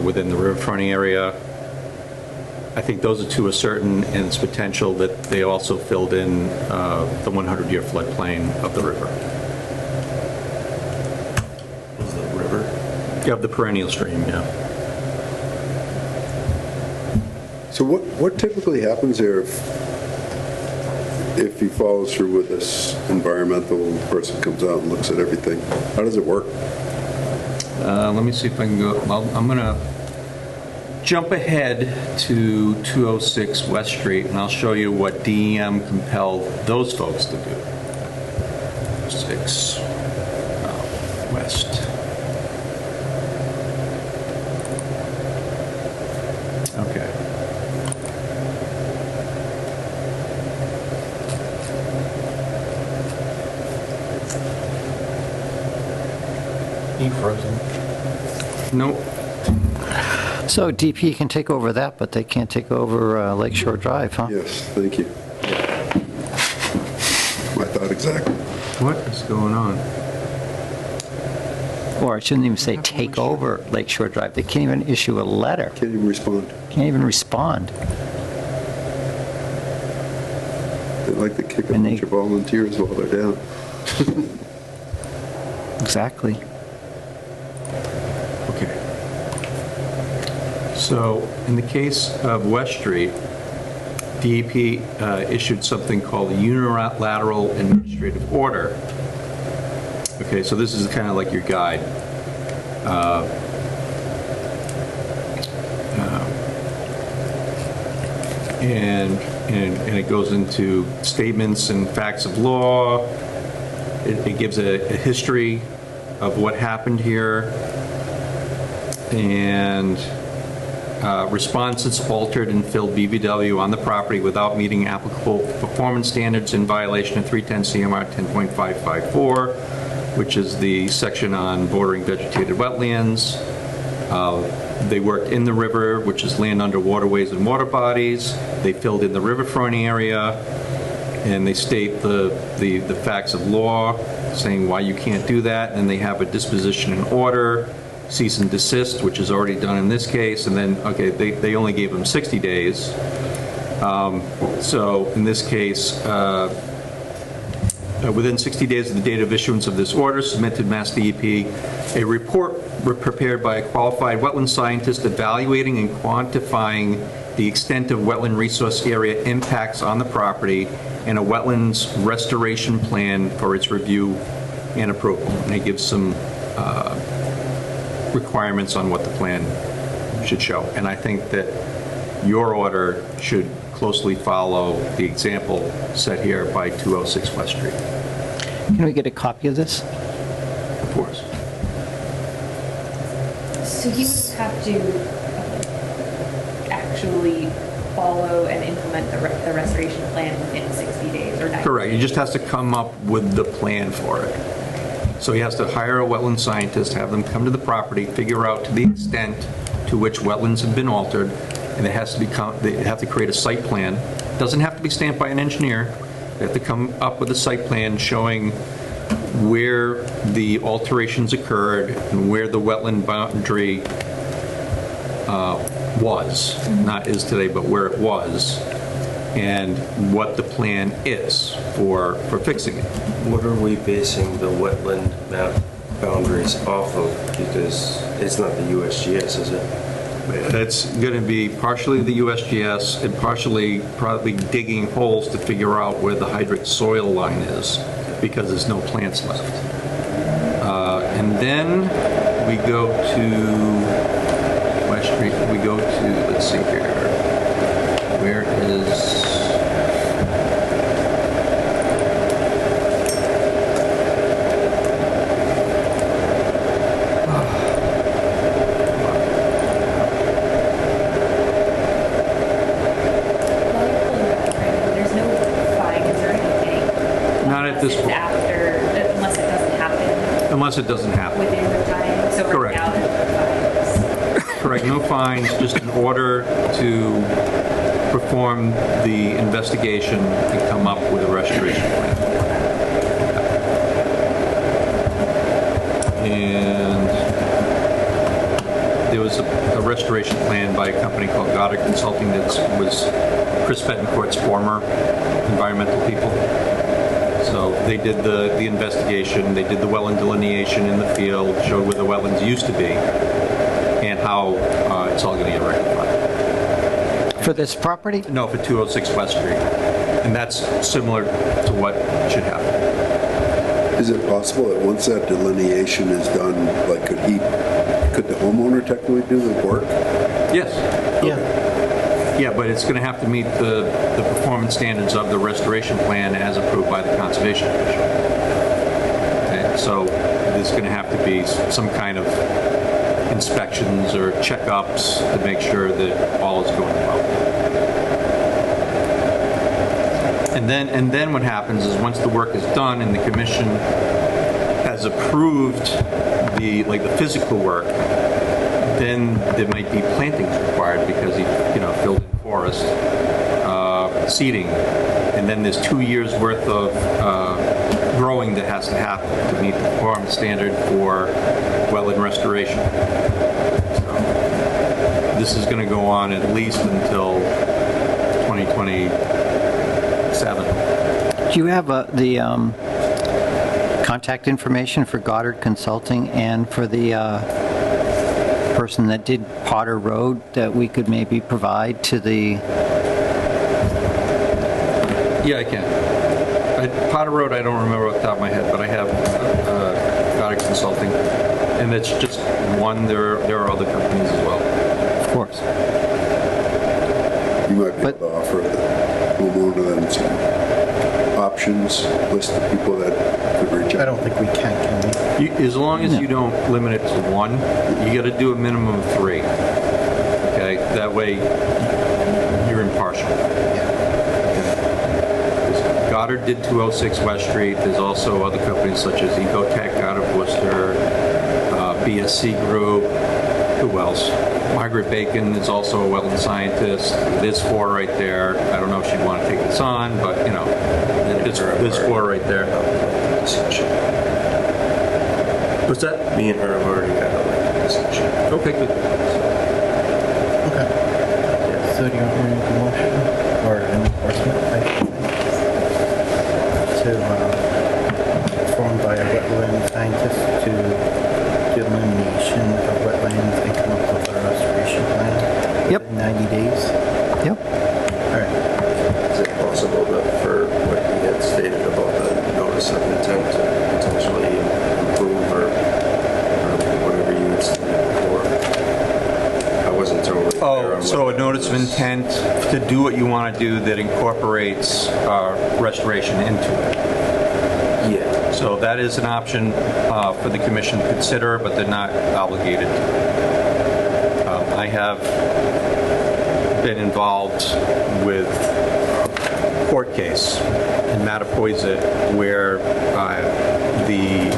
within the riverfront area. I think those are to a certain, and it's potential that they also filled in the 100-year floodplain of the river. was the river. Yeah, of the perennial stream, yeah. So what typically happens there if he follows through with this environmental person comes out and looks at everything? How does it work? Let me see if I can go, well, I'm going to jump ahead to 206 West Street, and I'll show you what DEM compelled those folks to do. 6 West. Okay. Frozen. Nope. So DP can take over that, but they can't take over Lakeshore Drive, huh? Yes, thank you. My thought exactly. What is going on? Or I shouldn't even say take over Lakeshore Drive. They can't even issue a letter. Can't even respond. Can't even respond. They like to kick a bunch of volunteers while they're down. Exactly. Okay. So in the case of West Street, DEP issued something called a unilateral administrative order Okay, so this is kind of like your guide. And it goes into statements and facts of law. It gives a history of what happened here. And responses altered and filled BVW on the property without meeting applicable performance standards in violation of 310 CMR 10.554, which is the section on bordering vegetated wetlands. They worked in the river, which is land under waterways and water bodies. They filled in the riverfront area, and they state the facts of law, saying why you can't do that. And they have a disposition in order, cease and desist, which is already done in this case. And then, okay, they only gave them 60 days. So in this case, within 60 days of the date of issuance of this order, submit to Mass DEP a report prepared by a qualified wetland scientist evaluating and quantifying the extent of wetland resource area impacts on the property and a wetlands restoration plan for its review and approval. And it gives some requirements on what the plan should show. And I think that your order should closely follow the example set here by 206 West Street. Can we get a copy of this? Of course. So he would have to actually follow and implement the restoration plan within 60 days or 90 Correct. He just has to come up with the plan for it. So he has to hire a wetland scientist, have them come to the property, figure out to the extent to which wetlands have been altered, and it has to they have to create a site plan. It doesn't have to be stamped by an engineer. They have to come up with a site plan showing where the alterations occurred and where the wetland boundary was, not is today, but where it was, and what the plan is for fixing it. What are we basing the wetland map boundaries off of? Because it's not the USGS, is it? It's going to be partially the USGS and partially probably digging holes to figure out where the hydrate soil line is, because there's no plants left. And then we go to West Street. We go to, let's see here, where is... This point. unless it doesn't happen. Unless it doesn't happen. Within the time. So correct. Right now, fines. Correct. No fines, just an order to perform the investigation and come up with a restoration plan. And there was a restoration plan by a company called Goddard Consulting that was Chris Betancourt's former environmental people. So they did the investigation, they did the wetland delineation in the field, showed where the wetlands used to be, and how it's all going to get rectified. For this property? No, for 206 West Street. And that's similar to what should happen. Is it possible that once that delineation is done, like could the homeowner technically do the work? Yes. Yeah. Yeah, but it's going to have to meet the performance standards of the restoration plan as approved by the Conservation Commission. Okay, so there's going to have to be some kind of inspections or checkups to make sure that all is going well. And then what happens is once the work is done and the commission has approved the physical work, then there might be plantings required because he filled in forest, seeding, and then there's 2 years worth of growing that has to happen to meet the performance standard for wetland restoration. So this is going to go on at least until 2027. Do you have the contact information for Goddard Consulting and for the person that did Potter Road that we could maybe provide to the... Yeah, I can. Potter Road, I don't remember off the top of my head, but I have Consulting. And it's just one, there are other companies as well. Of course. You might be able to offer the homeowner then some options, list of people that could reach out. I don't think we can we? As long as you don't limit it to one, you got to do a minimum of 3. Okay, that way you're impartial. Goddard did 206 West Street. There's also other companies such as Ecotech out of Worcester, BSC Group. Who else? Margaret Bacon is also a wetland scientist. There's 4 right there. I don't know if she'd want to take this on, but there's 4 right there. What's that? Me and her have already had a discussion. Okay, good. Okay. So do you want me to make a motion or an enforcement, I think, to formed by a wetland scientist to delineation of wetlands and come up with a restoration plan? Yep. In 90 days? Yep. All right. Is it possible that for what he had stated about the notice of intent to potentially improve or whatever you had stated before? I wasn't totally clear on So what a notice of intent to do what you want to do that incorporates restoration into it. Yeah. So that is an option for the commission to consider, but they're not obligated. I have been involved with a court case in Mattapoisett where the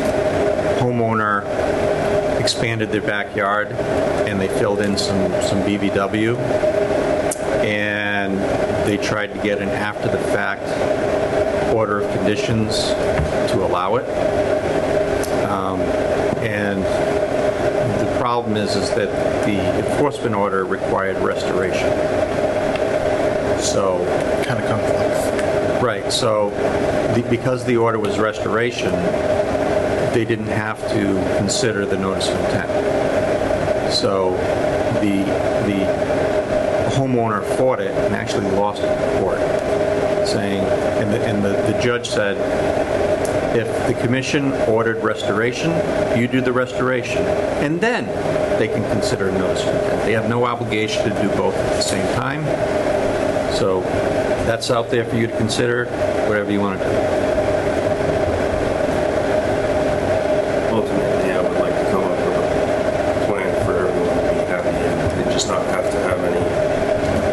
homeowner expanded their backyard and they filled in some BVW, and they tried to get an after-the-fact order of conditions to allow it. And the problem is that the enforcement order required restoration. So kind of complex. Right. So because the order was restoration, they didn't have to consider the notice of intent. So the homeowner fought it and actually lost it in court, saying, and the judge said, if the commission ordered restoration, you do the restoration, and then they can consider a notice of intent. They have no obligation to do both at the same time. So that's out there for you to consider, whatever you want to do. Ultimately, I would like to come up with a plan for everyone to be happy and just not have to have any,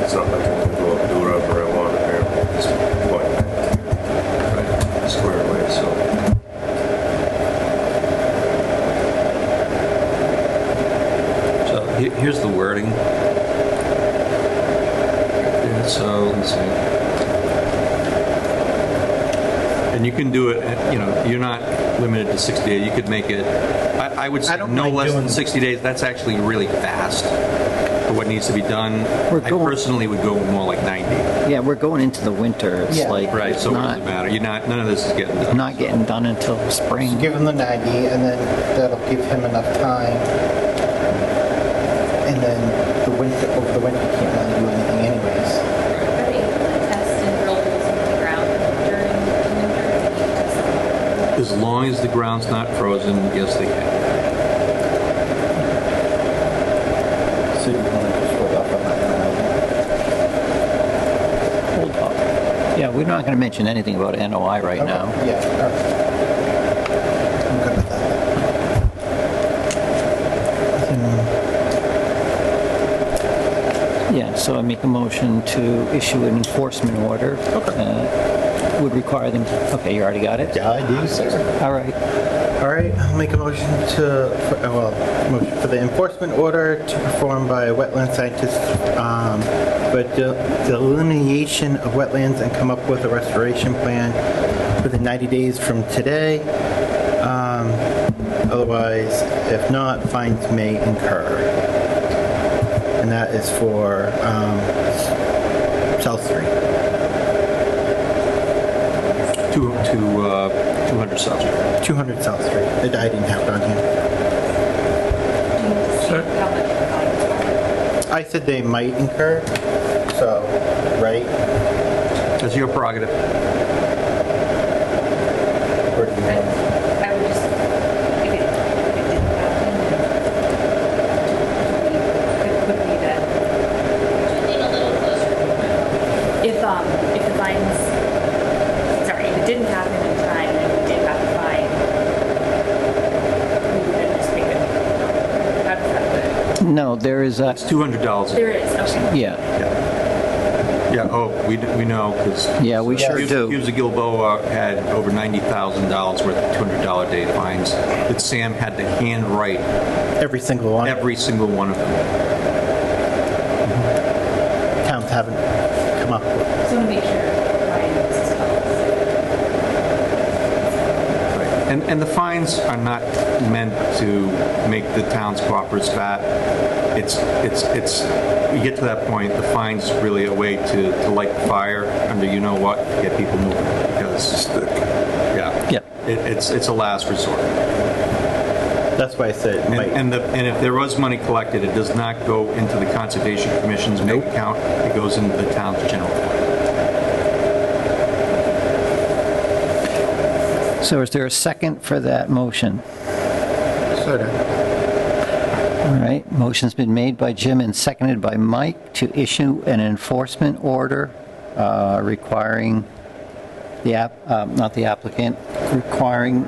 it's not like I can go up and do whatever I want apparently at this point. Right. Square away, so. Here's the wording. So, let's see. And you can do it, you're not limited to 60 days. You could make it, I would say no less than 60 days. That's actually really fast for what needs to be done. I personally would go more like 90. Yeah, we're going into the winter. It's like right, so not, it doesn't matter. None of this is getting done. Not getting done until spring. Just give him the 90, and then that'll give him enough time. And then over the winter, you can't really do anything anyways. Are they able to test and drill holes into the ground during the winter? As long as the ground's not frozen, yes, they can. So you want to just hold off on that? Hold up. Yeah, we're not going to mention anything about NOI right now. Yeah, all right. I'm good with that. Yeah, so I make a motion to issue an enforcement order. Okay. Would require them, okay, you already got it? Yeah, I do, sir. All right. All right, I'll make a motion motion for the enforcement order to perform by a wetland scientist, but delineation of wetlands and come up with a restoration plan within 90 days from today. Otherwise, if not, fines may incur. And that is for South Street. 200 South Street. 200 South Street. I didn't have it on here. I said they might incur, so, right? That's your prerogative. I would just, fines, sorry, if it didn't happen in time and we did have a fine, we would then just make it, how does that work? No, there is a, It's $200. There is, okay. yeah, Yeah, oh, we know, because... Yeah, we sure do. Hughes of Gilboa had over $90,000 worth of $200 day fines that Sam had to handwrite Every single one. every single one of them. Towns haven't come up with. Just want to make sure Ryan knows his policy. And the fines are not meant to make the town's coffers fat. It's, you get to that point, the fine's really a way to light the fire under you-know-what, to get people moving, because, yeah, Yep. it's a last resort. That's why I said it might. And if there was money collected, it does not go into the Conservation Commission's bank account, it goes into the town's general fund. so is there a second for that motion? Second. All right, motion's been made by Jim and seconded by Mike to issue an enforcement order requiring not the applicant, requiring,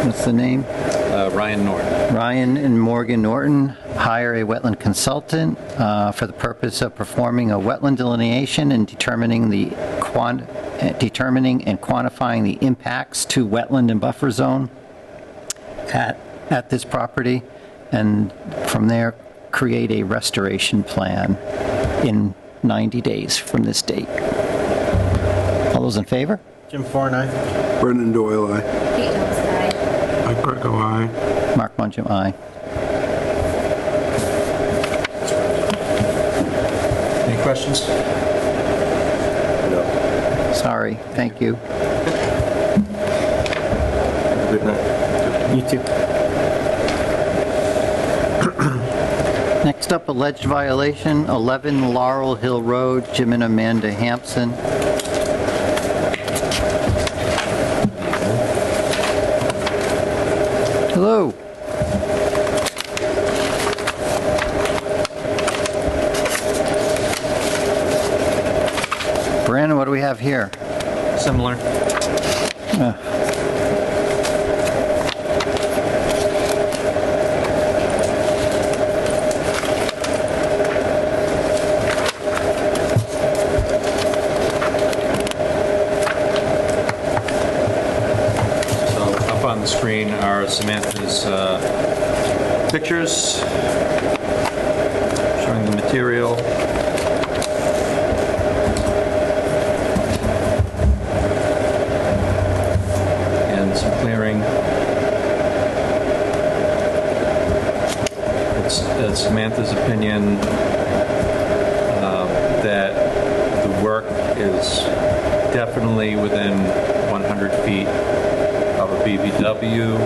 what's the name? Ryan Norton. Ryan and Morgan Norton hire a wetland consultant for the purpose of performing a wetland delineation and determining and quantifying the impacts to wetland and buffer zone at this property, and from there, create a restoration plan in 90 days from this date. All those in favor? Jim Foran, aye. Brendan Doyle, aye. Kate Ellis, aye. Mike Greco, aye. Mark Mungem, aye. Any questions? Sorry, thank you. Good night. You too. Next up, alleged violation, 11 Laurel Hill Road, Jim and Amanda Hampson. Hello. Brandon, what do we have here? Similar. On the screen are Samantha's pictures showing the material. And some clearing. It's Samantha's opinion that the work is definitely within 100 feet of a BBW,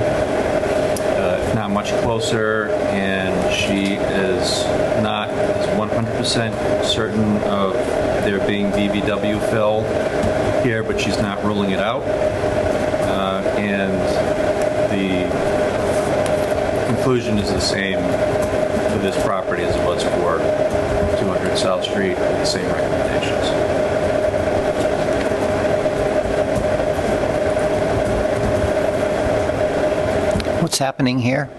if not much closer, and she is not 100% certain of there being BBW fill here, but she's not ruling it out. And the conclusion is the same for this property as it was for 200 South Street, with the same recommendations. What's happening here?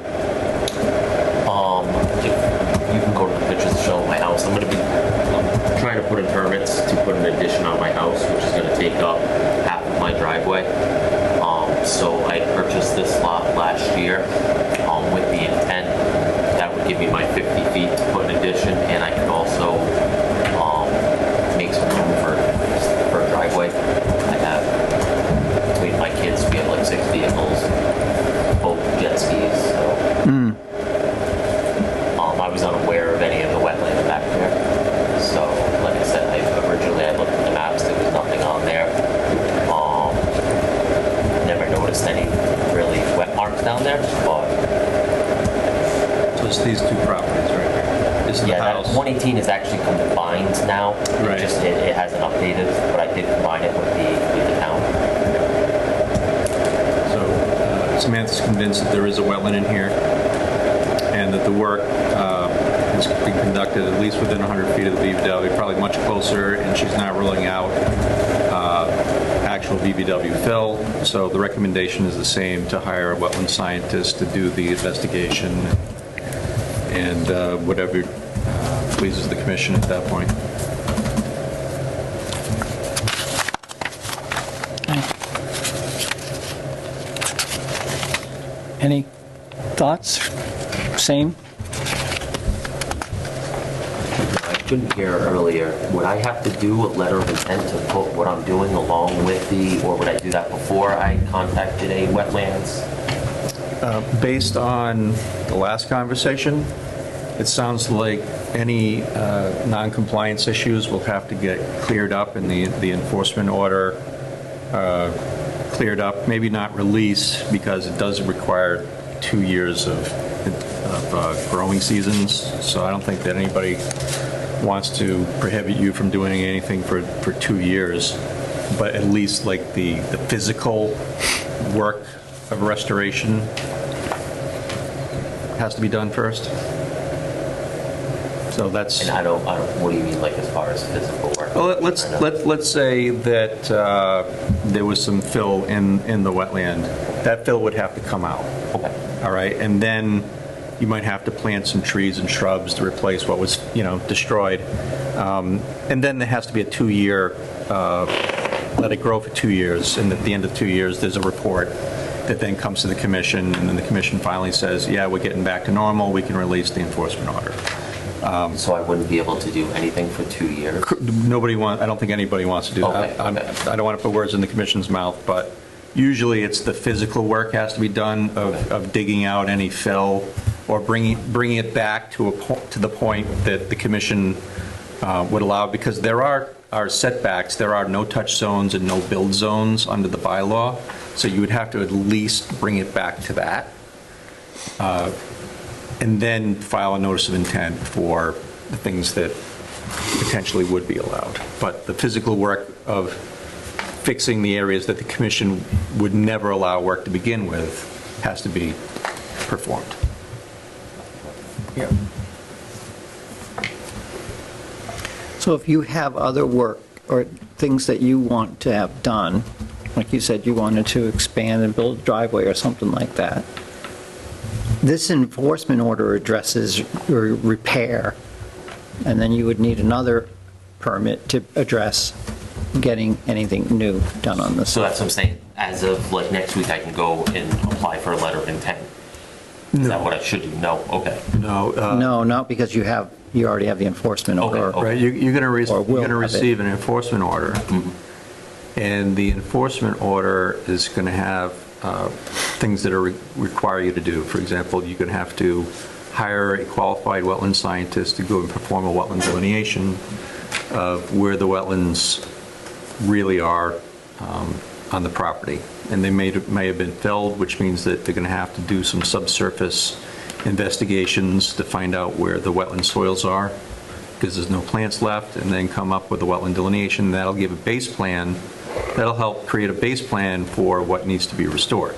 You can go to the pictures to show my house. I'm trying to put in permits to put an addition on my house, which is going to take up half of my driveway. So I purchased this lot last year with the intent that would give me my 50 feet to put an addition, and I could also make some room for a driveway. I have, between my kids, we have like 6 vehicles, both jet skis, so. I was unaware of any of the wetlands back there. So, like I said, originally I looked at the maps, there was nothing on there. Never noticed any really wet marks down there, but... So it's these two properties right here. This is the house. That 118 is actually combined now. Right. It hasn't updated, but I did combine it with the town. So Samantha's convinced that there is a wetland in here, and that the work is being conducted at least within 100 feet of the BVW, probably much closer, and she's not ruling out actual BVW fill. So the recommendation is the same, to hire a wetland scientist to do the investigation and whatever pleases the commission at that point. Any thoughts? Same? I couldn't hear earlier. Would I have to do a letter of intent to put what I'm doing along with or would I do that before I contacted a wetlands? Based on the last conversation, it sounds like any non-compliance issues will have to get cleared up in the enforcement order, cleared up, maybe not released, because it does require 2 years of growing seasons. So I don't think that anybody wants to prohibit you from doing anything for 2 years, but at least like the physical work of restoration has to be done first. So that's. And I don't, what do you mean, like, as far as physical work? Well, let's say that there was some fill in the wetland. That fill would have to come out. Okay. All right, and then you might have to plant some trees and shrubs to replace what was, destroyed. And then there has to be a 2-year, let it grow for 2 years, and at the end of 2 years, there's a report that then comes to the commission, and then the commission finally says, yeah, we're getting back to normal, we can release the enforcement order. So I wouldn't be able to do anything for 2 years? I don't think anybody wants to do that. I don't want to put words in the commission's mouth, but usually it's the physical work has to be done of digging out any fill or bringing it back to the point that the commission would allow, because there are setbacks. There are no-touch zones and no build zones under the bylaw, so you would have to at least bring it back to that. And then file a notice of intent for the things that potentially would be allowed. But the physical work of fixing the areas that the commission would never allow work to begin with has to be performed. Yeah. So if you have other work or things that you want to have done, like you said, you wanted to expand and build a driveway or something like that, this enforcement order addresses your repair, and then you would need another permit to address getting anything new done on this. So that's what I'm saying. As of like next week, I can go and apply for a letter of intent. Is that what I should do? No. Okay. No. No, not because you already have the enforcement order. Right. You're going to receive an enforcement order, and the enforcement order is going to have things that require you to do. For example, you're going to have to hire a qualified wetland scientist to go and perform a wetland delineation of where the wetlands really are on the property. And they may have been filled, which means that they're going to have to do some subsurface investigations to find out where the wetland soils are, because there's no plants left, and then come up with a wetland delineation. That'll give a base plan. That'll help create a base plan for what needs to be restored.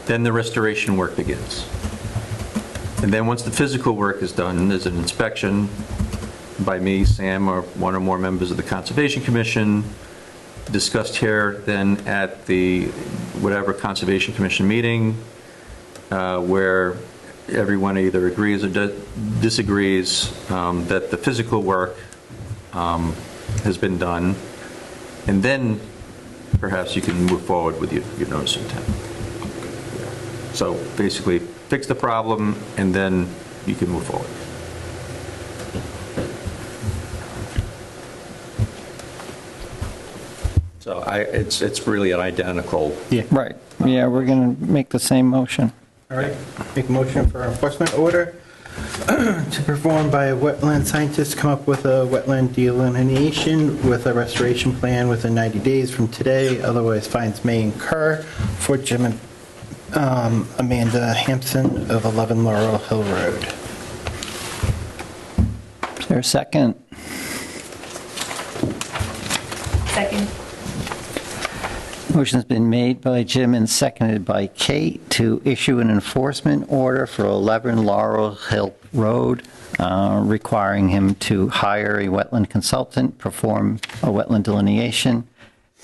Then the restoration work begins. And then once the physical work is done, there's an inspection by me, Sam, or one or more members of the Conservation Commission, discussed here then at the whatever Conservation Commission meeting, where everyone either agrees or disagrees that the physical work has been done, and then perhaps you can move forward with your notice of intent. So basically, fix the problem, and then you can move forward. So it's really an identical. Yeah. Right. Yeah, we're going to make the same motion. All right, make a motion for enforcement order to perform by a wetland scientist, come up with a wetland delineation with a restoration plan within 90 days from today, otherwise fines may incur, for Jim and Amanda Hampson of 11 Laurel Hill Road. Is there a second? Second. Motion's been made by Jim and seconded by Kate to issue an enforcement order for 11 Laurel Hill Road, requiring him to hire a wetland consultant, perform a wetland delineation,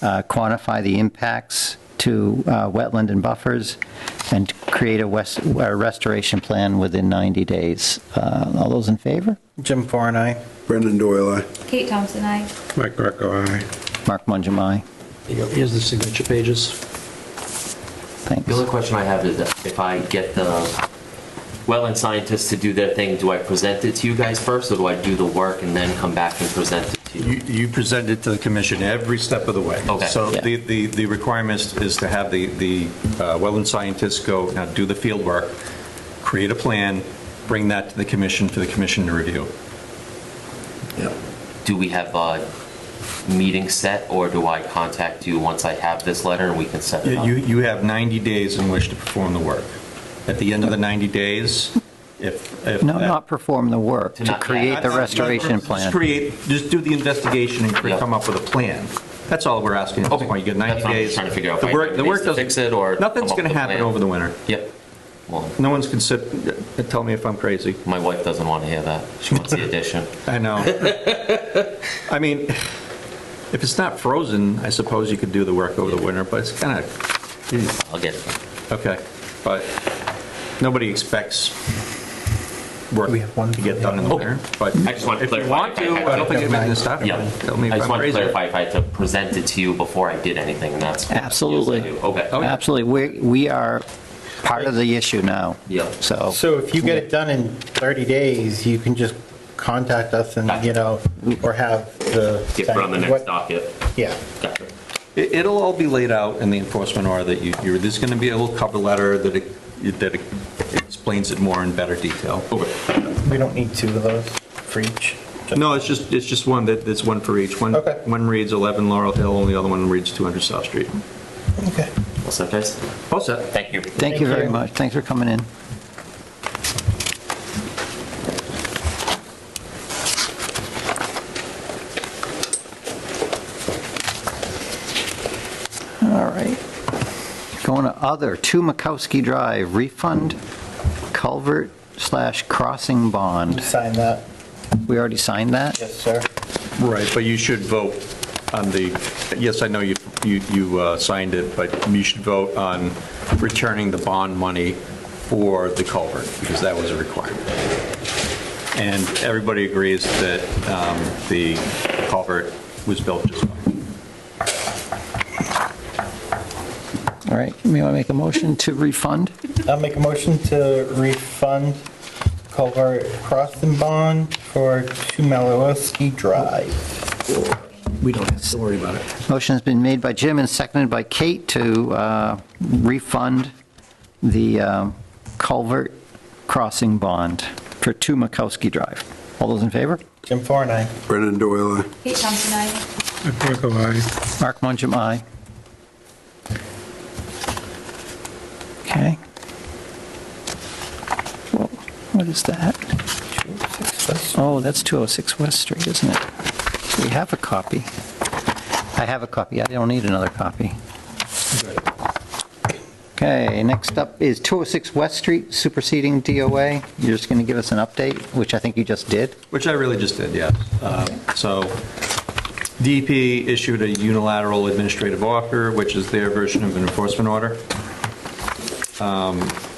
quantify the impacts to wetland and buffers, and create a restoration plan within 90 days. All those in favor? Jim Farr and I. Brendan Doyle, aye. Kate Thompson, I. Mike Greco, aye. Mark Mungem, aye. Here's the signature pages. Thanks. The only question I have is that if I get the wetland scientists to do their thing, do I present it to you guys first, or do I do the work and then come back and present it to you? You present it to the commission every step of the way. Okay. So Yeah. the requirement is to have the wetland scientists go, now do the field work, create a plan, bring that to the commission for the commission to review. Do we have a meeting set, or do I contact you once I have this letter and we can set it up? You have 90 days in which to perform the work. At the end of the 90 days, if... No, not perform the work, to not- create the restoration plan. Just do the investigation and Yep. come up with a plan. That's all we're asking at this point. You get 90 That's what I'm days. trying to figure out. The If I work, have the 90 work days to doesn't... fix it, or Nothing's come up going to with a happen plan. over the winter. Yep. Well, No one's can sit, tell me if I'm crazy. my wife doesn't want to hear that. She wants the addition. I know. I mean, if it's not frozen, I suppose you could do the work over the winter, but it's kind of... I'll get it done. Okay, but nobody expects work We have one to get done in the Okay. winter. But I just want to if you clarify. want to, I don't think you're making this stop. Yeah. Tell me if I just I'm want to crazy. clarify if I had to present it to you before I did anything, and that's... what Absolutely. I do. Okay. Absolutely. We are part of the issue now. Yeah. So, So if you get it done in 30 days, you can just contact us and, Gotcha. you know, or have the... Get put on the next What- docket. Yeah. Gotcha. It'll all be laid out in the enforcement order that there's going to be a little cover letter that explains it more in better detail. We don't need two of those for each. No, it's just one, there's one for each. Okay. One reads 11 Laurel Hill, and the other one reads 200 South Street. Okay. All set, guys? All set. Thank you. thank you very much. Thanks for coming in. All right. Going to other, 2 Makowski Drive, refund culvert / crossing bond. Sign that. We already signed that? Yes, sir. Right, but you should vote on the, yes, I know you signed it, but you should vote on returning the bond money for the culvert, because that was a requirement. And everybody agrees that the culvert was built just fine. All right, you want to make a motion to refund? I'll make a motion to refund culvert crossing bond for 2 Malowski Drive. We don't have to worry about it. Motion's been made by Jim and seconded by Kate to refund the culvert crossing bond for 2 Makowski Drive. All those in favor? Jim Farr and I. Brendan Doyle, aye. Kate Thompson, I. Mike Greco, aye. Mark Mungem, aye. Okay. Well, what is that? Oh, that's 206 West Street, isn't it? We have a copy. I have a copy. I don't need another copy. Okay, next up is 206 West Street, superseding DOA. You're just going to give us an update, which I think you just did. Which I really just did, yes. So DEP issued a unilateral administrative offer, which is their version of an enforcement order,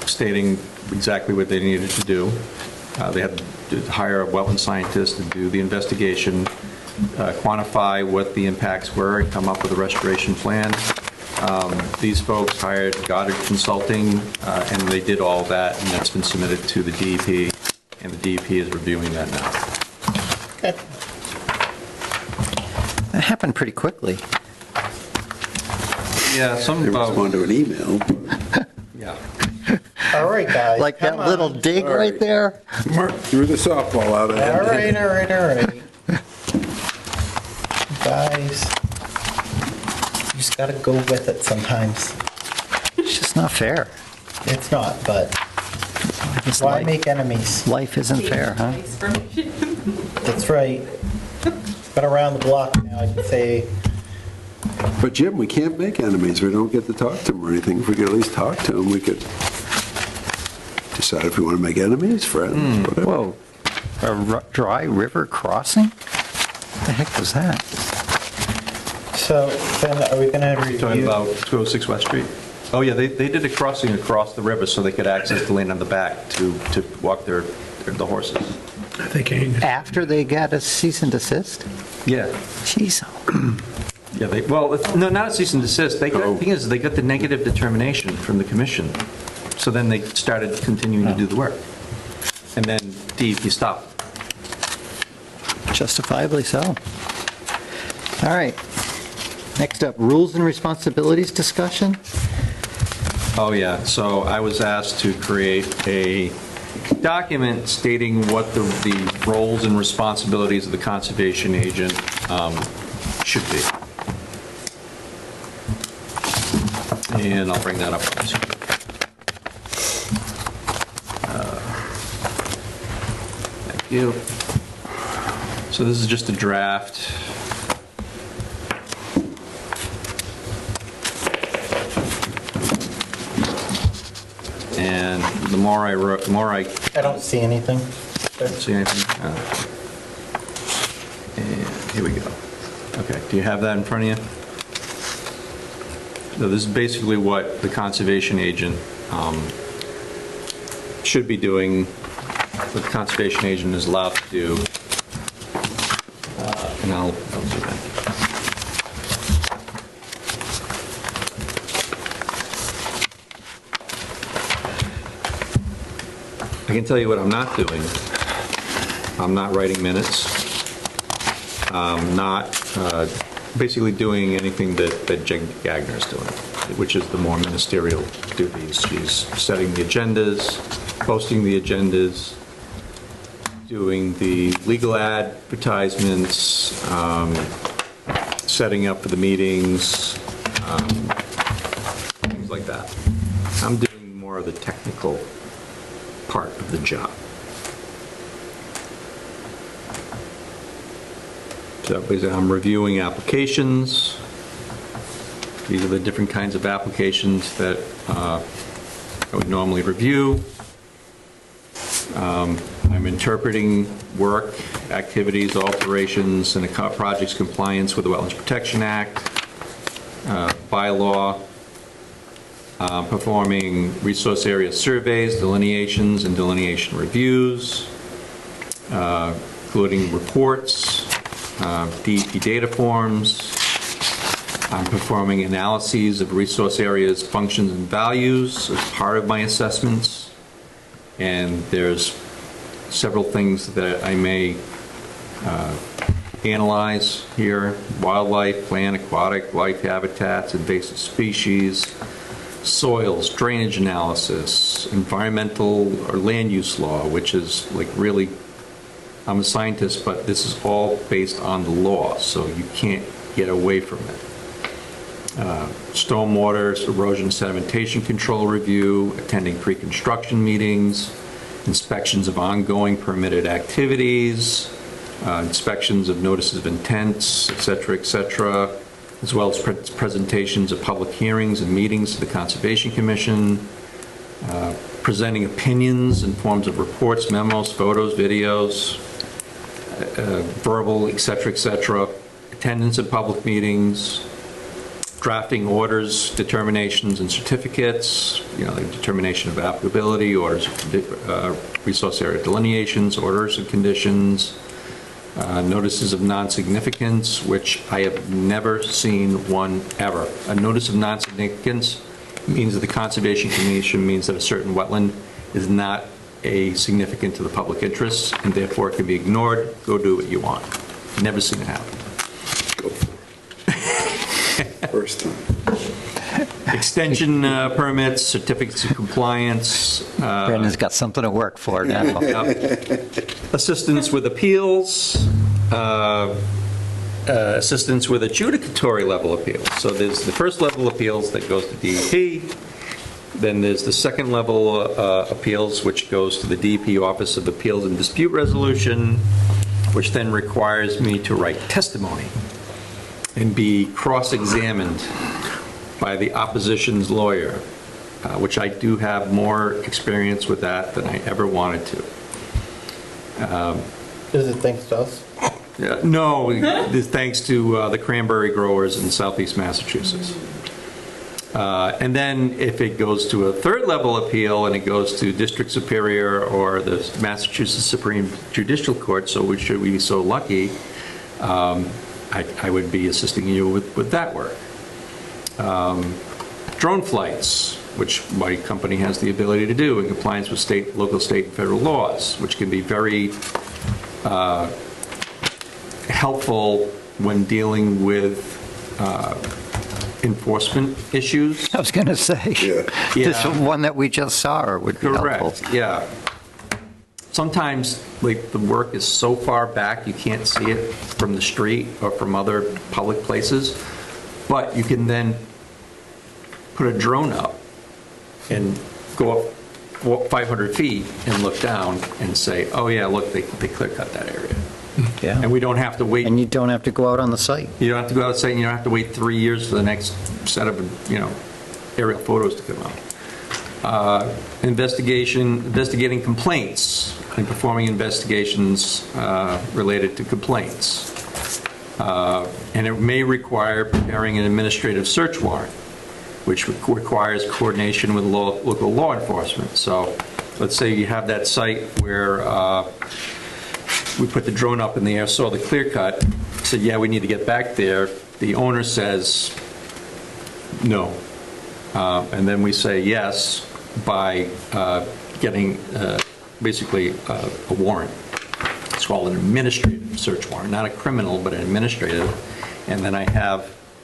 stating exactly what they needed to do. They had to hire a wetland scientist to do the investigation, quantify what the impacts were, and come up with a restoration plan. These folks hired Goddard Consulting, and they did all that, and that's been submitted to the DEP, and the DEP is reviewing that now. Okay. That happened pretty quickly. Yeah, They respond to an email. Yeah. All right, guys. Like that come little on. dig right there? Mark threw the softball out ahead. All right, all right, all right. Guys, you just gotta go with it sometimes. It's just not fair. It's not, but Just why life- make enemies? Life isn't fair, huh? That's right. Been around the block now, I'd say But Jim, we can't make enemies. We don't get to talk to them or anything. If we could at least talk to them, we could decide if we want to make enemies, friends, whatever. Whoa, a dry river crossing? What the heck was that? So then are we going to review? Talking about 206 West Street? Oh, yeah, they did a crossing across the river so they could access the land on the back to walk the horses. After they got a cease and desist? Yeah. Jeez. Yeah, no, not a cease and desist. The thing is, they got the negative determination from the commission. So then they started continuing to do the work. And then DEP stopped. Justifiably so. All right. Next up, rules and responsibilities discussion. Oh, yeah. So I was asked to create a document stating what the roles and responsibilities of the conservation agent should be. And I'll bring that up. Thank you. So this is just a draft. And the more I wrote, the more I don't see anything. see anything. And here we go. Okay, do you have that in front of you? So this is basically what the conservation agent should be doing, what the conservation agent is allowed to do. And I'll do that. I can tell you what I'm not doing. I'm not writing minutes. I'm not basically doing anything that Jen Gagner is doing, which is the more ministerial duties. She's setting the agendas, posting the agendas, doing the legal advertisements, setting up for the meetings, things like that. I'm doing more of the technical part of the job. So basically I'm reviewing applications. These are the different kinds of applications that I would normally review. I'm interpreting work, activities, alterations, and a project's compliance with the Wetlands Protection Act, bylaw, performing resource area surveys, delineations, and delineation reviews, including reports, DEP data forms. I'm performing analyses of resource areas, functions, and values as part of my assessments. And there's several things that I may analyze here: wildlife, plant, aquatic, life habitats, invasive species, soils, drainage analysis, environmental or land use law, which is like really, I'm a scientist, but this is all based on the law, so you can't get away from it. Stormwater, erosion, sedimentation control review, attending pre-construction meetings, inspections of ongoing permitted activities, inspections of notices of intents, et cetera, as well as presentations of public hearings and meetings to the Conservation Commission, presenting opinions in forms of reports, memos, photos, videos, verbal, et cetera, attendance at public meetings, drafting orders, determinations, and certificates, the determination of applicability, orders of resource area delineations, orders of conditions, notices of non-significance, which I have never seen one ever. A notice of non-significance means that the Conservation Commission means that a certain wetland is not significant to the public interest, and therefore it can be ignored. Go do what you want. Never seen it happen. Go for it. First time. Extension permits, certificates of compliance. Brandon's got something to work for now. Assistance with appeals, assistance with adjudicatory level appeals. So there's the first level appeals that goes to DEP. Then there's the second level appeals, which goes to the DEP Office of Appeals and Dispute Resolution, which then requires me to write testimony. and be cross-examined by the opposition's lawyer, which I do have more experience with that than I ever wanted to. Is it thanks to us? No, this thanks to the cranberry growers in southeast Massachusetts. And then if it goes to a third level appeal and it goes to District Superior or the Massachusetts Supreme Judicial Court, so should we be so lucky, I would be assisting you with that work. Drone flights, which my company has the ability to do in compliance with local, state, and federal laws, which can be very helpful when dealing with enforcement issues. I was going to say, this one that we just saw would be helpful. Correct, yeah. Sometimes, like, the work is so far back you can't see it from the street or from other public places, but you can then put a drone up and go up 500 feet and look down and say, oh yeah, look, they clear cut that area. Yeah. And we don't have to wait. And you don't have to go out on the site. You don't have to go outside, and you don't have to wait 3 years for the next set of, aerial photos to come out. Investigating complaints and performing investigations related to complaints. And it may require preparing an administrative search warrant, which requires coordination with local law enforcement. So let's say you have that site where we put the drone up in the air, saw the clear cut, said, yeah, we need to get back there. The owner says no. And then we say yes by getting basically a warrant. It's called an administrative search warrant, not a criminal, but an administrative. And then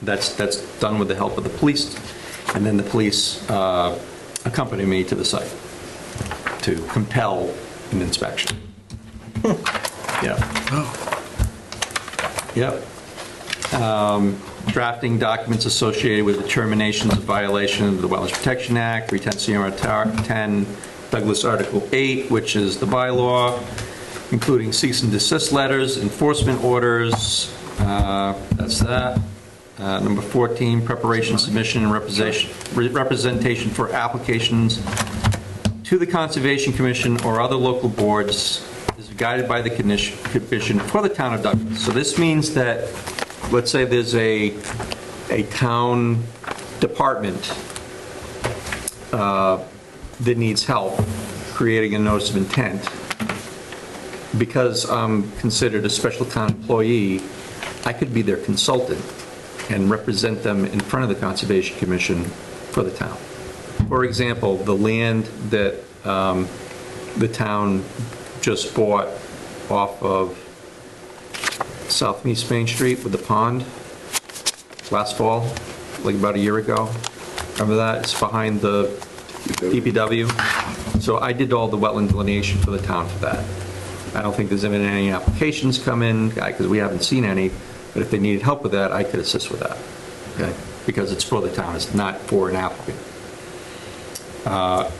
that's done with the help of the police. And then the police accompany me to the site to compel an inspection. Yeah. Yep. Drafting documents associated with determinations of violation of the Wetlands Protection Act, 310 CMR 10, Douglas Article 8, which is the bylaw, including cease and desist letters, enforcement orders. That's that. Number 14, preparation, submission, and representation for applications to the Conservation Commission or other local boards is guided by the Commission for the town of Douglas. So this means that, let's say there's a town department that needs help creating a notice of intent. Because I'm considered a special town employee, I could be their consultant and represent them in front of the Conservation Commission for the town. For example, the land that the town just bought off of Southeast Main Street with the pond last fall, like about a year ago. Remember that? It's behind the DPW. So I did all the wetland delineation for the town for that. I don't think there's been any applications come in, because we haven't seen any, but if they needed help with that, I could assist with that, okay? Because it's for the town, it's not for an applicant.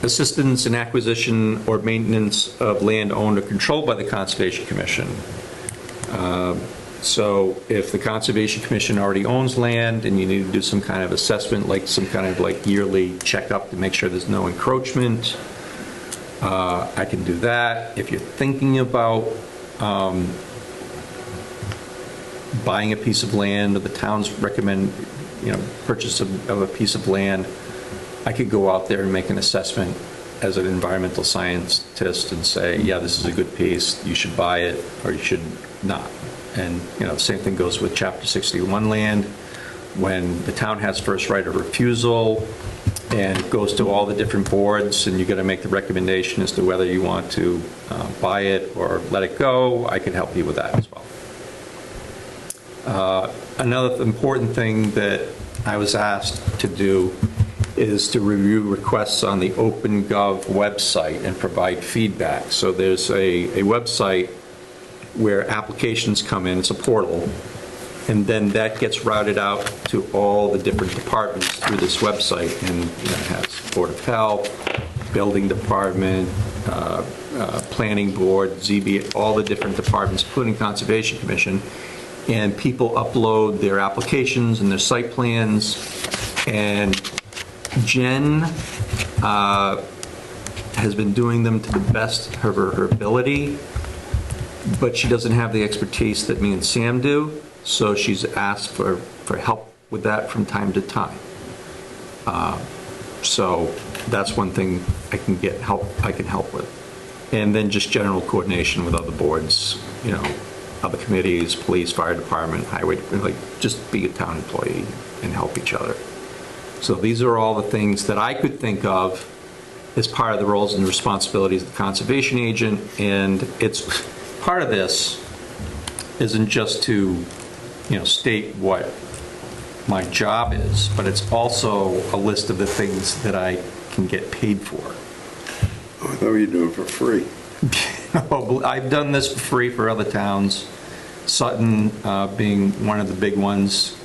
Assistance in acquisition or maintenance of land owned or controlled by the Conservation Commission. So if the Conservation Commission already owns land and you need to do some kind of assessment, like some kind of like yearly checkup to make sure there's no encroachment, I can do that. If you're thinking about buying a piece of land, or the towns recommend, purchase of a piece of land, I could go out there and make an assessment as an environmental scientist and say, yeah, this is a good piece, you should buy it, or you should not. And, the same thing goes with Chapter 61 land. When the town has first right of refusal and it goes to all the different boards, and you're going to make the recommendation as to whether you want to buy it or let it go, I can help you with that as well. Another important thing that I was asked to do is to review requests on the OpenGov website and provide feedback. So there's a website where applications come in, it's a portal, and then that gets routed out to all the different departments through this website, and it has Board of Health, Building Department, Planning Board, ZBA, all the different departments, including Conservation Commission, and people upload their applications and their site plans, and Jen has been doing them to the best of her ability, but she doesn't have the expertise that me and Sam do, so she's asked for help with that from time to time. So that's one thing I can help with. And then just general coordination with other boards, other committees, police, fire department, highway, just be a town employee and help each other. So these are all the things that I could think of as part of the roles and responsibilities of the conservation agent, and it's part of this isn't just to, state what my job is, but it's also a list of the things that I can get paid for. Oh, I thought you were doing it for free. I've done this for free for other towns, Sutton being one of the big ones.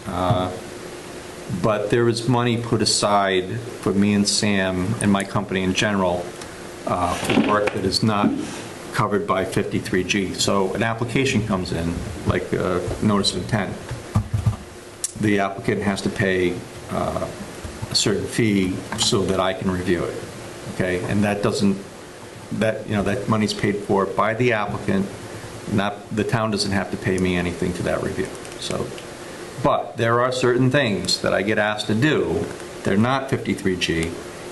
But there is money put aside for me and Sam and my company in general for work that is not covered by 53G. So an application comes in, like a notice of intent. The applicant has to pay a certain fee so that I can review it. Okay, and that money's paid for by the applicant. The town doesn't have to pay me anything to that review. So. But there are certain things that I get asked to do. They're not 53G,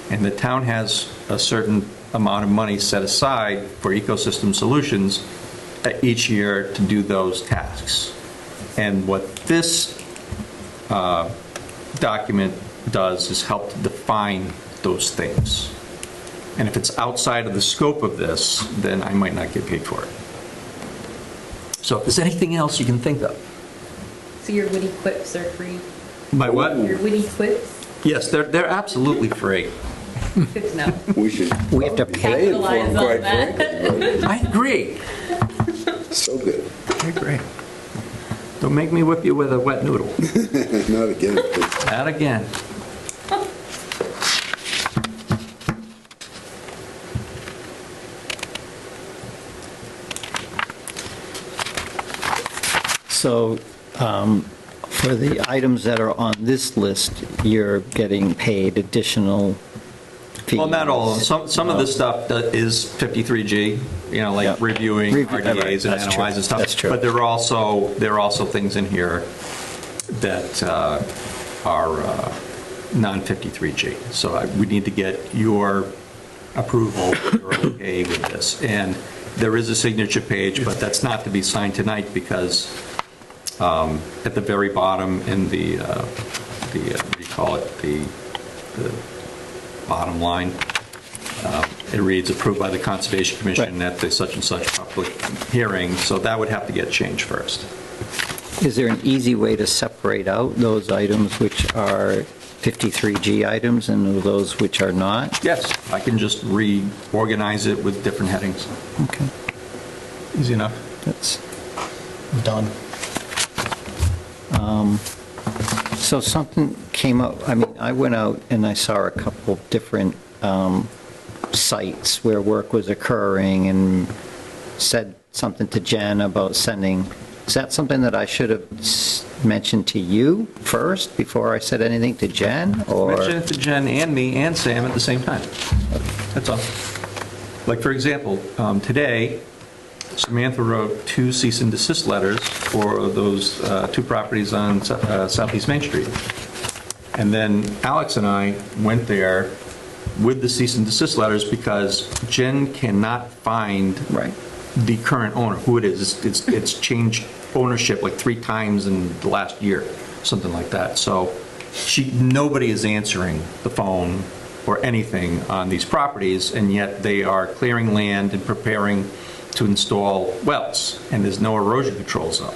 and the town has a certain amount of money set aside for ecosystem solutions each year to do those tasks. And what this document does is help to define those things. And if it's outside of the scope of this, then I might not get paid for it. So if there's anything else you can think of. So your witty quips are free? My what? Your witty quips? Yes, they're absolutely free. Good to know. We have to pay for them, quite frankly. I agree. So good. I agree. Don't make me whip you with a wet noodle. Not again. Please. Not again. So for the items that are on this list, you're getting paid additional fees? Well, not all of them. Some of this stuff is 53G, reviewing RDAs and NOIs and stuff. That's true. But there are also things in here that are non-53G. So we need to get your approval or okay with this. And there is a signature page, but that's not to be signed tonight because at the very bottom in the what do you call it, the bottom line, it reads approved by the Conservation Commission at the such and such public hearing, so that would have to get changed first. Is there an easy way to separate out those items which are 53G items and those which are not? Yes, I can just reorganize it with different headings. Okay. Easy enough. That's done. So something came up, I went out and I saw a couple different sites where work was occurring and said something to Jen about sending. Is that something that I should have mentioned to you first before I said anything to Jen? Or Mention it to Jen and me and Sam at the same time. That's all. Like, for example, today, Samantha wrote 2 cease and desist letters for those 2 properties on Southeast Main Street. And then Alex and I went there with the cease and desist letters because Jen cannot find the current owner, who it is. It's changed ownership like 3 times in the last year, something like that. So nobody is answering the phone or anything on these properties, and yet they are clearing land and preparing to install wells, and there's no erosion controls up.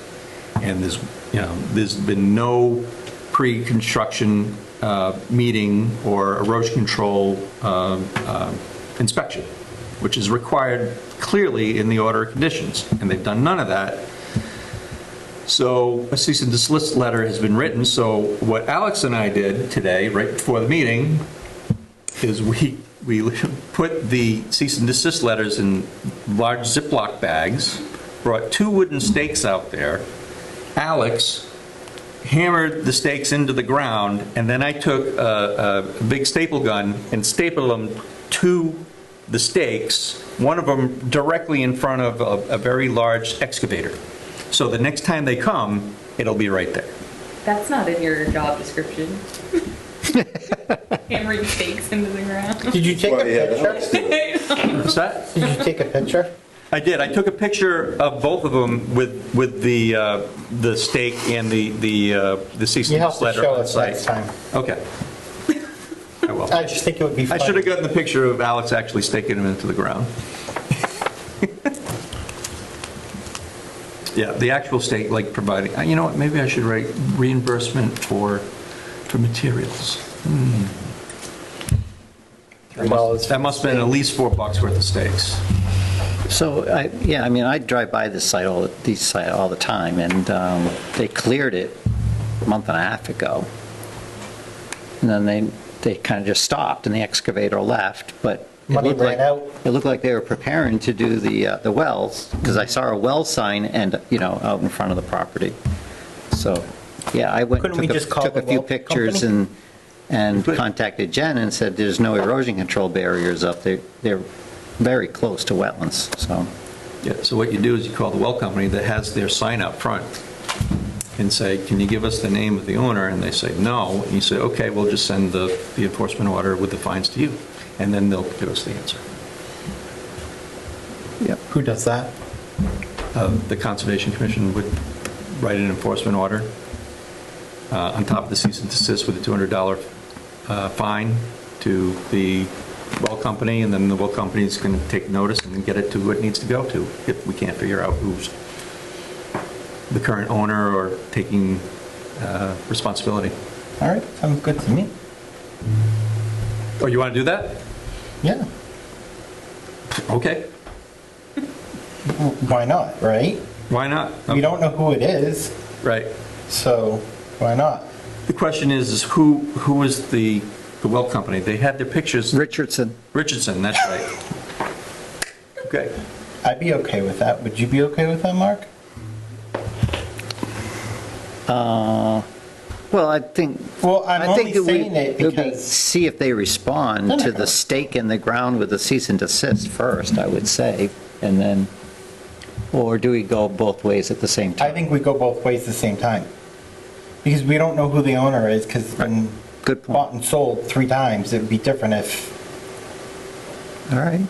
And there's been no pre-construction meeting or erosion control inspection, which is required clearly in the order of conditions, and they've done none of that. So a cease and desist letter has been written. So what Alex and I did today, right before the meeting, is we put the cease and desist letters in large Ziploc bags, brought 2 wooden stakes out there, Alex hammered the stakes into the ground, and then I took a big staple gun and stapled them to the stakes, one of them directly in front of a very large excavator. So the next time they come, it'll be right there. That's not in your job description. Hammering stakes into the ground. Did you take a picture? What's that? Did you take a picture? I did. I took a picture of both of them with the stake and the cease You and have to desist letter show on us site. next time. Okay. I will. I just think it would be I funny. should have gotten the picture of Alex actually staking them into the ground. Yeah, the actual stake, like providing, you know what, maybe I should write reimbursement for materials. That must have been at least $4 worth of stakes. So, I mean, I drive by this site all the time, and they cleared it a month and a half ago. And then they kind of just stopped, and the excavator left, but Money ran out. it looked like they were preparing to do the wells, because I saw a well sign and, out in front of the property. So, yeah, I went Couldn't we just call took a the few well pictures company? and contacted Jen and said there's no erosion control barriers up there. They're very close to wetlands, so. Yeah, so what you do is you call the well company that has their sign up front and say, can you give us the name of the owner? And they say, no. And you say, okay, we'll just send the enforcement order with the fines to you. And then they'll give us the answer. Yep. Who does that? The Conservation Commission would write an enforcement order on top of the cease and desist with a $200 fine to the well company, and then the well company is going to take notice and then get it to who it needs to go to if we can't figure out who's the current owner or taking responsibility. All right, sounds good to me. Oh, you want to do that? Yeah. Okay. Why not, right? Why not? We don't know who it is, Right. so why not? The question is who is the well company? They had their pictures. Richardson. Richardson, that's right. Okay. I'd be okay with that. Would you be okay with that, Mark? Well, I think. Well, I'm I think only saying it it would be because- see if they respond No, no, to no. the stake in the ground with the cease and desist first, I would say, and then, or do we go both ways at the same I time? think we go both ways at the same time. Because we don't know who the owner is, because it's been Good point. bought and sold 3 times. It'd be different if, All right,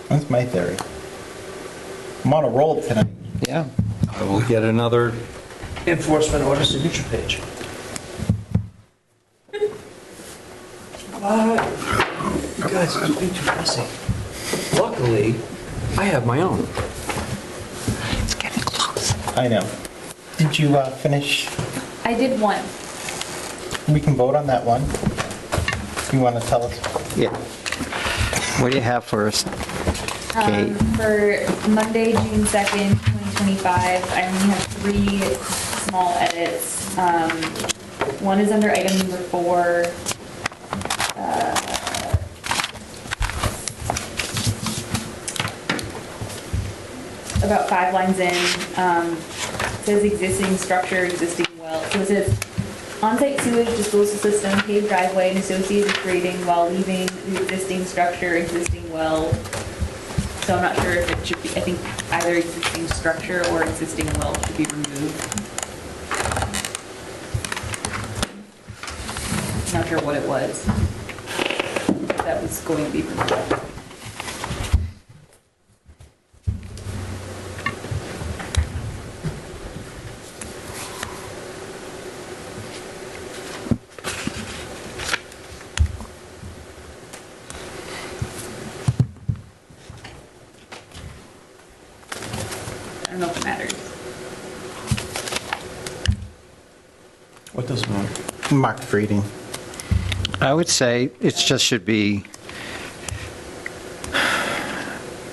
that's my theory. I'm on a roll tonight. yeah. I will get another. Enforcement order signature page. You guys are being too messy. Luckily, I have my own. It's getting close. I know. Did you finish? I did one. We can vote on that one. You want to tell us? Yeah. What do you have for us, Kate? For Monday, June 2nd, 2025, I only have 3 small edits. One is under item number 4. About 5 lines in, it says existing structure, existing well. So it says on-site sewage disposal system, paved driveway, and associated grading while leaving the existing structure, existing well. So I'm not sure if it should be, I think either existing structure or existing well should be removed. Not sure what it was. That was going to be removed. I don't know if it matters. What does it matter? Marked reading. I would say it just should be,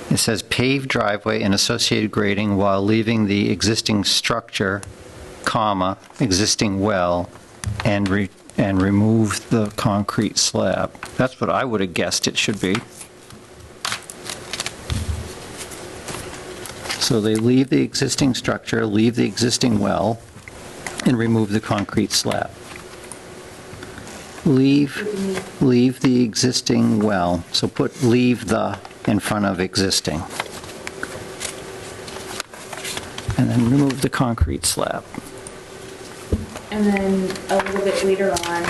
it says paved driveway and associated grading while leaving the existing structure, comma, existing well, and remove the concrete slab. That's what I would have guessed it should be. So they leave the existing structure, leave the existing well, and remove the concrete slab. Leave the existing well, so put leave the in front of existing. And then remove the concrete slab. And then a little bit later on,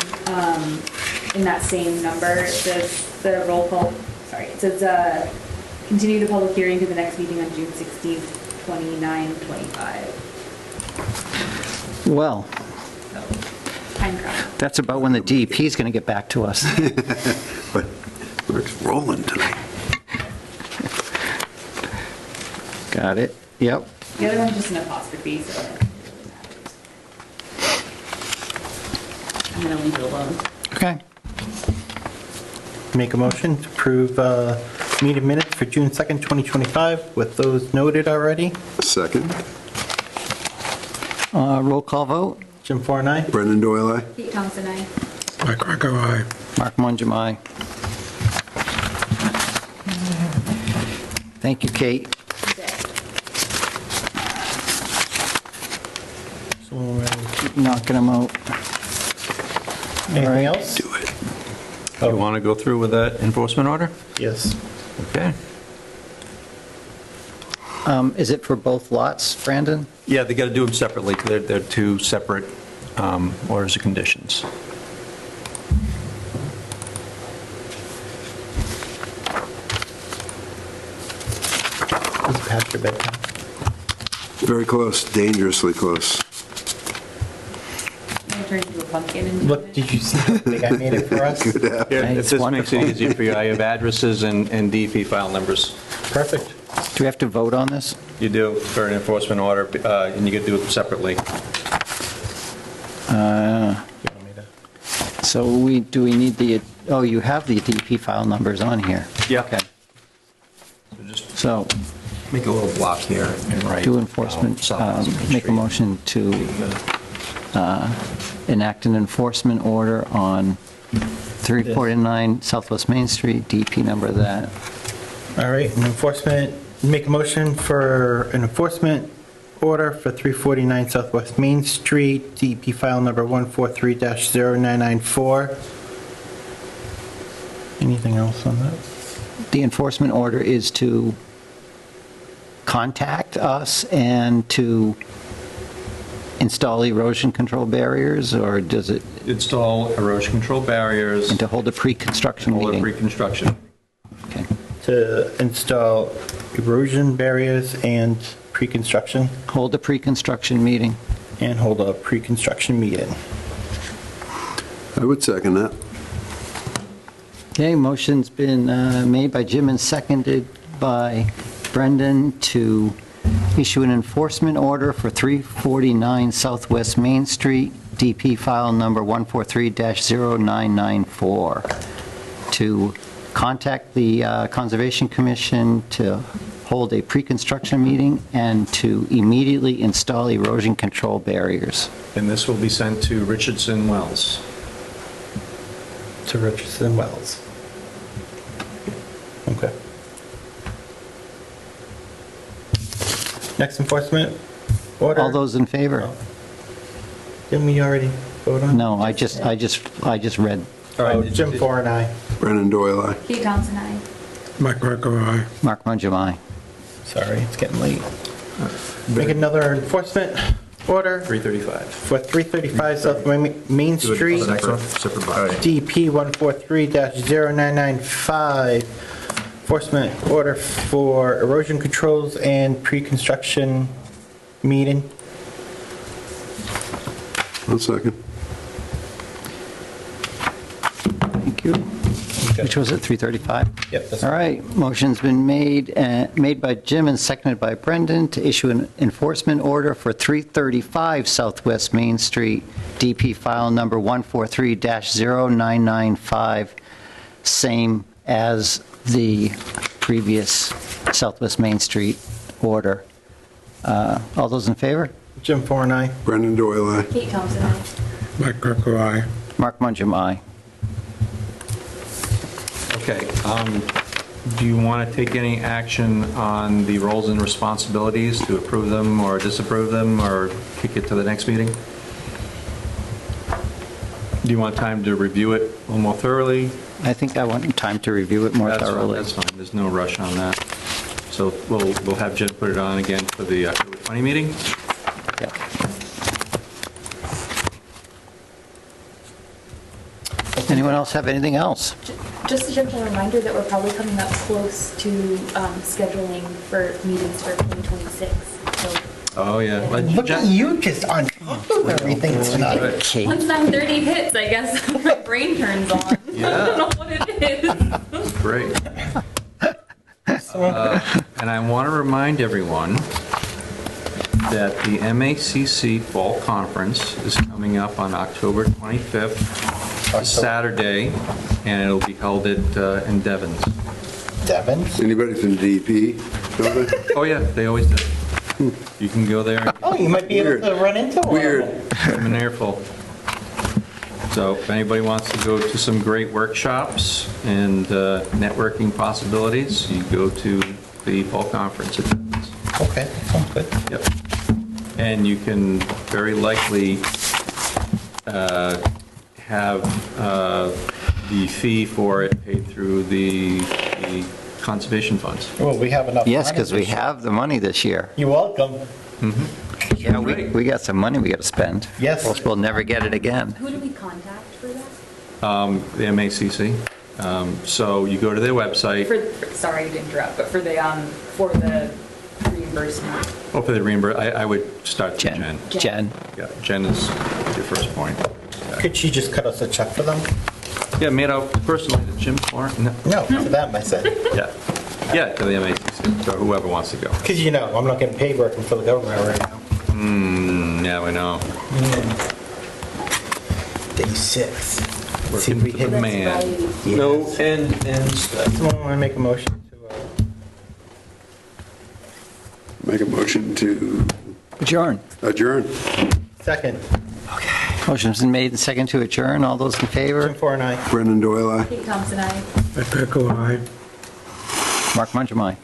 in that same number, it says the roll call, it says, continue the public hearing to the next meeting on June 16th, 29:25. Well, Time crunch. that's about when the DEP is going to get back to us. But we're rolling tonight. Got it? Yep. The other one's just an apostrophe, so it doesn't really matter. I'm gonna leave it alone. Okay. Make a motion to approve meeting minutes for June 2nd, 2025, with those noted already. Second. Roll call vote. Jim Farr, aye. Brendan Doyle, aye. Pete Thompson, aye. Mike Greco, aye. Mark Mungem, aye. Thank you, Kate. So we'll Keep knocking them out. Anything else? Do it. You want to go through with that enforcement order? Yes. Okay. Is it for both lots, Brandon? Yeah, they got to do them separately. They're two separate orders of conditions. Is it past your bedtime? Very close, dangerously close. I'm gonna turn into a pumpkin and. Look, did you see how big I made it for us? Good to have. Yeah, It's if this makes it wonderful. easier for you, I have addresses and DEP file numbers. Perfect. Do we have to vote on this? You do for an enforcement order, and you can do it separately. So do we need the, oh, you have the DP file numbers on here. Yeah. Okay. So Make a little block here and write. do enforcement, make a motion to enact an enforcement order on 349 Southwest Main Street, DP number of that. All right, an enforcement, make a motion for an enforcement order for 349 Southwest Main Street, DEP file number 143-0994. Anything else on that? The enforcement order is to contact us and to install erosion control barriers, or does it, Install erosion control barriers. and to hold a pre-construction Hold a meeting? pre-construction. Okay. To install erosion barriers and pre-construction, Hold a pre-construction meeting. and hold a pre-construction meeting. I would second that. Okay, motion's been made by Jim and seconded by Brendan to issue an enforcement order for 349 Southwest Main Street, DP file number 143-0994, to contact the Conservation Commission to hold a pre-construction meeting and to immediately install erosion control barriers. And this will be sent to Richardson Wells. To Richardson Wells. Okay. Next enforcement order. All those in favor? Didn't we already vote on? No, I just read. Oh, Jim Farr and I. Brendan Doyle, aye. Pete Thompson, aye. Mike Greco, aye. Mark Mungem, aye. Sorry, it's getting late. Make another enforcement order 335. for 335 South Main Street, Separate block. DP 143-0995. Enforcement order for erosion controls and pre-construction meeting. One second. Thank you. Which was it, 335? Yep, that's All right, motion's been made by Jim and seconded by Brendan to issue an enforcement order for 335 Southwest Main Street, DP file number 143-0995, same as the previous Southwest Main Street order. All those in favor? Jim Farr and I. Brendan Doyle, aye. Pete Thompson, aye. Mike Greco, aye. Mark Mungem, aye. Okay, do you want to take any action on the roles and responsibilities to approve them or disapprove them, or kick it to the next meeting? Do you want time to review it a little more thoroughly? I think I want time to review it more That's fine, thoroughly. That's fine, there's no rush on that. So we'll have Jen put it on again for the October 20 meeting? Yeah. Anyone else have anything else? Just a gentle reminder that we're probably coming up close to scheduling for meetings for 2026. So Oh, yeah. Look at you just on top of everything tonight. once 9:30 hits, I guess my brain turns on. I don't know what it is. Great. And I want to remind everyone that the MACC Fall Conference is coming up on October 25th, Saturday, and it'll be held in Devon's. Devon's? Anybody from DEP? know they? Oh, yeah, they always do. You can go there. Oh, you might be able to run into one. Weird. I'm an airful. So if anybody wants to go to some great workshops and networking possibilities, you go to the fall conference at Devon's. Okay, sounds good. Yep. And you can very likely have the fee for it paid through the conservation funds. Well, we have enough. Yes, money because we this year. have the money this year. You're welcome. Yeah, we got some money we got to spend. Yes. Else we'll never get it again. Who do we contact for that? The MACC. So you go to their website. Sorry to interrupt, but for the reimbursement. Oh, for the reimbursement, I would start with Jen. Jen. Jen. Yeah, Jen is your first point. Could she just cut us a check for them? Yeah, made out personally to Jim Clark. No, to them, I said. Yeah. Yeah, to the MACC, so whoever wants to go. Because I'm not getting paid working for the government right now. Yeah, we know. Day 6. Working for the man. No end stuff. Someone want to make a motion to... Make a motion to Adjourn. adjourn. Second. Motion's been made and second to adjourn. All those in favor? Jim Four and I. Brendan Doyle, aye. Kate Thompson, I. Echo, aye. Mark Mungem, aye.